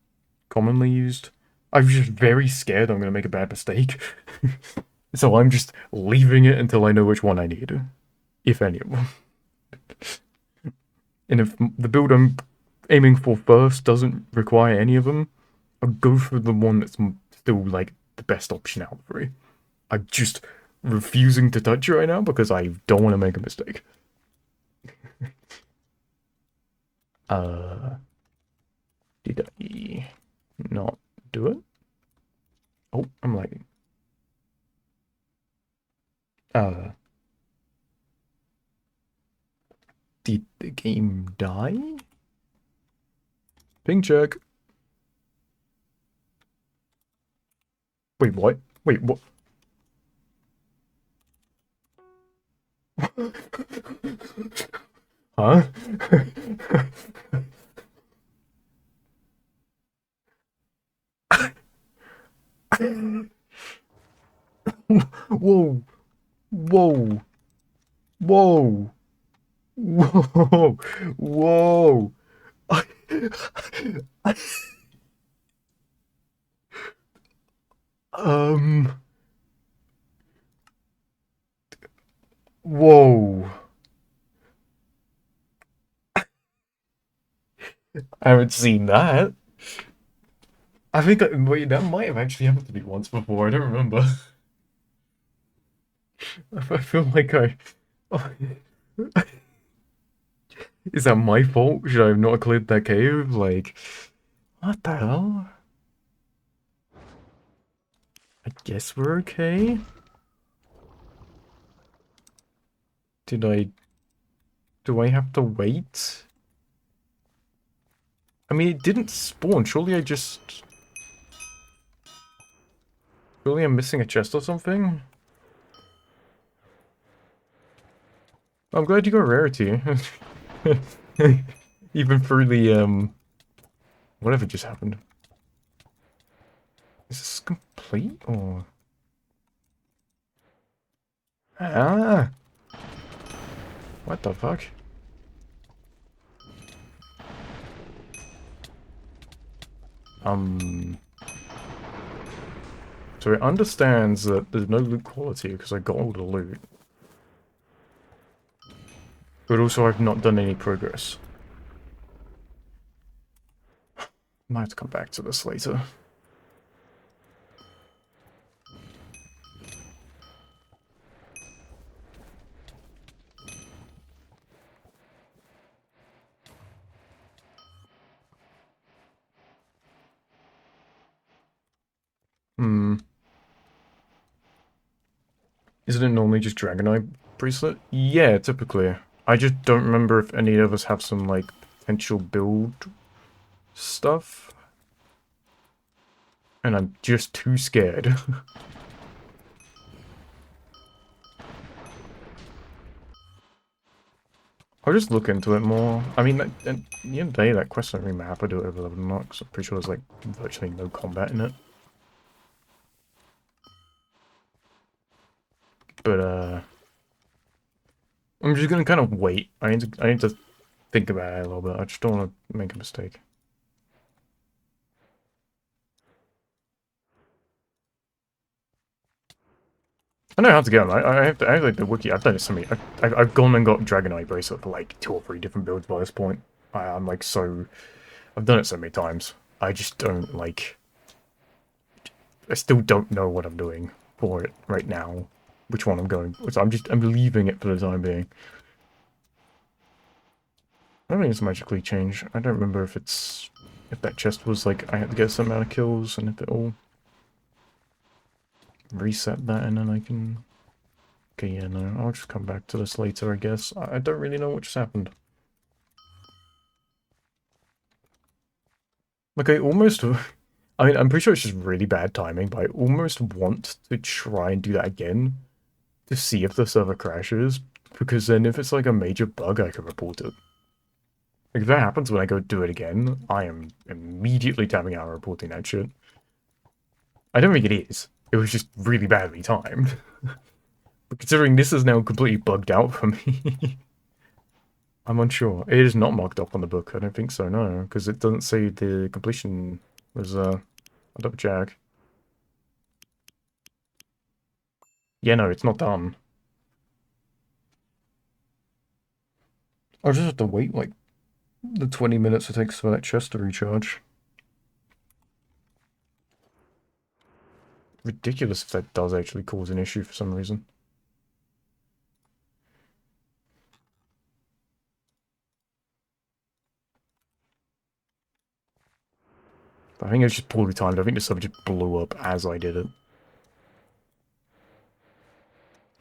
S1: commonly used. I'm just very scared I'm going to make a bad mistake. So I'm just leaving it until I know which one I need. If any of them. And if the build I'm aiming for first doesn't require any of them, I'll go for the one that's still, like, the best option out of 3. I'm just refusing to touch it right now because I don't want to make a mistake. Did I not do it? Oh, I'm lagging. Did the game die? Ping check. Wait, what? Wait, what? Huh? Whoa. Whoa. Whoa. Whoa. Whoa. Whoa. I haven't seen that. I think wait, that might have actually happened to me once before. I don't remember. I feel like I. Oh, is that my fault? Should I have not cleared that cave? Like, what the hell? I guess we're okay. Did I? Do I have to wait? I mean, it didn't spawn. Surely I just. Surely I'm missing a chest or something? I'm glad you got rarity. Even through the, whatever just happened. Is this complete, or...? Ah! What the fuck? So it understands that there's no loot quality because I got all the loot. But also I've not done any progress. Might have to come back to this later. Isn't it normally just Dragonite bracelet? Yeah, typically. I just don't remember if any of us have some, like, potential build stuff. And I'm just too scared. I'll just look into it more. I mean, at the end of the day, that quest don't really matter. I do it over level or not, because I'm pretty sure there's, like, virtually no combat in it. But, I'm just gonna kind of wait. I need to think about it a little bit. I just don't want to make a mistake. I know how to get them. I have like the wiki. I've done it so many. I've gone and got Dragonite bracelet for like 2 or 3 different builds by this point. I'm like so. I've done it so many times. I just don't like. I still don't know what I'm doing for it right now. which one I'm going. So I'm leaving it for the time being. I don't think it's magically changed. I don't remember if that chest was like I had to get some amount of kills and if it'll reset that and then I can. Okay, yeah, no, I'll just come back to this later, I guess. I don't really know what just happened. Like, I almost... I mean, I'm pretty sure it's just really bad timing, but I almost want to try and do that again to see if the server crashes, because then if it's like a major bug, I can report it. Like, if that happens when I go do it again, I am immediately tapping out and reporting that shit. I don't think it is. It was just really badly timed. But considering this is now completely bugged out for me, I'm unsure. It is not marked up on the book. I don't think so, no, because it doesn't say the completion was, I'll double check. Yeah, no, it's not done. I'll just have to wait, like, the 20 minutes it takes for that chest to recharge. Ridiculous if that does actually cause an issue for some reason. But I think it was just poorly timed. I think the server just blew up as I did it.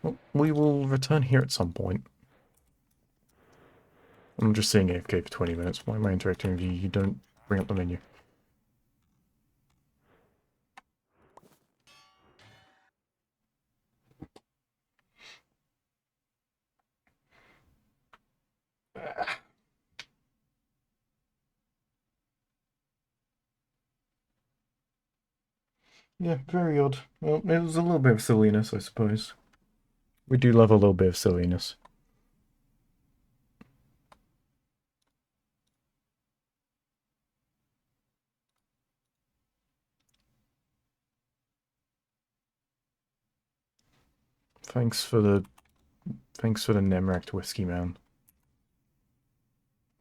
S1: Well, we will return here at some point. I'm just seeing AFK for 20 minutes. Why am I interacting with you? You don't bring up the menu. Yeah, very odd. Well, it was a little bit of silliness, I suppose. We do love a little bit of silliness. Thanks for the Nemract whiskey, man.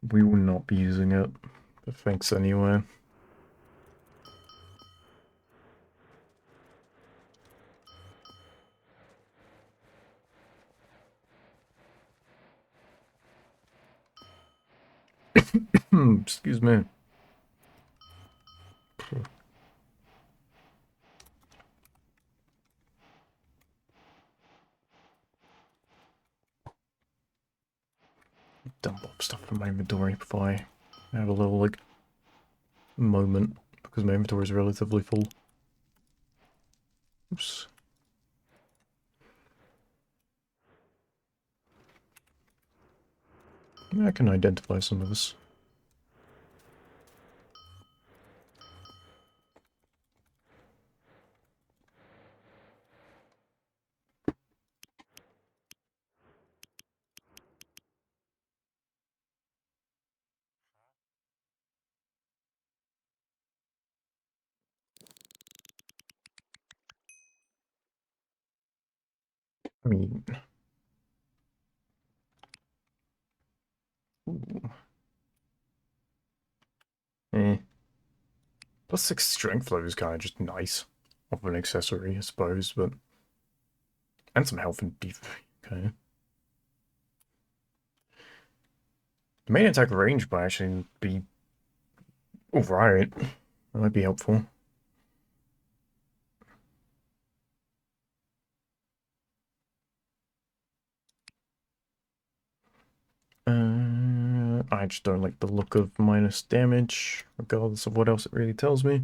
S1: We will not be using it, but thanks anyway. Excuse me. Dump up stuff from my inventory before I have a little, like, moment, because my inventory is relatively full. Oops. I can identify some of this. I mean... Ooh. Eh. Plus 6 strength flow is kind of just nice. Of an accessory, I suppose, but... And some health and def... Okay. The main attack range might actually be... alright. That might be helpful. I just don't like the look of minus damage, regardless of what else it really tells me.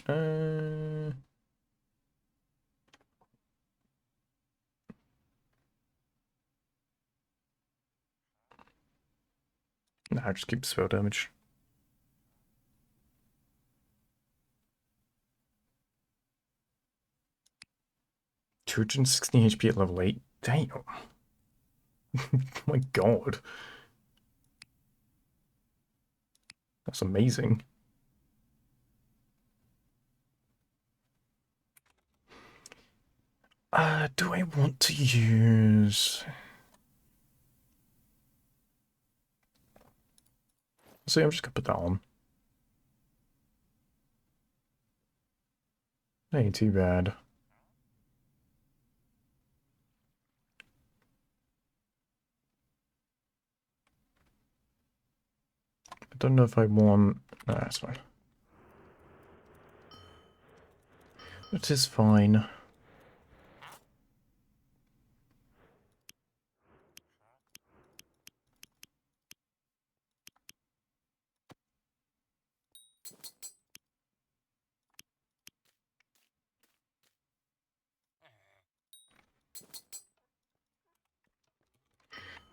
S1: Uh... Nah, just keep spell damage. 216 HP at level 8? Damn. My god. That's amazing. Do I want to use... See, I'm just gonna put that on. Ain't too bad. I don't know if I want... No, that's fine. It is fine.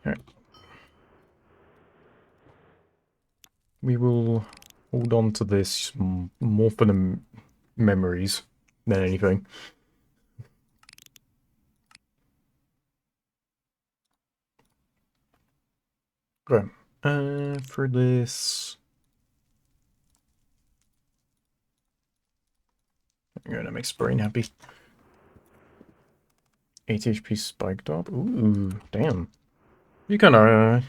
S1: Alright. We will hold on to this more for the memories than anything. Okay. For this... I'm gonna make Sprain happy. 8 HP spiked up. Ooh, damn. You kinda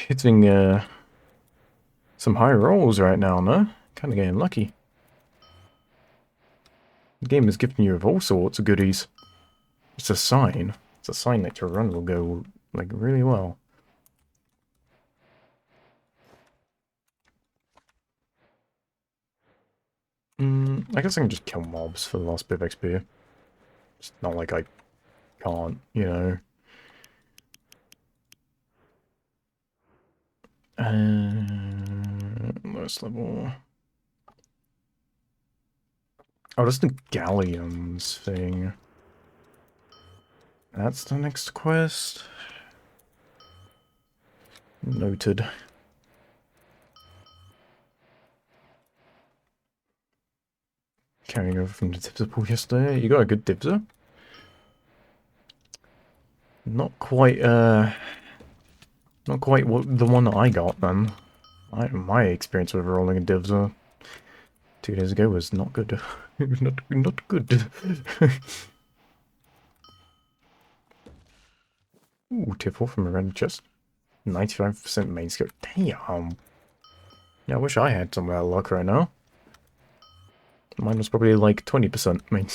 S1: hitting, some high rolls right now, no? Kinda getting lucky. The game is giving you all sorts of goodies. It's a sign. It's a sign that your run will go, like, really well. I guess I can just kill mobs for the last bit of XP. It's not like I can't, you know. Lowest level. Oh, that's the galleons thing. That's the next quest. Noted. Carrying over from the Dibser pool yesterday. You got a good Dibser? Not quite what the one that I got then. My experience with rolling a Dibser 2 days ago was not good. It was not good. Ooh, tier 4 from a random chest. 95% main skill. Damn. Yeah, I wish I had some of that luck right now. Mine was probably like 20% main.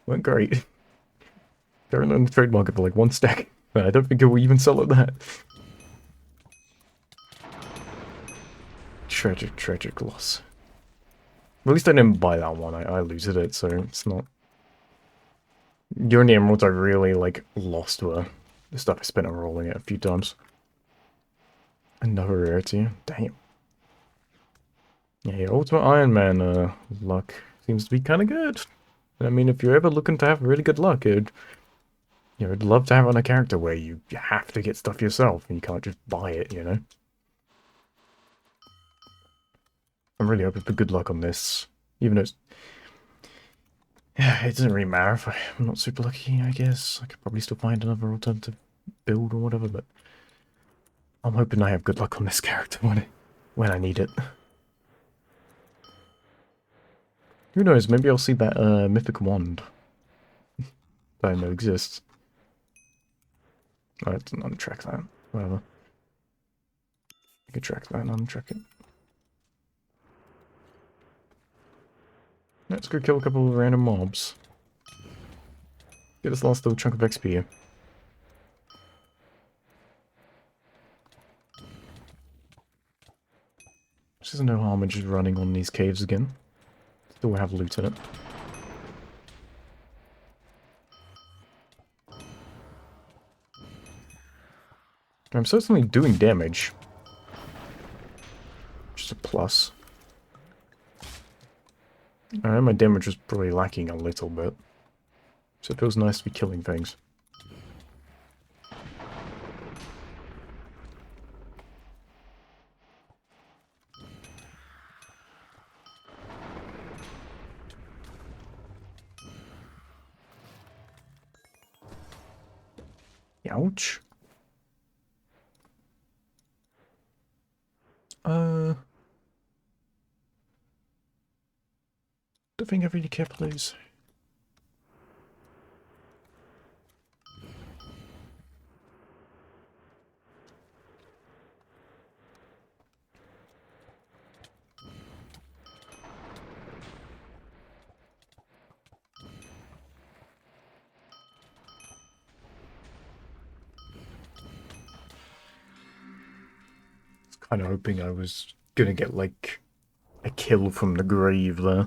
S1: Went great. They're on the trade market for like 1 stack. I don't think it will even sell at that. Tragic loss. At least I didn't buy that one. I looted it, so it's not... The only emeralds I really, like, lost were the stuff I spent on rolling it a few times. Another rarity. Damn. Yeah, your Ultimate Iron Man luck seems to be kind of good. I mean, if you're ever looking to have really good luck, I'd love to have on a character where you have to get stuff yourself and you can't just buy it, you know? I'm really hoping for good luck on this. Even though it's... Yeah, it doesn't really matter if I'm not super lucky, I guess. I could probably still find another alternative build or whatever, but... I'm hoping I have good luck on this character when I need it. Who knows, maybe I'll see that mythic wand that I know exists. Oh, let's untrack that. Whatever. I can track that and untrack it. Let's go kill a couple of random mobs. Get this last little chunk of XP here. There's no harm in just running on these caves again. Still have loot in it. I'm certainly doing damage. Just a plus. My damage was probably lacking a little bit. So it feels nice to be killing things. Ouch. Don't think I really care, please. kind of hoping I was gonna get like a kill from the grave there.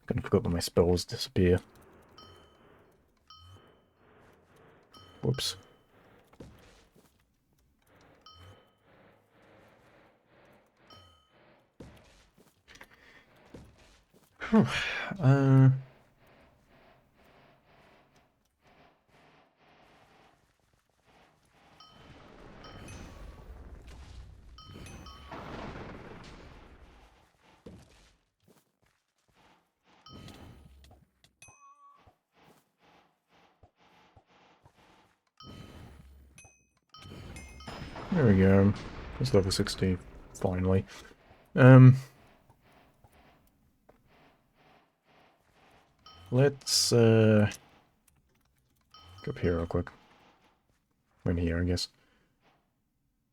S1: Kind of forgot that my spells disappear. Whoops. uh, there we go. It's level 60, finally. Let's go up here real quick. I'm here, I guess.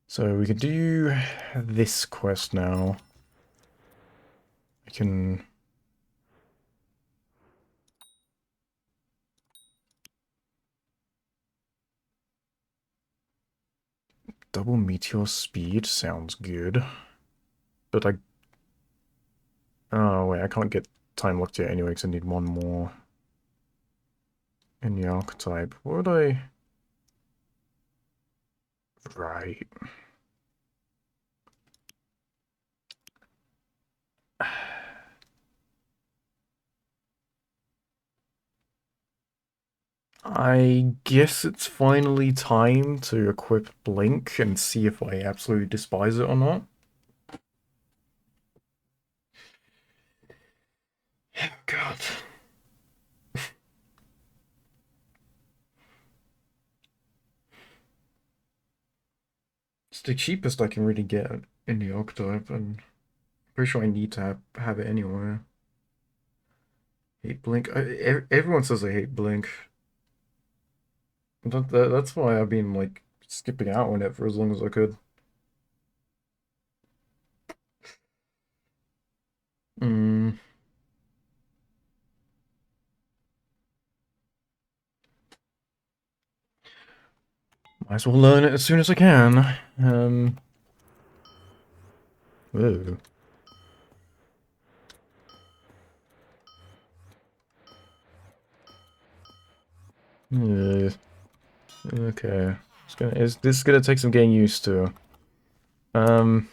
S1: So we can do this quest now. I can... Double meteor speed sounds good. But I... Oh, wait, I can't get time locked yet anyway, because I need one more in the archetype. What would I... Right. I guess it's finally time to equip Blink and see if I absolutely despise it or not. Oh, God. It's the cheapest I can really get in the archetype, and I'm pretty sure I need to have it anyway. Hate Blink. Everyone says I hate Blink. That's why I've been, like, skipping out on it for as long as I could. Hmm. Might as well learn it as soon as I can. Whoa. Okay. This is gonna take some getting used to. Um.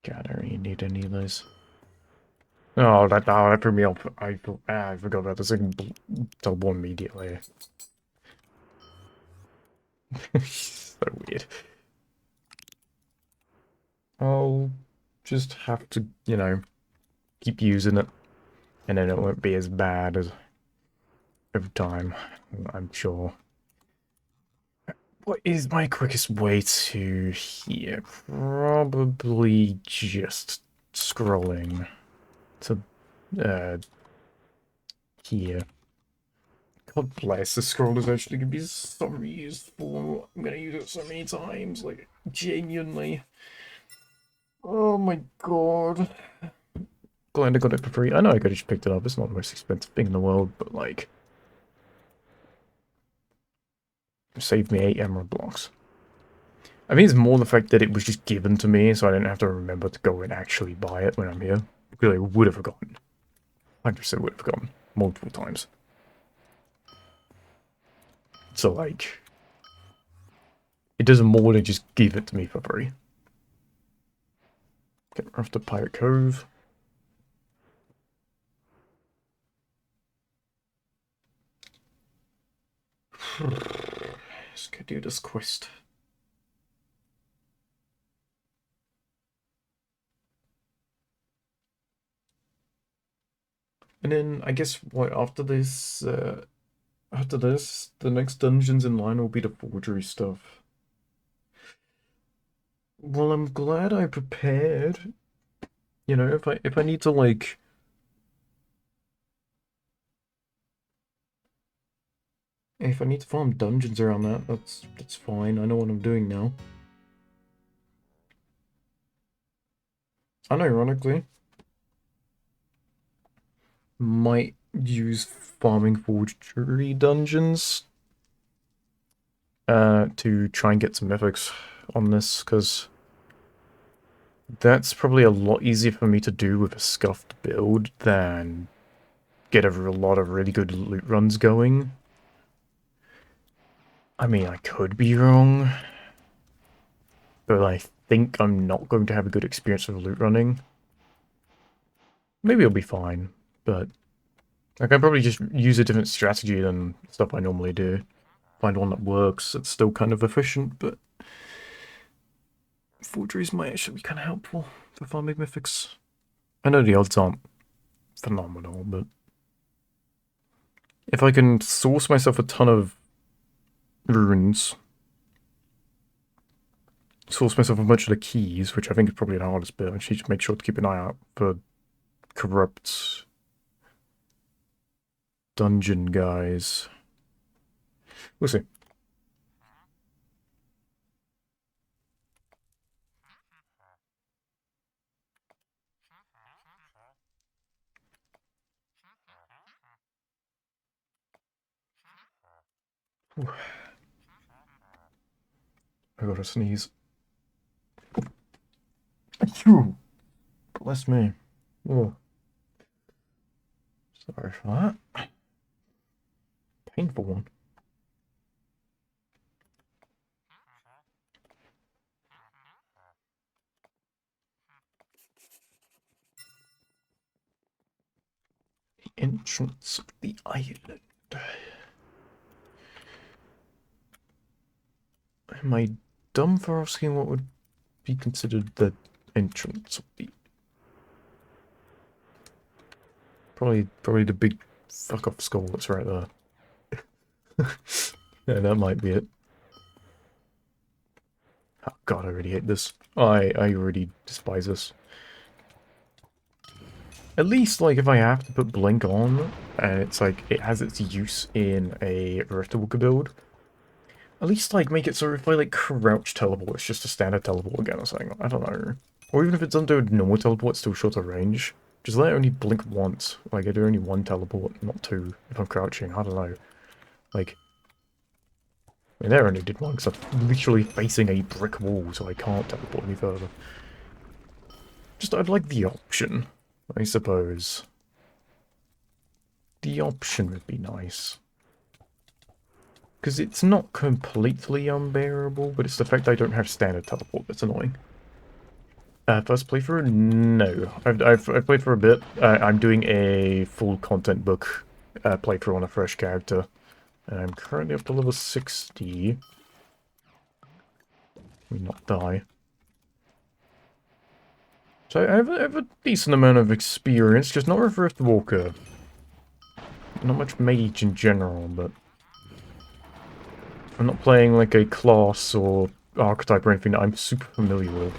S1: God, I don't really need any of those. Oh, that threw me off. I forgot about this. I can double immediately. So weird. I'll just have to, keep using it, and then it won't be as bad as over time, I'm sure. What is my quickest way to here? Probably just scrolling to uh here. God bless, the scroll is actually gonna be so useful. I'm gonna use it so many times, like genuinely. Oh my god. Glad I got it for free. I know I could have just picked it up. It's not the most expensive thing in the world, but like, it saved me 8 emerald blocks. I think it's more the fact that it was just given to me, so I didn't have to remember to go and actually buy it when I'm here. Because I would have forgotten. 100% would have forgotten. Multiple times. So, like, it does more than just give it to me for free. Get off to Pirate Cove. Let's go do this quest. And then, I guess, what, after this, the next dungeons in line will be the forgery stuff. Well, I'm glad I prepared. You know, if I need to, like, If I need to farm dungeons around that, that's fine. I know what I'm doing now. Unironically, might use farming forgery dungeons to try and get some mythics on this, because that's probably a lot easier for me to do with a scuffed build than get a lot of really good loot runs going. I mean, I could be wrong, but I think I'm not going to have a good experience with loot running. Maybe it'll be fine, but I can probably just use a different strategy than stuff I normally do. Find one that works, that's still kind of efficient, but forgeries might actually be kind of helpful for farming mythics. I know the odds aren't phenomenal, but if I can source myself a ton of runes, source myself a bunch of the keys, which I think is probably the hardest bit, I just need to make sure to keep an eye out for corrupt dungeon guys. We'll see. Ooh. I gotta sneeze. Achoo! Bless me. Oh. Sorry for that. Painful one. The entrance of the island. Am I dumb for asking what would be considered the entrance of the... Probably the big fuck-off skull that's right there. Yeah, that might be it. Oh god, I already hate this. I already despise this. At least, like, if I have to put Blink on, and it's like, it has its use in a Rift Walker build, at least, like, make it so if I, like, crouch teleport, it's just a standard teleport again or something. I don't know. Or even if it doesn't do a normal teleport, it's still shorter range. Just let it only blink once. Like, I do only one teleport, not two, if I'm crouching. I don't know. Like, I mean, there only did one, because I'm literally facing a brick wall, so I can't teleport any further. Just, I'd like the option, I suppose. The option would be nice. Because it's not completely unbearable, but it's the fact I don't have standard teleport that's annoying. First playthrough? No. I've played for a bit. I'm doing a full content book playthrough on a fresh character. And I'm currently up to level 60. Let me not die. So I have a decent amount of experience, just not with Rift Walker. Not much mage in general, but... I'm not playing like a class or archetype or anything that I'm super familiar with.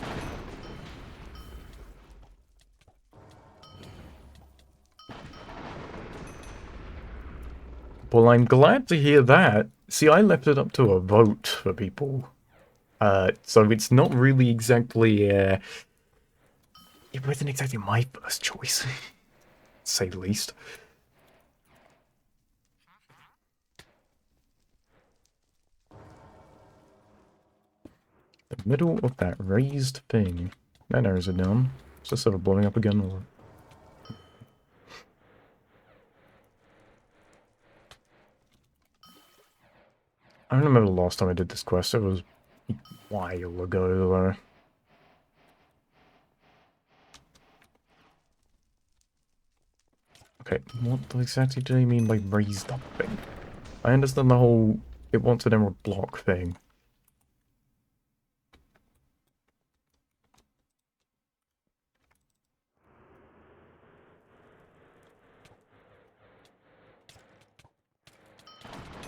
S1: Well, I'm glad to hear that. See, I left it up to a vote for people. So it's not really exactly, it wasn't exactly my first choice, to say the least. The middle of that raised thing. That narrows it down. Is this ever blowing up again, or... I don't remember the last time I did this quest. It was a while ago, though. Okay, what exactly do they mean by raised up thing? I understand the whole it wants an emerald block thing.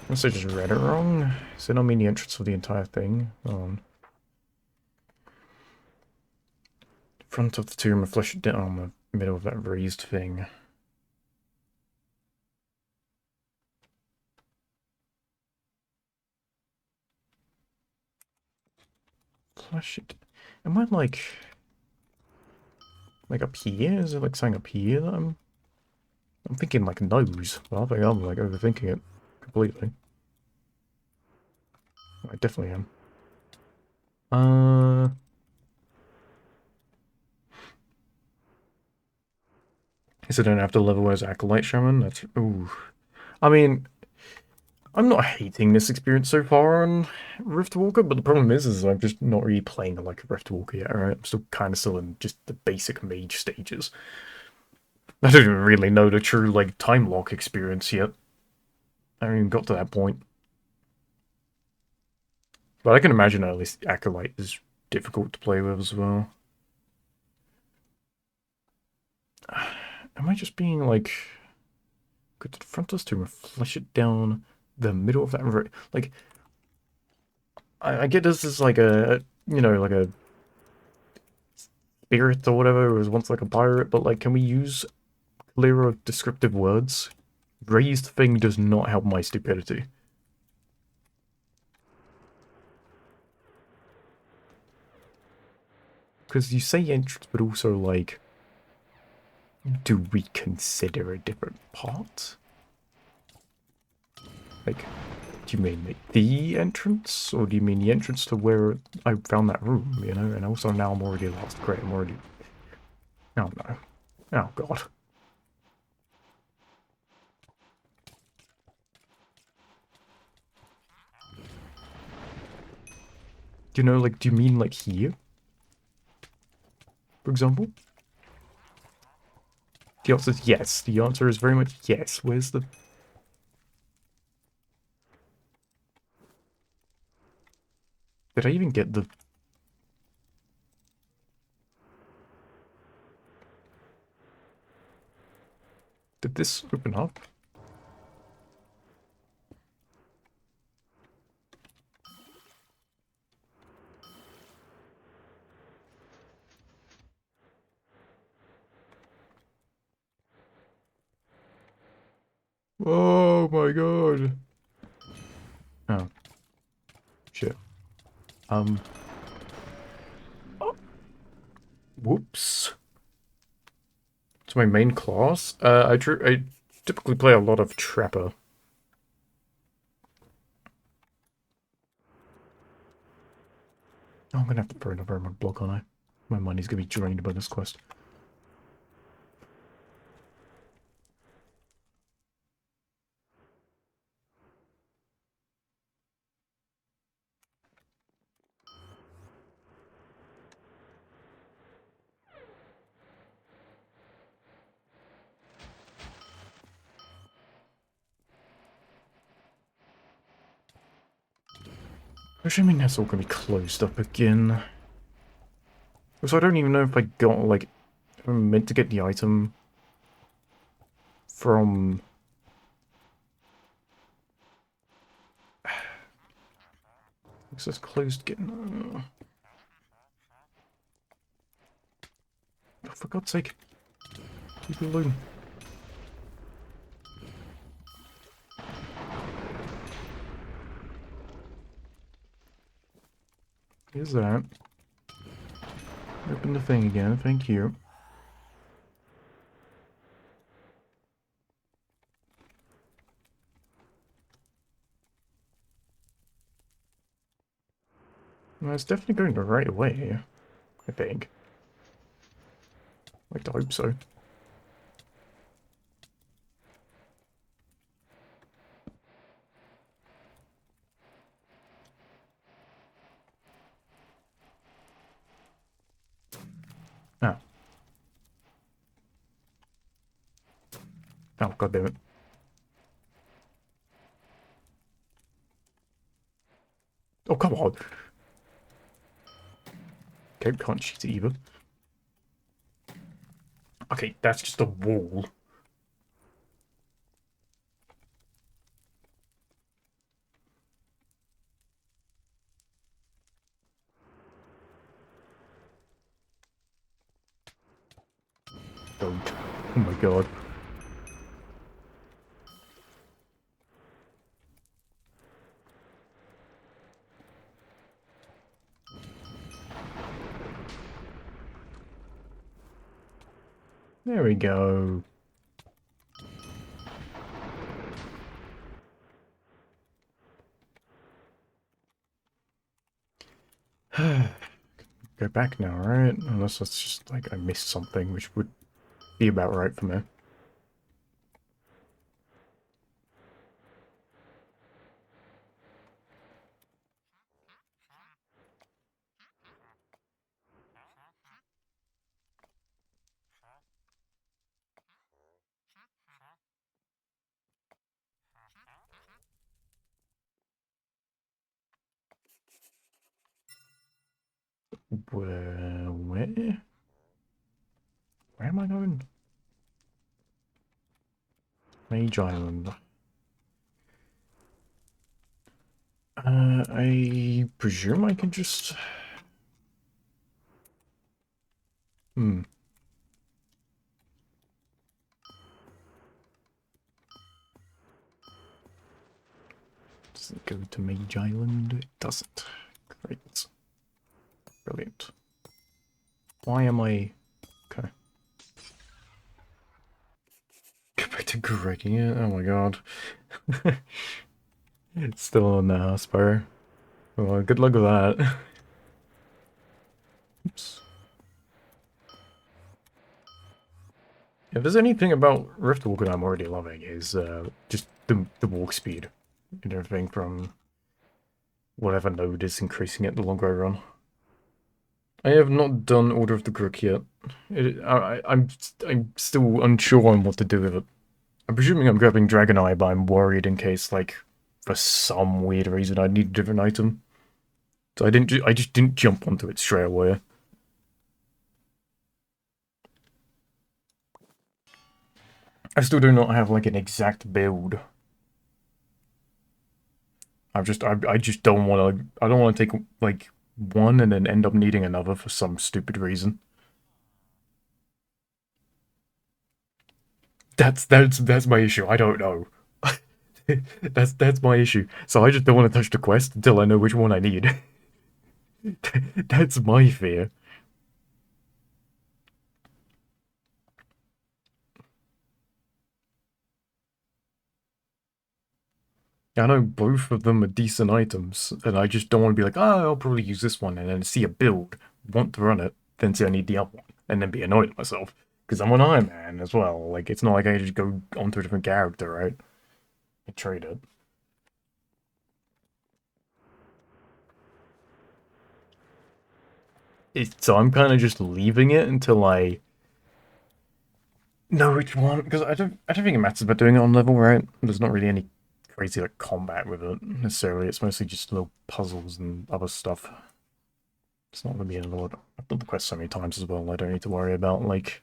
S1: Unless I just read it wrong. Does it not mean the entrance of the entire thing? Front of the tomb, a flesh down on the middle of that raised thing. flash it. Am I like up here? Is it like something up here that I'm thinking like nose, but I think I'm like overthinking it completely. I definitely am. Guess I don't have to level as Acolyte Shaman. That's ooh. I mean, I'm not hating this experience so far on Rift Walker, but the problem is I'm just not really playing like a Rift Walker yet, right? I'm still kind of still in just the basic mage stages. I don't even really know the true like time lock experience yet. I haven't even got to that point. But I can imagine at least Acolyte is difficult to play with as well. Am I just being like... Go to the front of this tomb and flush it down the middle of that river? Like, I get this is like a, you know, like a spirit or whatever, who was once like a pirate, but like, can we use clearer descriptive words? Raised thing does not help my stupidity. Because you say entrance, but also like, do we consider a different part? Like, do you mean the entrance? Or do you mean the entrance to where I found that room, you know? And also now I'm already lost. Great, I'm already... Oh no. Oh god. Do you know, like, do you mean like here? For example? The answer is yes. The answer is very much yes. Where's the... Did I even get the... Did this open up? Oh my god. Oh. Shit. Oh. Whoops. It's my main class. I typically play a lot of Trapper. Oh, I'm gonna have to burn a vermin block, aren't I? My money's gonna be drained by this quest. Assuming that's all gonna be closed up again. So I don't even know if I got, like, if I'm meant to get the item from... Is this closed again? Oh, for God's sake. Keep it alone. Here's that. Open the thing again, thank you. Well, it's definitely going the right way, I think. I'd like to hope so. Ah. Oh, god damn it. Oh, come on. Okay, can't shoot it either. Okay, that's just a wall. Don't. Oh my god. There we go. Go back now, right? Unless that's just like I missed something, which would be about right for me. Where? Where am I going? Mage Island. I presume I can just... Hmm. Does it go to Mage Island? It doesn't. Great. Brilliant. Why am I... Okay. Go back to Greggy. Oh my god. It's still on the Spire. Well, good luck with that. Oops. If there's anything about Rift Walker I'm already loving is just the walk speed and everything from whatever node is increasing it the longer I run. I have not done Order of the Crook yet. I'm still unsure on what to do with it. I'm presuming I'm grabbing Dragon Eye, but I'm worried in case, like, for some weird reason I need a different item. So I just didn't jump onto it straight away. I still do not have like an exact build. I just don't want to. I don't want to take like one and then end up needing another for some stupid reason. That's my issue. I don't know. That's my issue. So I just don't want to touch the quest until I know which one I need. That's my fear. I know both of them are decent items, and I just don't want to be like, oh, I'll probably use this one, and then see a build, want to run it, then say I need the other one, and then be annoyed at myself. Because I'm an Iron Man as well. Like, it's not like I just go onto a different character, right? I trade it. So I'm kind of just leaving it until I know which one, because I don't think it matters about doing it on level, right? There's not really any crazy like combat with it necessarily. It's mostly just little puzzles and other stuff. It's not gonna be a lot. I've done the quest so many times as well. I don't need to worry about like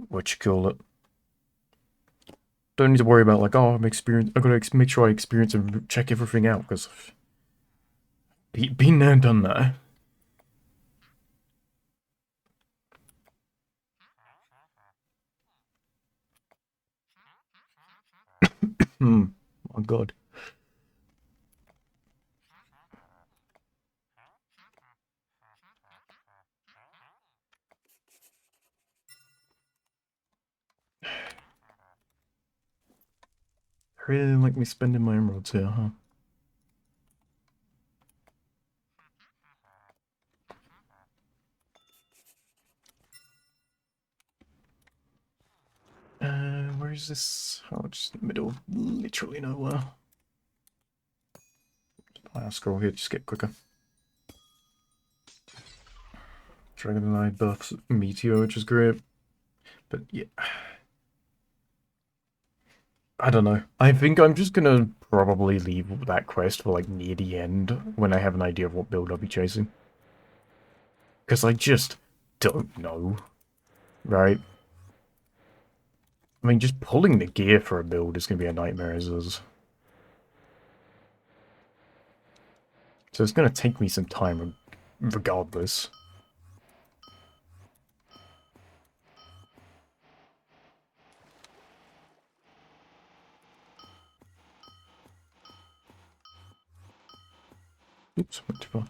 S1: what you call it. Don't need to worry about like, oh, I'm experience. I gotta make sure I experience and check everything out because been there and done that. Hmm. Oh god. Really like me spending my emeralds here, huh? Where is this? Oh, just in the middle of literally nowhere. I'll scroll here, just get quicker. Dragon Eye buffs Meteor, which is great. But yeah. I don't know. I think I'm just gonna probably leave that quest for like near the end when I have an idea of what build I'll be chasing. Because I just don't know, right? I mean, just pulling the gear for a build is gonna be a nightmare as is. So it's gonna take me some time regardless. Oops, went too far.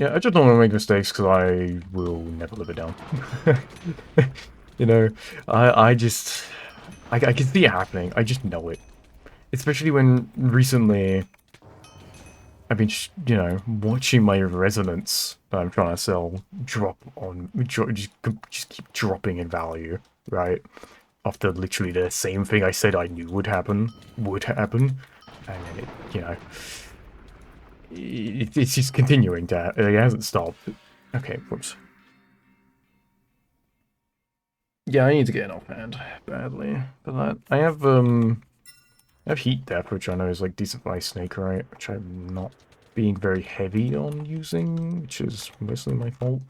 S1: Yeah, I just don't want to make mistakes because I will never live it down. You know, I just... I can see it happening. I just know it. Especially when recently I've been, you know, watching my resonance that I'm trying to sell just keep dropping in value, right? After literally the same thing I said I knew would happen, and then it, you know, it's just continuing to, it hasn't stopped. Okay, whoops. Yeah, I need to get an offhand badly for that. I have heat depth, which I know is like decent for Ice Snake, right? Which I'm not being very heavy on using, which is mostly my fault.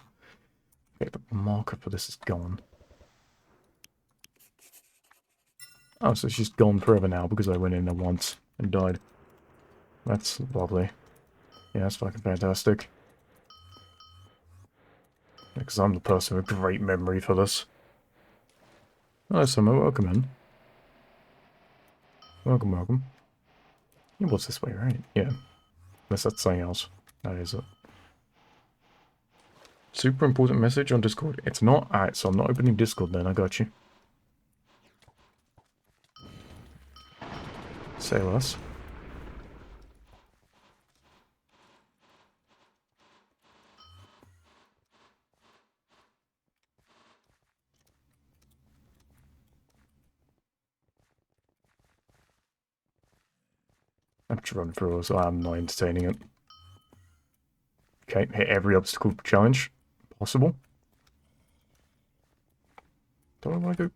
S1: Okay, the marker for this is gone. Oh, so it's just gone forever now because I went in there once and died. That's lovely. Yeah, that's fucking fantastic. Because I'm the person with great memory for this. Oh, Summer, welcome in. Welcome, welcome. Yeah, what's this way, right? Yeah. Unless that's something else. That is it. Super important message on Discord. It's not. Alright, so I'm not opening Discord then. I got you. Say less. I'm just running through it, so I'm not entertaining it. Okay, hit every obstacle challenge possible. Don't I want to go?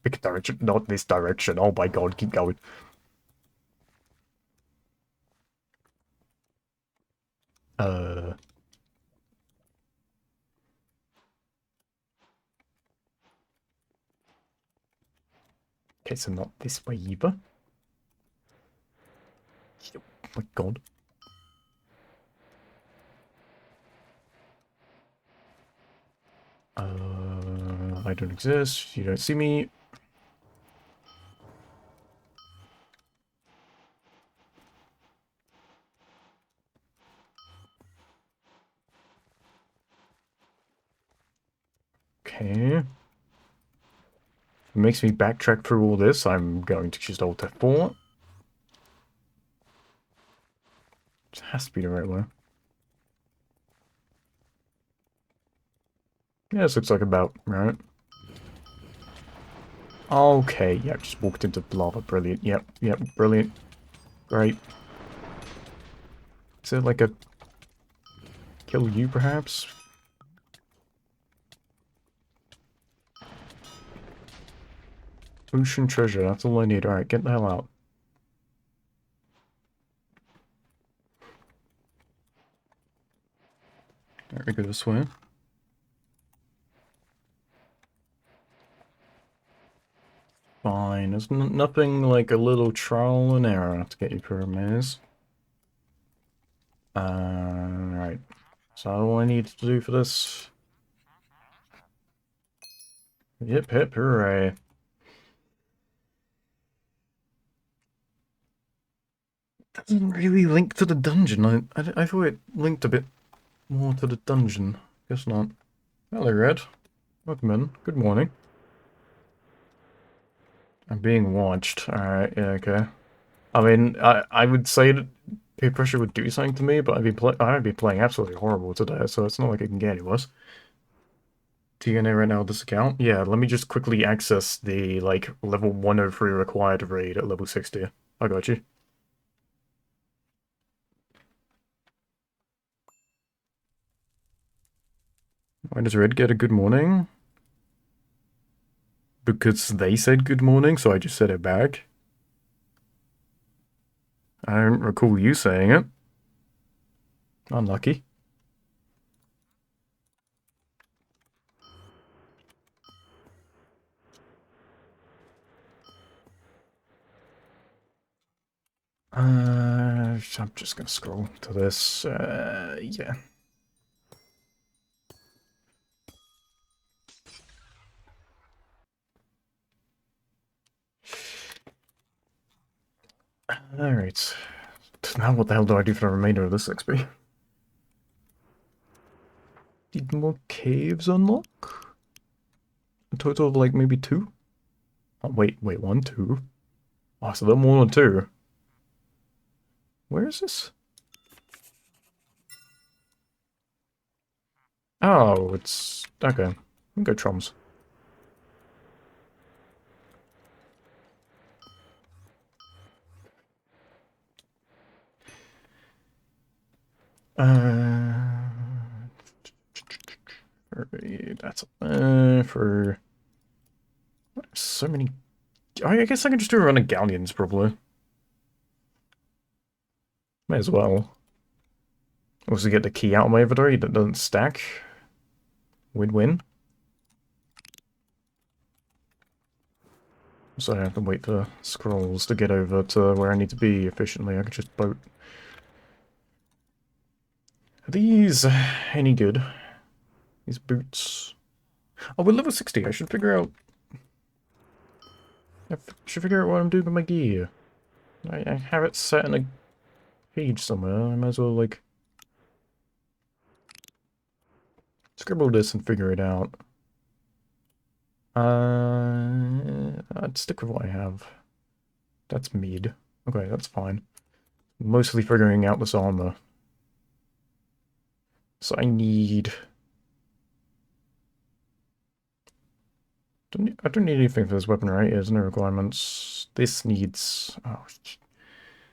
S1: Pick direction, not this direction. Oh my god, keep going. Uh. Okay, so not this way either. Oh my god. I don't exist. You don't see me. Okay. If it makes me backtrack through all this, I'm going to just Alt F4. It has to be the right way. Yeah, this looks like about right. Okay, yeah, just walked into lava. Brilliant. Yep, yep, brilliant. Great. Is it like a kill you, perhaps? Ocean treasure, that's all I need. Alright, get the hell out. There we go this way. Fine, there's nothing like a little trial and error to get you through a maze. Right. So all I need to do for this... Yep, hip, hooray. Doesn't really link to the dungeon. I thought it linked a bit more to the dungeon. Guess not. Hello, Red. Welcome in. Good morning. I'm being watched. Alright, yeah, okay. I mean, I would say that peer pressure would do something to me, but I'd be playing absolutely horrible today, so it's not like it can get any worse. DNA right now, this account? Yeah, let me just quickly access the, like, level 103 required raid at level 60. I got you. Why does Red get a good morning? Because they said good morning, so I just said it back. I don't recall you saying it. Unlucky. I'm just gonna scroll to this. Yeah. Alright. Now what the hell do I do for the remainder of this XP? Did more caves unlock? A total of like maybe 2? Oh, wait, 1, 2. Oh, so they're more than 2. Where is this? Oh, it's... okay. We'll go Troms. That's for so many. I guess I can just do a run of galleons probably. May as well. Also get the key out of my inventory that doesn't stack. Win-win. So I have to wait for scrolls to get over to where I need to be efficiently. I could just boat. Are these any good? These boots. Oh, we're level 60. I should figure out. Should figure out what I'm doing with my gear. I have it set in a page somewhere. I might as well like scribble this and figure it out. I'd stick with what I have. That's mid. Okay, that's fine. Mostly figuring out this armor. So I need... I don't need anything for this weapon, right? There's no requirements. This needs... oh,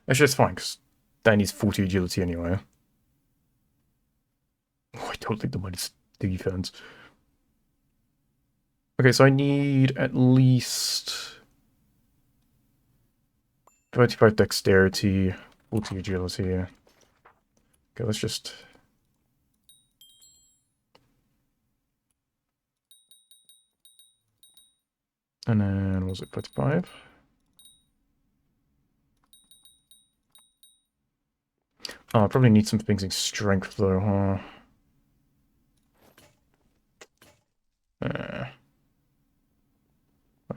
S1: actually, it's fine, because that needs 40 agility anyway. Oh, I don't think the money's defense. Okay, so I need at least 35 dexterity, 40 agility. Okay, let's just... and then, what was it, 35? Oh, I probably need some things in strength, though, huh?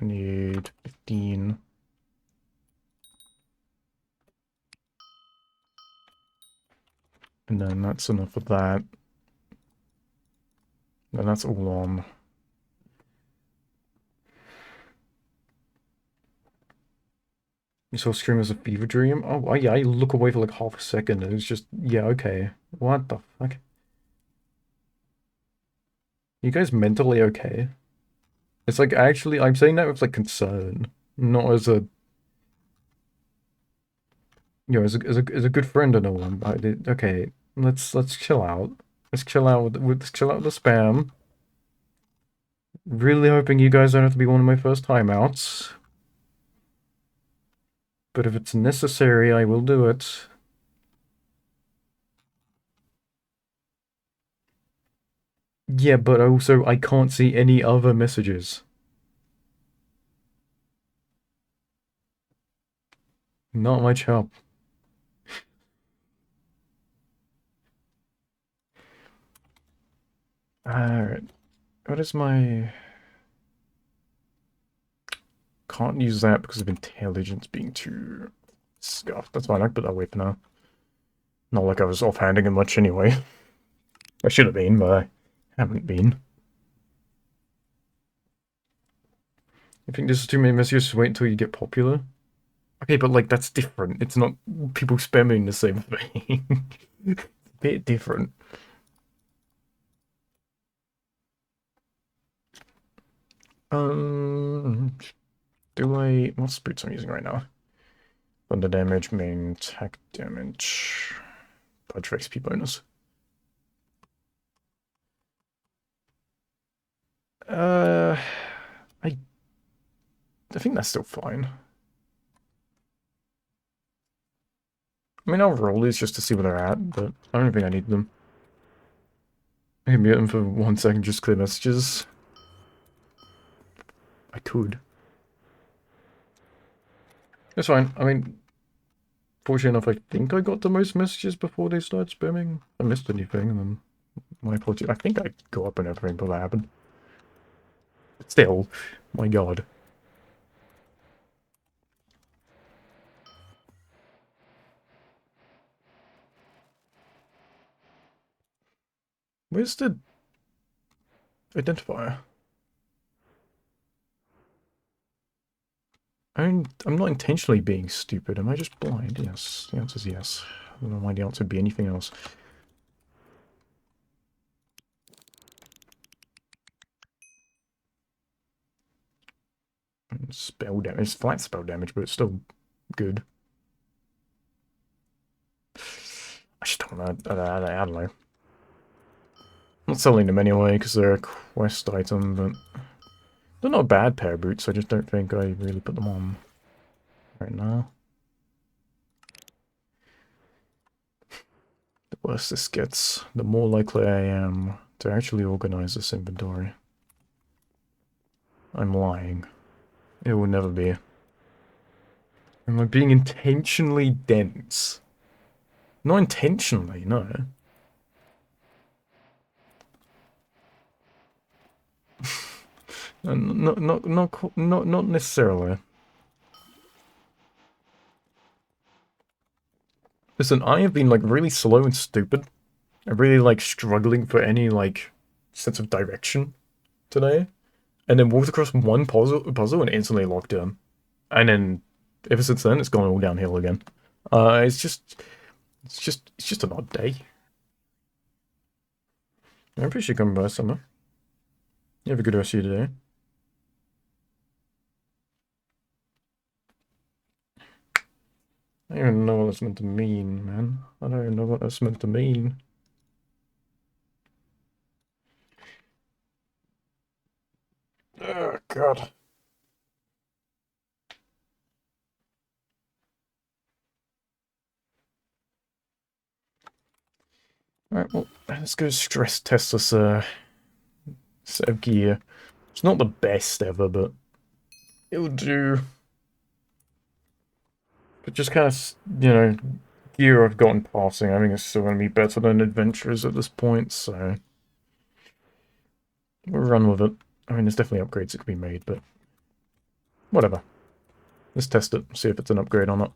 S1: I need 15. And then that's enough of that. And that's all on. You saw Scream as a fever dream? Oh, yeah, I look away for like half a second and it's just, yeah, okay. What the fuck? You guys mentally okay? It's like, actually, I'm saying that with like concern. Not as a, you know, as a good friend and all. But okay, let's chill out. Let's chill out let's chill out with the spam. Really hoping you guys don't have to be one of my first timeouts. But if it's necessary, I will do it. Yeah, but also I can't see any other messages. Not much help. Alright. What is my... Can't use that because of intelligence being too scuffed. That's fine, I can put that away for now. Not like I was offhanding it much anyway. I should have been, but I haven't been. You think this is too many messages to wait until you get popular? Okay, but like, that's different. It's not people spamming the same thing. It's a bit different. Do I... What boots I'm using right now? Thunder damage, main attack damage. Budge XP bonus. Uh... I think that's still fine. I mean, I'll roll these just to see where they're at, but I don't think I need them. I can mute them for 1 second, just clear messages. I could. It's fine. I mean, fortunate enough, I think I got the most messages before they started spamming. I missed anything, and then my apology. I think I got up and everything, but that happened. Still, my god. Where's the Identifier. I'm not intentionally being stupid. Am I just blind? Yes. The answer is yes. I don't know why the answer would be anything else. Spell damage. It's flat spell damage, but it's still good. I just don't know. I don't know. I'm not selling them anyway because they're a quest item, but they're not a bad pair of boots. I just don't think I really put them on right now. The worse this gets, the more likely I am to actually organize this inventory. I'm lying. It will never be. Am I being intentionally dense? Not intentionally, no. Not necessarily. Listen, I have been like really slow and stupid. I'm really like struggling for any like sense of direction today, and then walked across one puzzle and instantly locked in, and then ever since then it's gone all downhill again. It's just an odd day. I appreciate you coming by, Summer. You have a good rest of your day. I don't even know what that's meant to mean, man. I don't even know what that's meant to mean. Oh, God. Alright, well, let's go stress test this, set of gear. It's not the best ever, but it'll do. But just kind of, gear I've gotten passing, I think it's still going to be better than adventurers at this point, so we'll run with it. I mean, there's definitely upgrades that can be made, but whatever. Let's test it, see if it's an upgrade or not.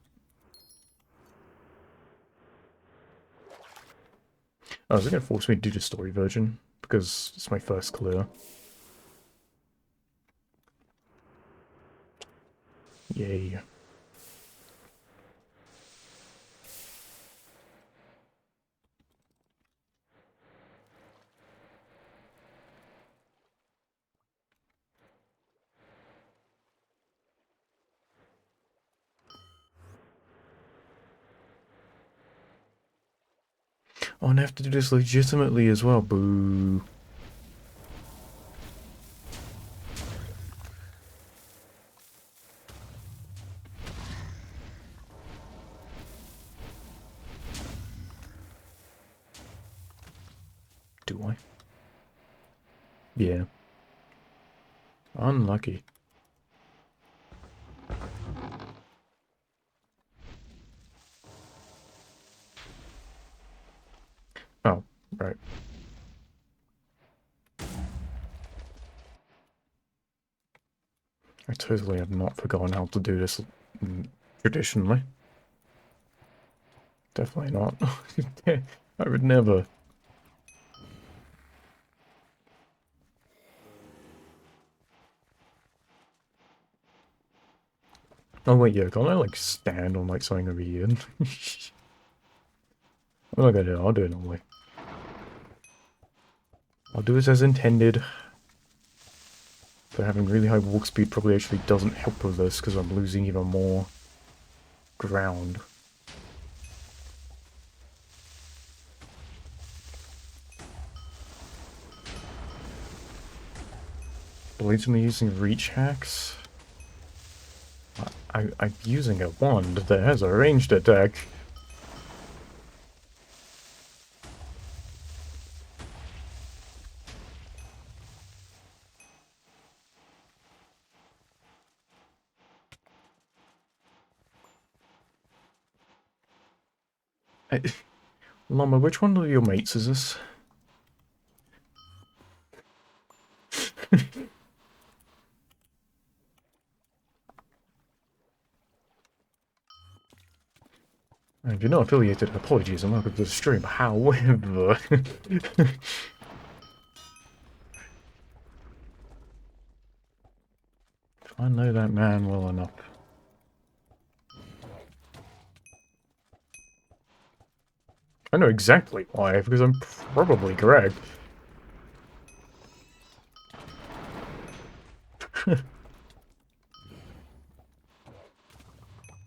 S1: Oh, is it going to force me to do the story version? Because it's my first clear. Yay. Oh, and I have to do this legitimately as well. Boo. Do I? Yeah. Unlucky. Oh, right. I totally have not forgotten how to do this traditionally. Definitely not. I would never. Oh wait, yeah, can't I like stand on like something over here? I'm not gonna do it, I'll do it normally. I'll do it as intended. But having really high walk speed probably actually doesn't help with this because I'm losing even more ground. Blatantly using reach hacks? I'm using a wand that has a ranged attack. Llama, which one of your mates is this? If you're not affiliated, apologies, I'm welcome to the stream. However, I know that man well enough. I know exactly why, because I'm probably correct.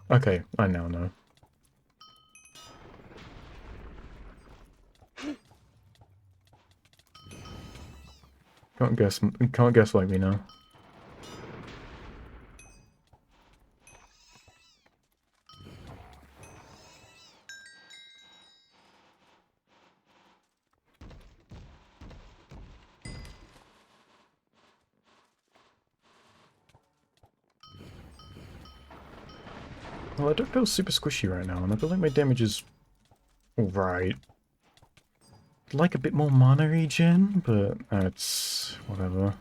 S1: Okay, I now know. Can't guess like me now. Well, I don't feel super squishy right now, and I feel like my damage is alright. I'd like a bit more mana regen, but that's whatever.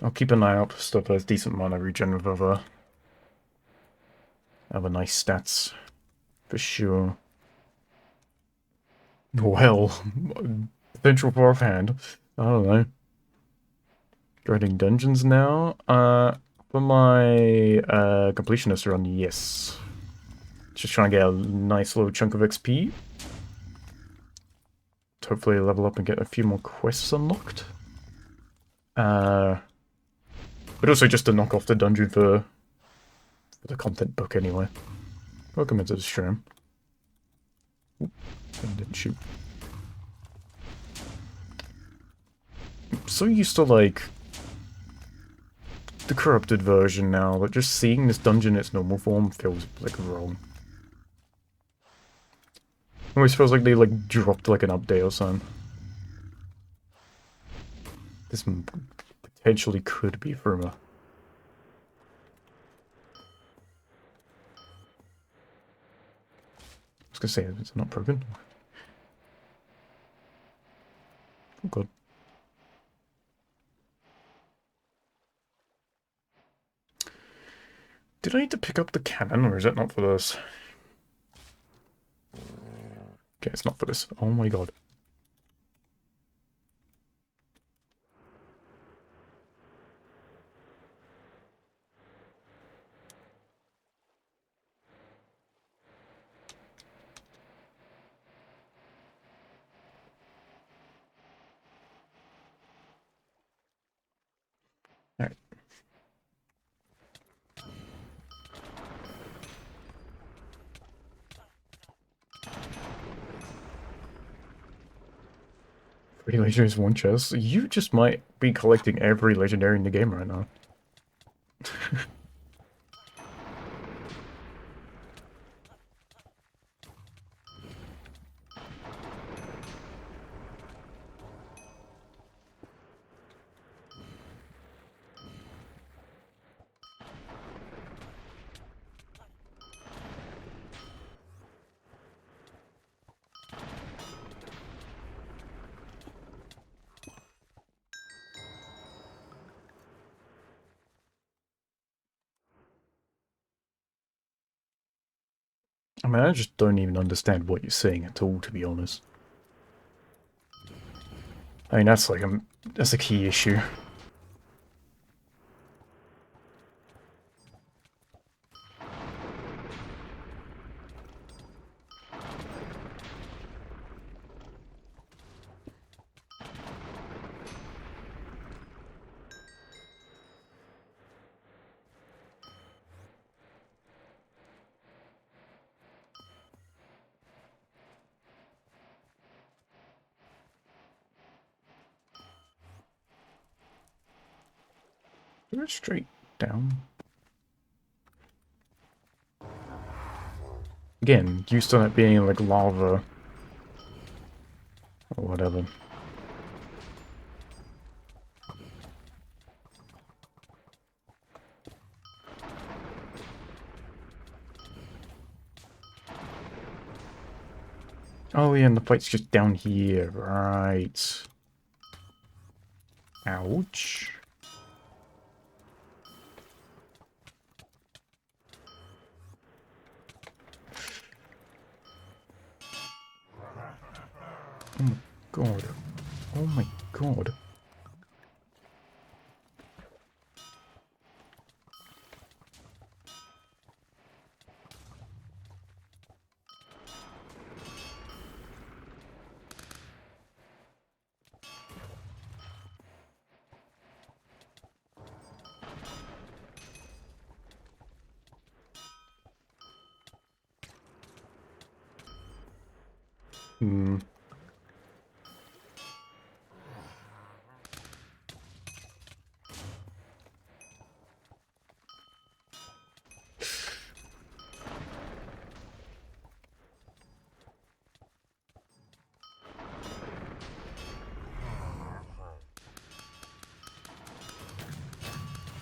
S1: I'll keep an eye out for stuff that has decent mana regen with other nice stats, for sure. Well, potential for offhand. I don't know. Dreading dungeons now. For my completionist run, yes. Just trying to get a nice little chunk of XP. Hopefully level up and get a few more quests unlocked. But also just to knock off the dungeon for the content book anyway. Welcome into the stream. Oop, didn't shoot. I'm so used to, like, the corrupted version now, that just seeing this dungeon in its normal form feels, like, wrong. It always feels like they, like, dropped, like, an update or something. This potentially could be Fruma. I was gonna say, it's not broken. Oh god. Did I need to pick up the cannon, or is that not for this? Okay, it's not for this. Oh my god. Alright. Three legendaries, one chest. You just might be collecting every legendary in the game right now. I mean, I just don't even understand what you're saying at all, to be honest. I mean, that's like that's a key issue. Go straight down. Again, used to that being like lava or whatever. Oh yeah, and the fight's just down here, right. Ouch. Oh my god. Oh my god. Hmm.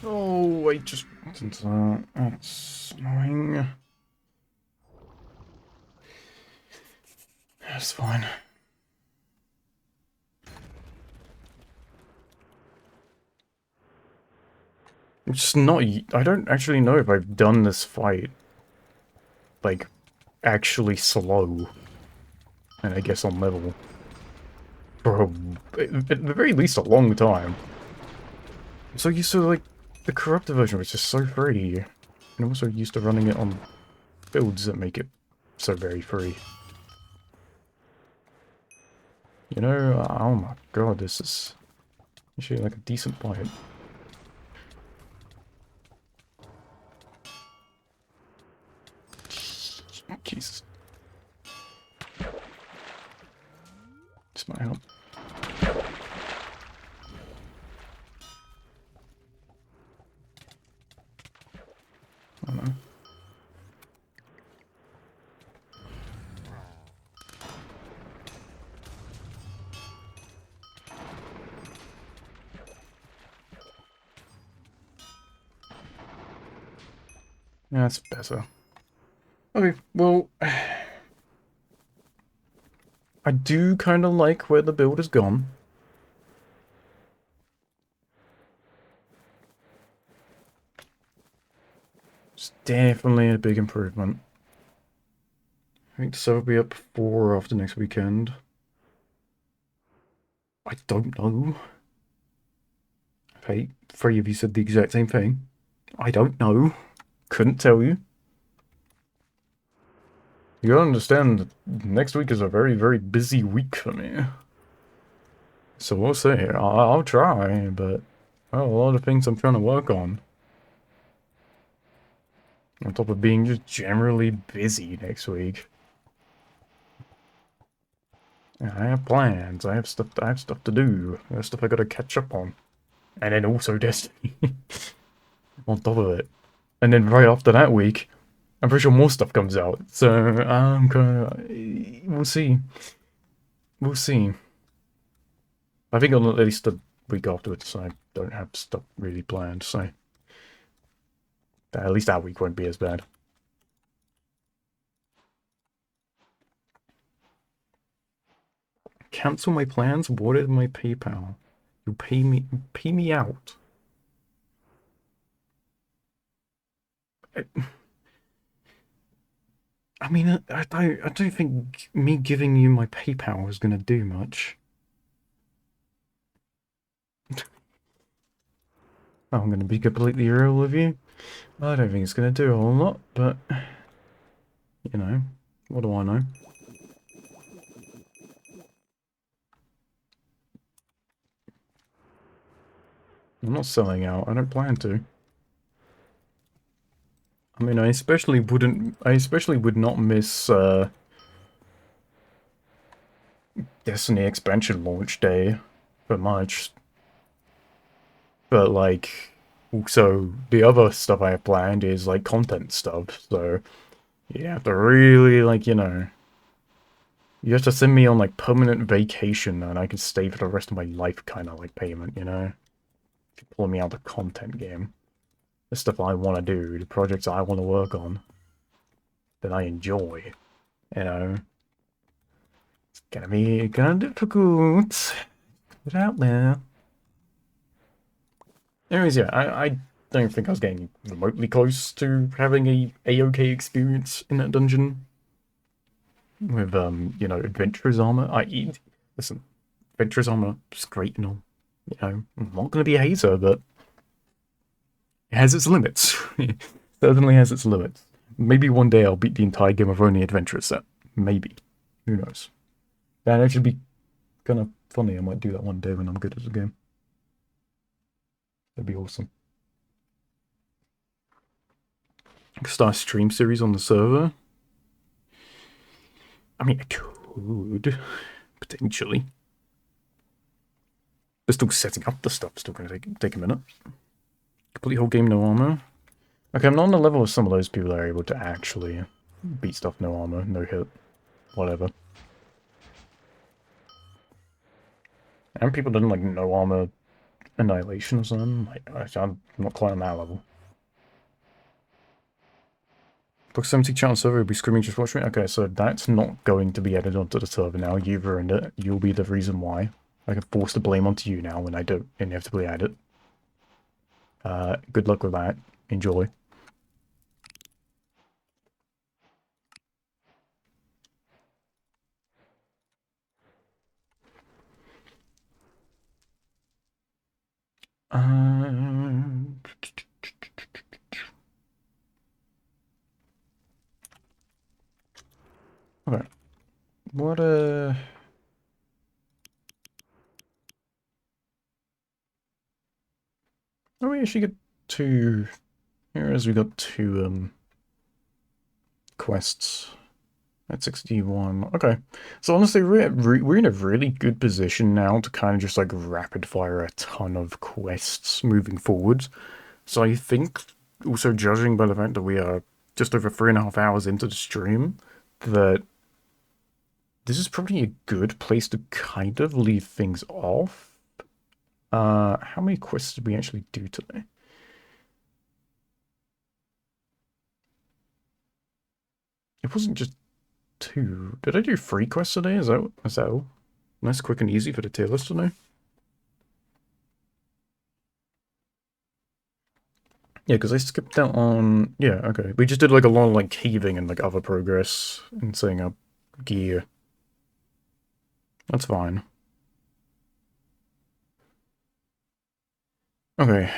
S1: Oh, I just... That's annoying. That's fine. It's just not... I don't actually know if I've done this fight, like, actually slow. And I guess on level. For at the very least a long time. I'm so used to, like, the corrupted version, which is so free. And I'm also used to running it on builds that make it so very free. You know, oh my god, this is actually like a decent fight. Jesus. This might help. I don't know. Yeah, that's better. Okay, well... I do kind of like where the build has gone. It's definitely a big improvement. I think the server will be up 4 after next weekend. I don't know. Hey, 3 of you said the exact same thing. I don't know. Couldn't tell you. You gotta understand that next week is a very, very busy week for me. So we'll see. I'll try, but well, a lot of things I'm trying to work on. On top of being just generally busy next week. I have plans. I have stuff. I have stuff to do. I have stuff I gotta catch up on, and then also Destiny on top of it. And then right after that week, I'm pretty sure more stuff comes out. So I'm gonna. We'll see. We'll see. I think on at least the week afterwards, I don't have stuff really planned. So at least that week won't be as bad. Cancel my plans. What is my PayPal? You pay me out. I mean, I don't think me giving you my PayPal is gonna do much. I'm gonna be completely real with you. I don't think it's gonna do a whole lot, but you know, what do I know? I'm not selling out. I don't plan to. I mean, I especially would not miss Destiny expansion launch day for much. But like, also the other stuff I have planned is like content stuff. So you have to really like, you know, you have to send me on like permanent vacation and I can stay for the rest of my life kind of like payment, you know? If you pull me out the content game. The stuff I want to do, the projects I want to work on, that I enjoy, you know? It's gonna be kind of difficult. Put it out there. Anyways, yeah, I don't think I was getting remotely close to having a-okay experience in that dungeon. With, you know, adventurer's armor. Listen, adventurous armor is great and all. You know, I'm not going to be a hater, but it has its limits. Certainly has its limits. Maybe one day I'll beat the entire Game of Only adventurous set. Maybe. Who knows? That'd actually be kind of funny. I might do that one day when I'm good at the game. That'd be awesome. Start a stream series on the server. I mean, I could potentially. But still setting up the stuff. Still going to take a minute. Complete whole game no armor. Okay, I'm not on the level of some of those people that are able to actually beat stuff no armor, no hit, whatever. And people didn't like no armor annihilation or something. Like, I'm not quite on that level. Book 70 channel server will be screaming just watch me. Okay, so that's not going to be added onto the server now. You've ruined it. You'll be the reason why. I can force the blame onto you now when I don't inevitably add it. Good luck with that. Enjoy. Okay. What, oh, we actually get two... Here is we got two, quests at 61. Okay. So honestly, we're in a really good position now to kind of just, like, rapid-fire a ton of quests moving forward. So I think, also judging by the fact that we are just over 3.5 hours into the stream, that this is probably a good place to kind of leave things off. How many quests did we actually do today? It wasn't just 2. Did I do 3 quests today? Is that all? Nice, quick, and easy for the tier list today. Yeah, because I skipped out on... Yeah, okay. We just did like a lot of like caving and like other progress and setting up gear. That's fine. Okay,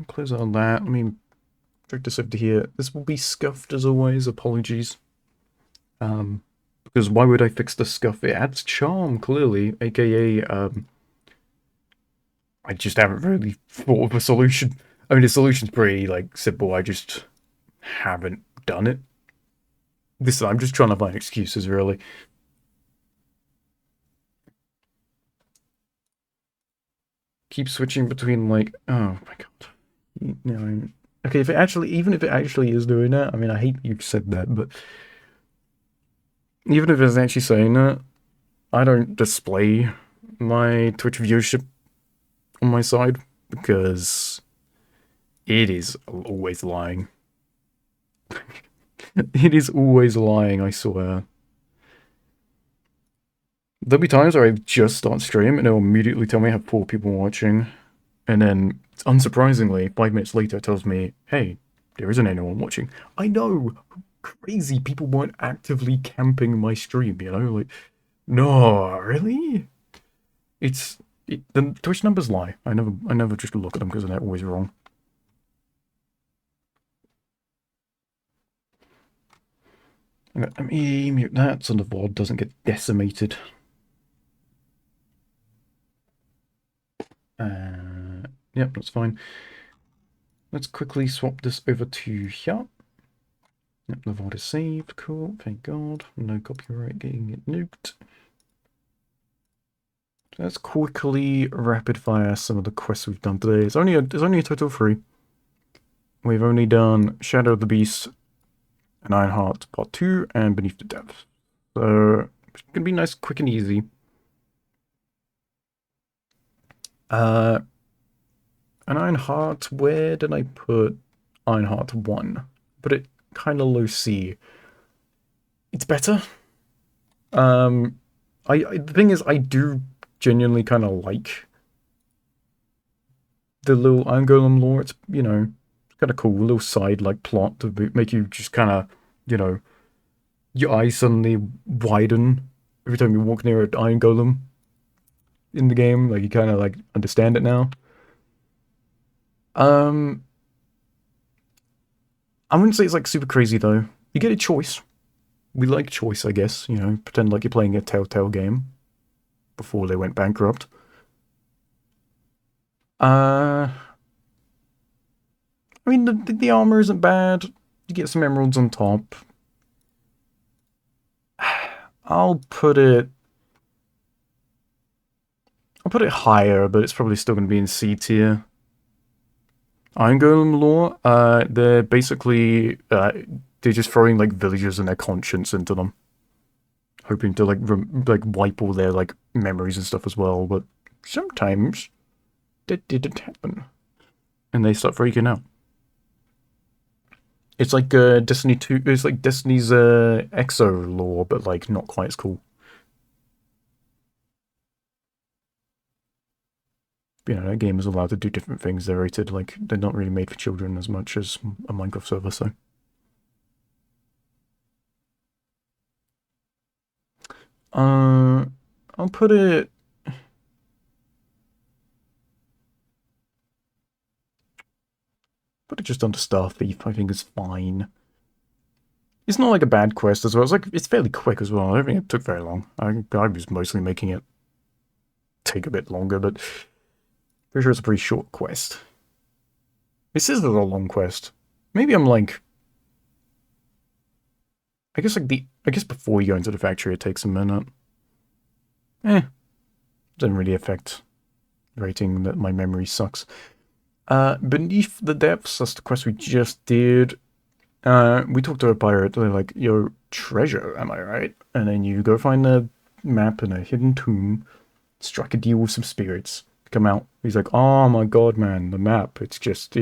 S1: close out that. Let me drag this over to here. This will be scuffed as always, apologies. Because why would I fix the scuff? It adds charm, clearly, aka, I just haven't really thought of a solution. I mean, the solution's pretty, like, simple, I just haven't done it. I'm just trying to find excuses, really. Keep switching between, like, oh my god. No, okay, even if it actually is doing that, I mean, I hate you said that, but even if it's actually saying that, I don't display my Twitch viewership on my side because it is always lying. It is always lying, I swear. There'll be times where I just start stream and it'll immediately tell me I have 4 people watching. And then, unsurprisingly, 5 minutes later it tells me, hey, there isn't anyone watching. I know! Crazy people weren't actively camping my stream, you know? Like, no, really? The Twitch numbers lie. I never just look at them because they're always wrong. Let me mute that so the VOD doesn't get decimated. Yep, that's fine. Let's quickly swap this over to here. Yep, the VOD is saved. Cool, thank God. No copyright getting it nuked. Let's quickly rapid fire some of the quests we've done today. There's only a total of 3. We've only done Shadow of the Beast, and Ironheart Part 2, and Beneath the Depths. So it's gonna be nice, quick, and easy. An Ironheart, where did I put Ironheart 1? Put it kind of low C. It's better. The thing is, I do genuinely kind of like the little Iron Golem lore. It's, you know, kind of cool, little side, like, plot to make you just kind of, you know, Your eyes suddenly widen every time you walk near an iron golem in the game. Like, you kind of, like, understand it now. Um, I wouldn't say it's, like, super crazy, though. You get a choice. We like choice, I guess. You know, pretend like you're playing a Telltale game before they went bankrupt. Uh, I mean, the armor isn't bad. You get some emeralds on top. I'll put it... I'll put it higher, but it's probably still going to be in C tier. Iron Golem lore, they're basically, they're just throwing, like, villagers and their conscience into them. Hoping to, like, wipe all their, like, memories and stuff as well, but sometimes that didn't happen. And they start freaking out. It's like, Destiny 2, it's like Destiny's, Exo lore, but, like, not quite as cool. You know, that game is allowed to do different things. They're rated, like, they're not really made for children as much as a Minecraft server, so. I'll put it... Put it just under Star Thief, I think is fine. It's not like a bad quest as well. It's like, it's fairly quick as well. I don't think it took very long. I was mostly making it take a bit longer, but pretty sure it's a pretty short quest. This is a long quest. Maybe I'm like... I guess before you go into the factory it takes a minute. Doesn't really affect rating that my memory sucks. Beneath the Depths, that's the quest we just did. We talked to a pirate, they're like, your treasure, am I right? And then you go find a map in a hidden tomb, strike a deal with some spirits, come out. He's like, oh my god, man, the map, it's just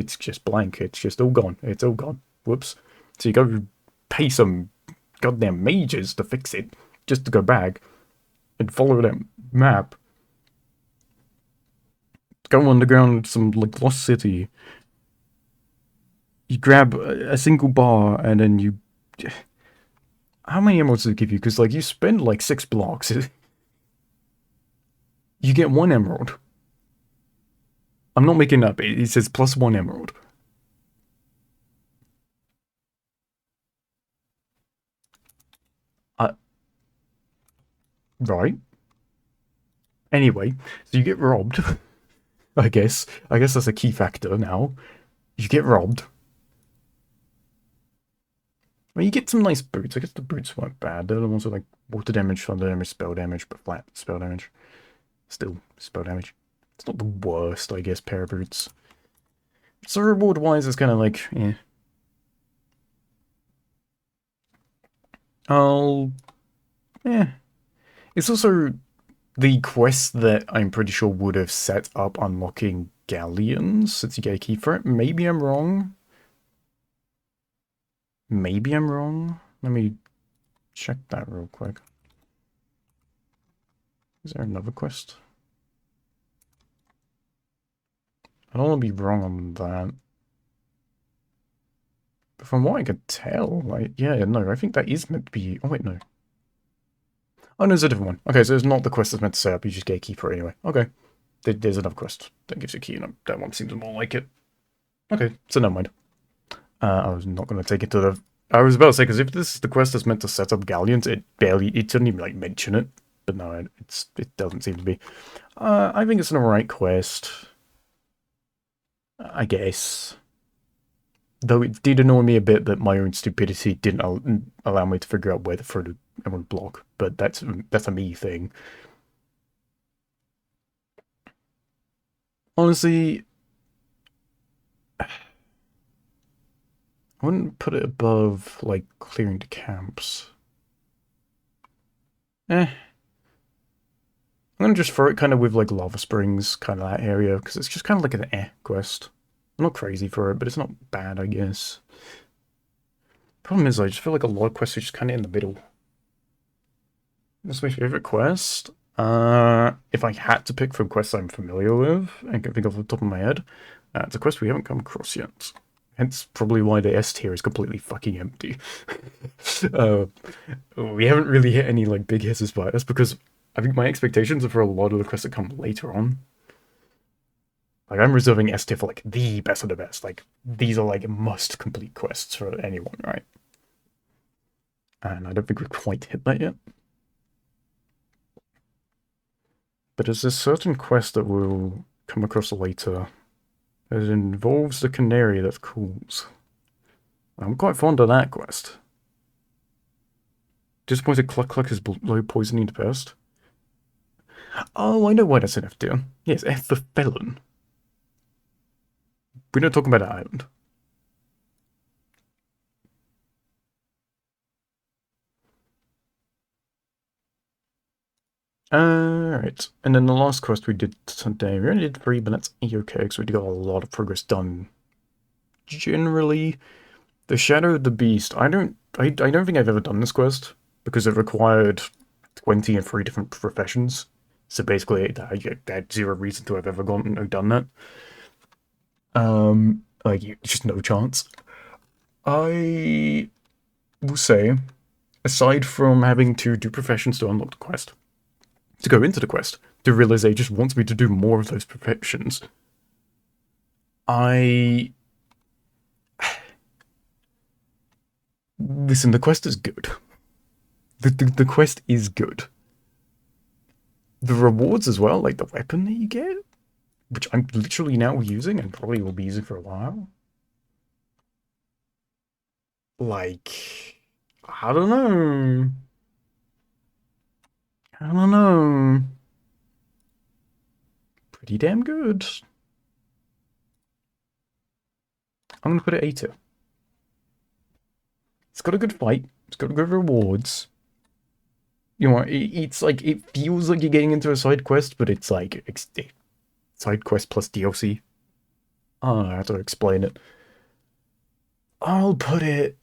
S1: blank, it's just all gone, it's all gone. Whoops. So you go pay some goddamn mages to fix it, just to go back and follow that map. Go underground to some, like, lost city. You grab a single bar and then you... How many emeralds does it give you? Because, like, you spend, like, 6 blocks. You get 1 emerald. I'm not making up. It says plus 1 emerald. Right. Anyway, so you get robbed. I guess. I guess that's a key factor now. You get robbed. Well, you get some nice boots. I guess the boots weren't bad. They're the ones with, like, water damage, thunder damage, spell damage, but flat spell damage. Still, spell damage. It's not the worst, I guess, pair of boots. So reward-wise, it's kind of like, eh. I'll... eh. It's also the quest that I'm pretty sure would have set up unlocking galleons, since you get a key for it. Maybe I'm wrong. Maybe I'm wrong. Let me check that real quick. Is there another quest? I don't want to be wrong on that. But from what I could tell, like, yeah, no, I think that is meant to be... Oh, wait, no. Oh, no, there's a different one. Okay, so it's not the quest that's meant to set up, you just get a key for it anyway. Okay. There's another quest that gives you a key, and that one seems more like it. Okay, so never mind. I was not going to take it to the... I was about to say, because if this is the quest that's meant to set up galleons, it doesn't even, like, mention it. But no, it doesn't seem to be. I think it's an alright quest. I guess. Though it did annoy me a bit that my own stupidity didn't allow me to figure out where to throw the emerald block. But that's a me thing. Honestly, I wouldn't put it above, like, clearing the camps. I'm gonna just throw it kind of with, like, lava springs, kind of that area, because it's just kind of like an quest. I'm not crazy for it, but it's not bad, I guess. Problem is, I just feel like a lot of quests are just kind of in the middle. That's my favorite quest. If I had to pick from quests I'm familiar with, and can think off the top of my head, it's a quest we haven't come across yet. We Hence probably why the S tier is completely fucking empty. uh, we haven't really hit any like big hitters by us because I think my expectations are for a lot of the quests that come later on. Like I'm reserving S tier for like the best of the best. Like these are like must complete quests for anyone, right? And I don't think we've quite hit that yet. But there's a certain quest that we'll come across later. It involves the canary that cools. I'm quite fond of that quest. Disappointed Cluck Cluck is low poisoning the pest. Oh, I know why that's an F tier. Yes, F for felon. We're not talking about an island. Alright, and then the last quest we did today, we only did 3, but that's okay, because we got a lot of progress done. Generally, the Shadow of the Beast, I don't think I've ever done this quest, because it required 20 and 3 different professions. So basically, I had zero reason to have ever gone and done that. Like, just no chance. I will say, aside from having to do professions to unlock the quest, to go into the quest, to realize they just wants me to do more of those professions, listen, the quest is good. The quest is good. The rewards as well, like the weapon that you get, which I'm literally now using and probably will be using for a while. Like, I don't know. I don't know. Pretty damn good. I'm gonna put it A2. It's got a good fight. It's got good rewards. You know, it's like, it feels like you're getting into a side quest, but it's like, side quest plus DLC. I don't know how to explain it. I'll put it...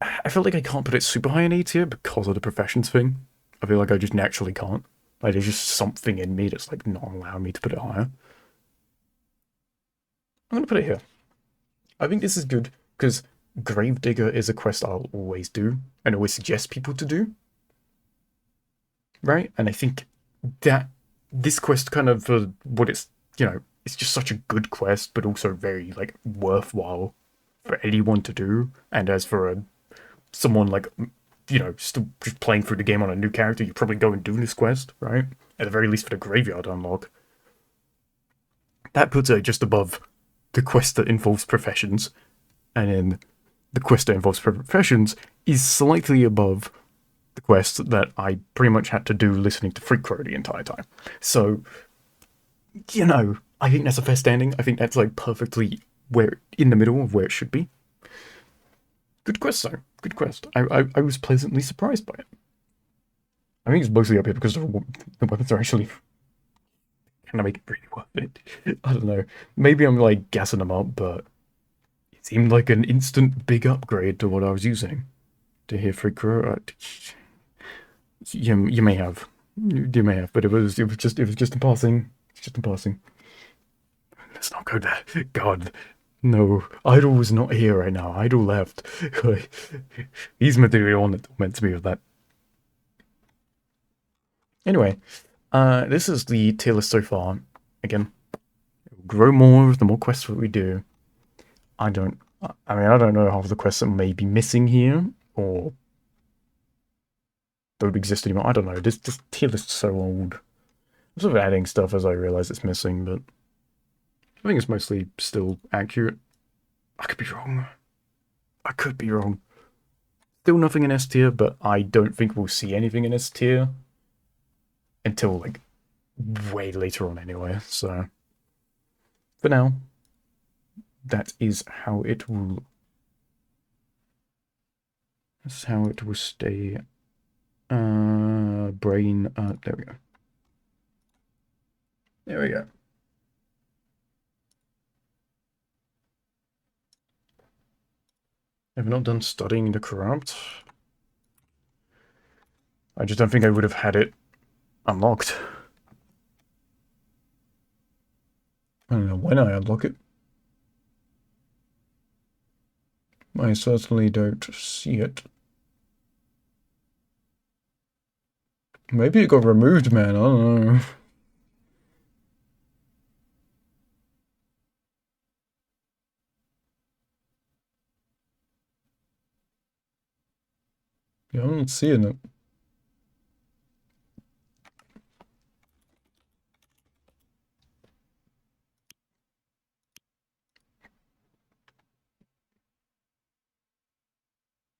S1: I feel like I can't put it super high in A tier because of the professions thing. I feel like I just naturally can't. Like, there's just something in me that's, like, not allowing me to put it higher. I'm gonna put it here. I think this is good, because Gravedigger is a quest I'll always do, and always suggest people to do. Right? And I think that this quest kind of, for what it's, you know, it's just such a good quest, but also very, like, worthwhile for anyone to do. And as for someone, like, you know, still just playing through the game on a new character, you probably go and do this quest, right? At the very least for the graveyard unlock. That puts it just above the quest that involves professions. And then the quest that involves professions is slightly above the quest that I pretty much had to do listening to Freak Crow the entire time. So, you know, I think that's a fair standing. I think that's like perfectly where in the middle of where it should be. Good quest, though. Good quest. I was pleasantly surprised by it. I think it's mostly up here because the weapons are actually kind of make it really worth it. I don't know. Maybe I'm like gassing them up, but it seemed like an instant big upgrade to what I was using. To hear Freak Crow, you may have, but it was just in passing. It's just in passing. Let's not go there. God, no. Idol was not here right now. Idol left. He's meant to be the one that's meant to be with that. Anyway, this is the tier list so far. Again, grow more the more quests that we do. I don't know half the quests that may be missing here, or don't exist anymore. I don't know. This tier list is so old. I'm sort of adding stuff as I realize it's missing, but I think it's mostly still accurate. I could be wrong. I could be wrong. Still nothing in S tier, but I don't think we'll see anything in S tier until, like, way later on anyway. So, for now, that is how it will... That's how it will stay. Brain... there we go. There we go. I've not done studying the corrupt. I just don't think I would have had it unlocked. I don't know when I unlock it. I certainly don't see it. Maybe it got removed, man. I don't know. Yeah, I'm not seeing it.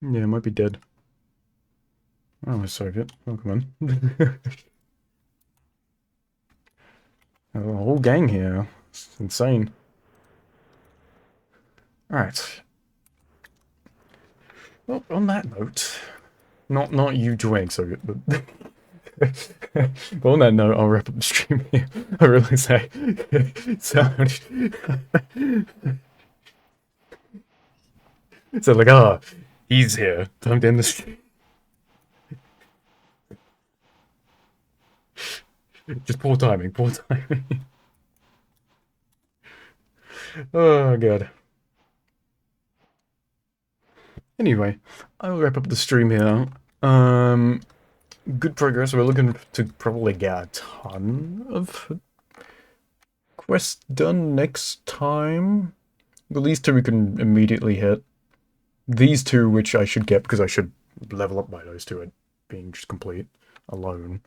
S1: Yeah, it might be dead. Oh, I saved it. Oh, come on. A whole gang here. It's insane. Alright. Well, on that note, not you joining so good, but but on that note, I'll wrap up the stream here. I really say sound so like he's here. Time to end the stream. Just poor timing, poor timing. Oh god. Anyway, I'll wrap up the stream here. Good progress. We're looking to probably get a ton of quests done next time. But these two we can immediately hit. These two, which I should get because I should level up by those two at being just complete alone.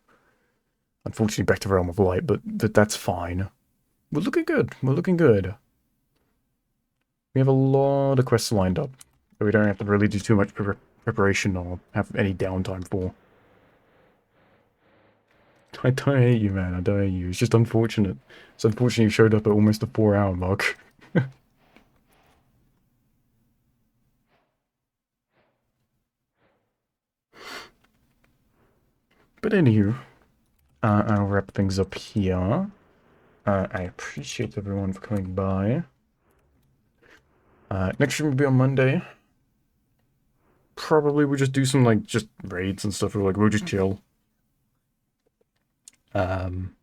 S1: Unfortunately, back to Realm of Light, but that's fine. We're looking good. We're looking good. We have a lot of quests lined up that we don't have to really do too much preparation or have any downtime for. I don't hate you, man. I don't hate you. It's just unfortunate. It's unfortunate you showed up at almost the 4-hour mark. But anywho, I'll wrap things up here. I appreciate everyone for coming by. Next stream will be on Monday. Probably we'll just do some, like, just raids and stuff, or, like, we'll just chill. I don't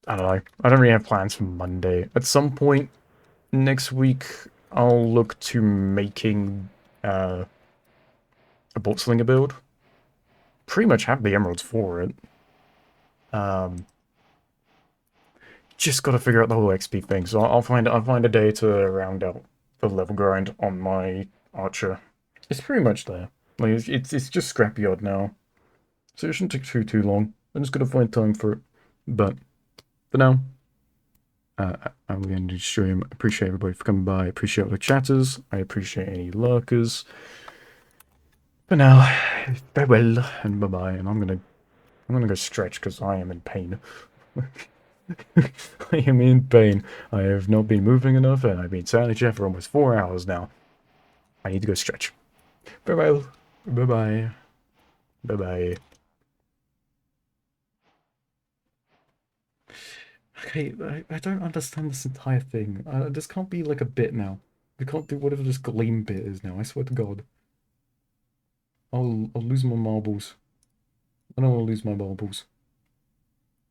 S1: know. I don't really have plans for Monday. At some point next week, I'll look to making, a bolt slinger build. Pretty much have the emeralds for it. Just gotta figure out the whole XP thing, so I'll find a day to round out the level grind on my archer. It's pretty much there. Like it's just scrapyard now, so it shouldn't take too long. I'm just gonna find time for it. But for now, I'm going to stream. Appreciate everybody for coming by. Appreciate all the chatters. I appreciate any lurkers. For now, farewell and bye bye. And I'm gonna go stretch because I am in pain. I am in pain. I have not been moving enough, and I've been sat in a chair for almost 4 hours now. I need to go stretch. Farewell. Bye bye. Bye bye. Okay, I don't understand this entire thing. This can't be like a bit now. We can't do whatever this gleam bit is now. I swear to God. I'll lose my marbles. I don't want to lose my marbles.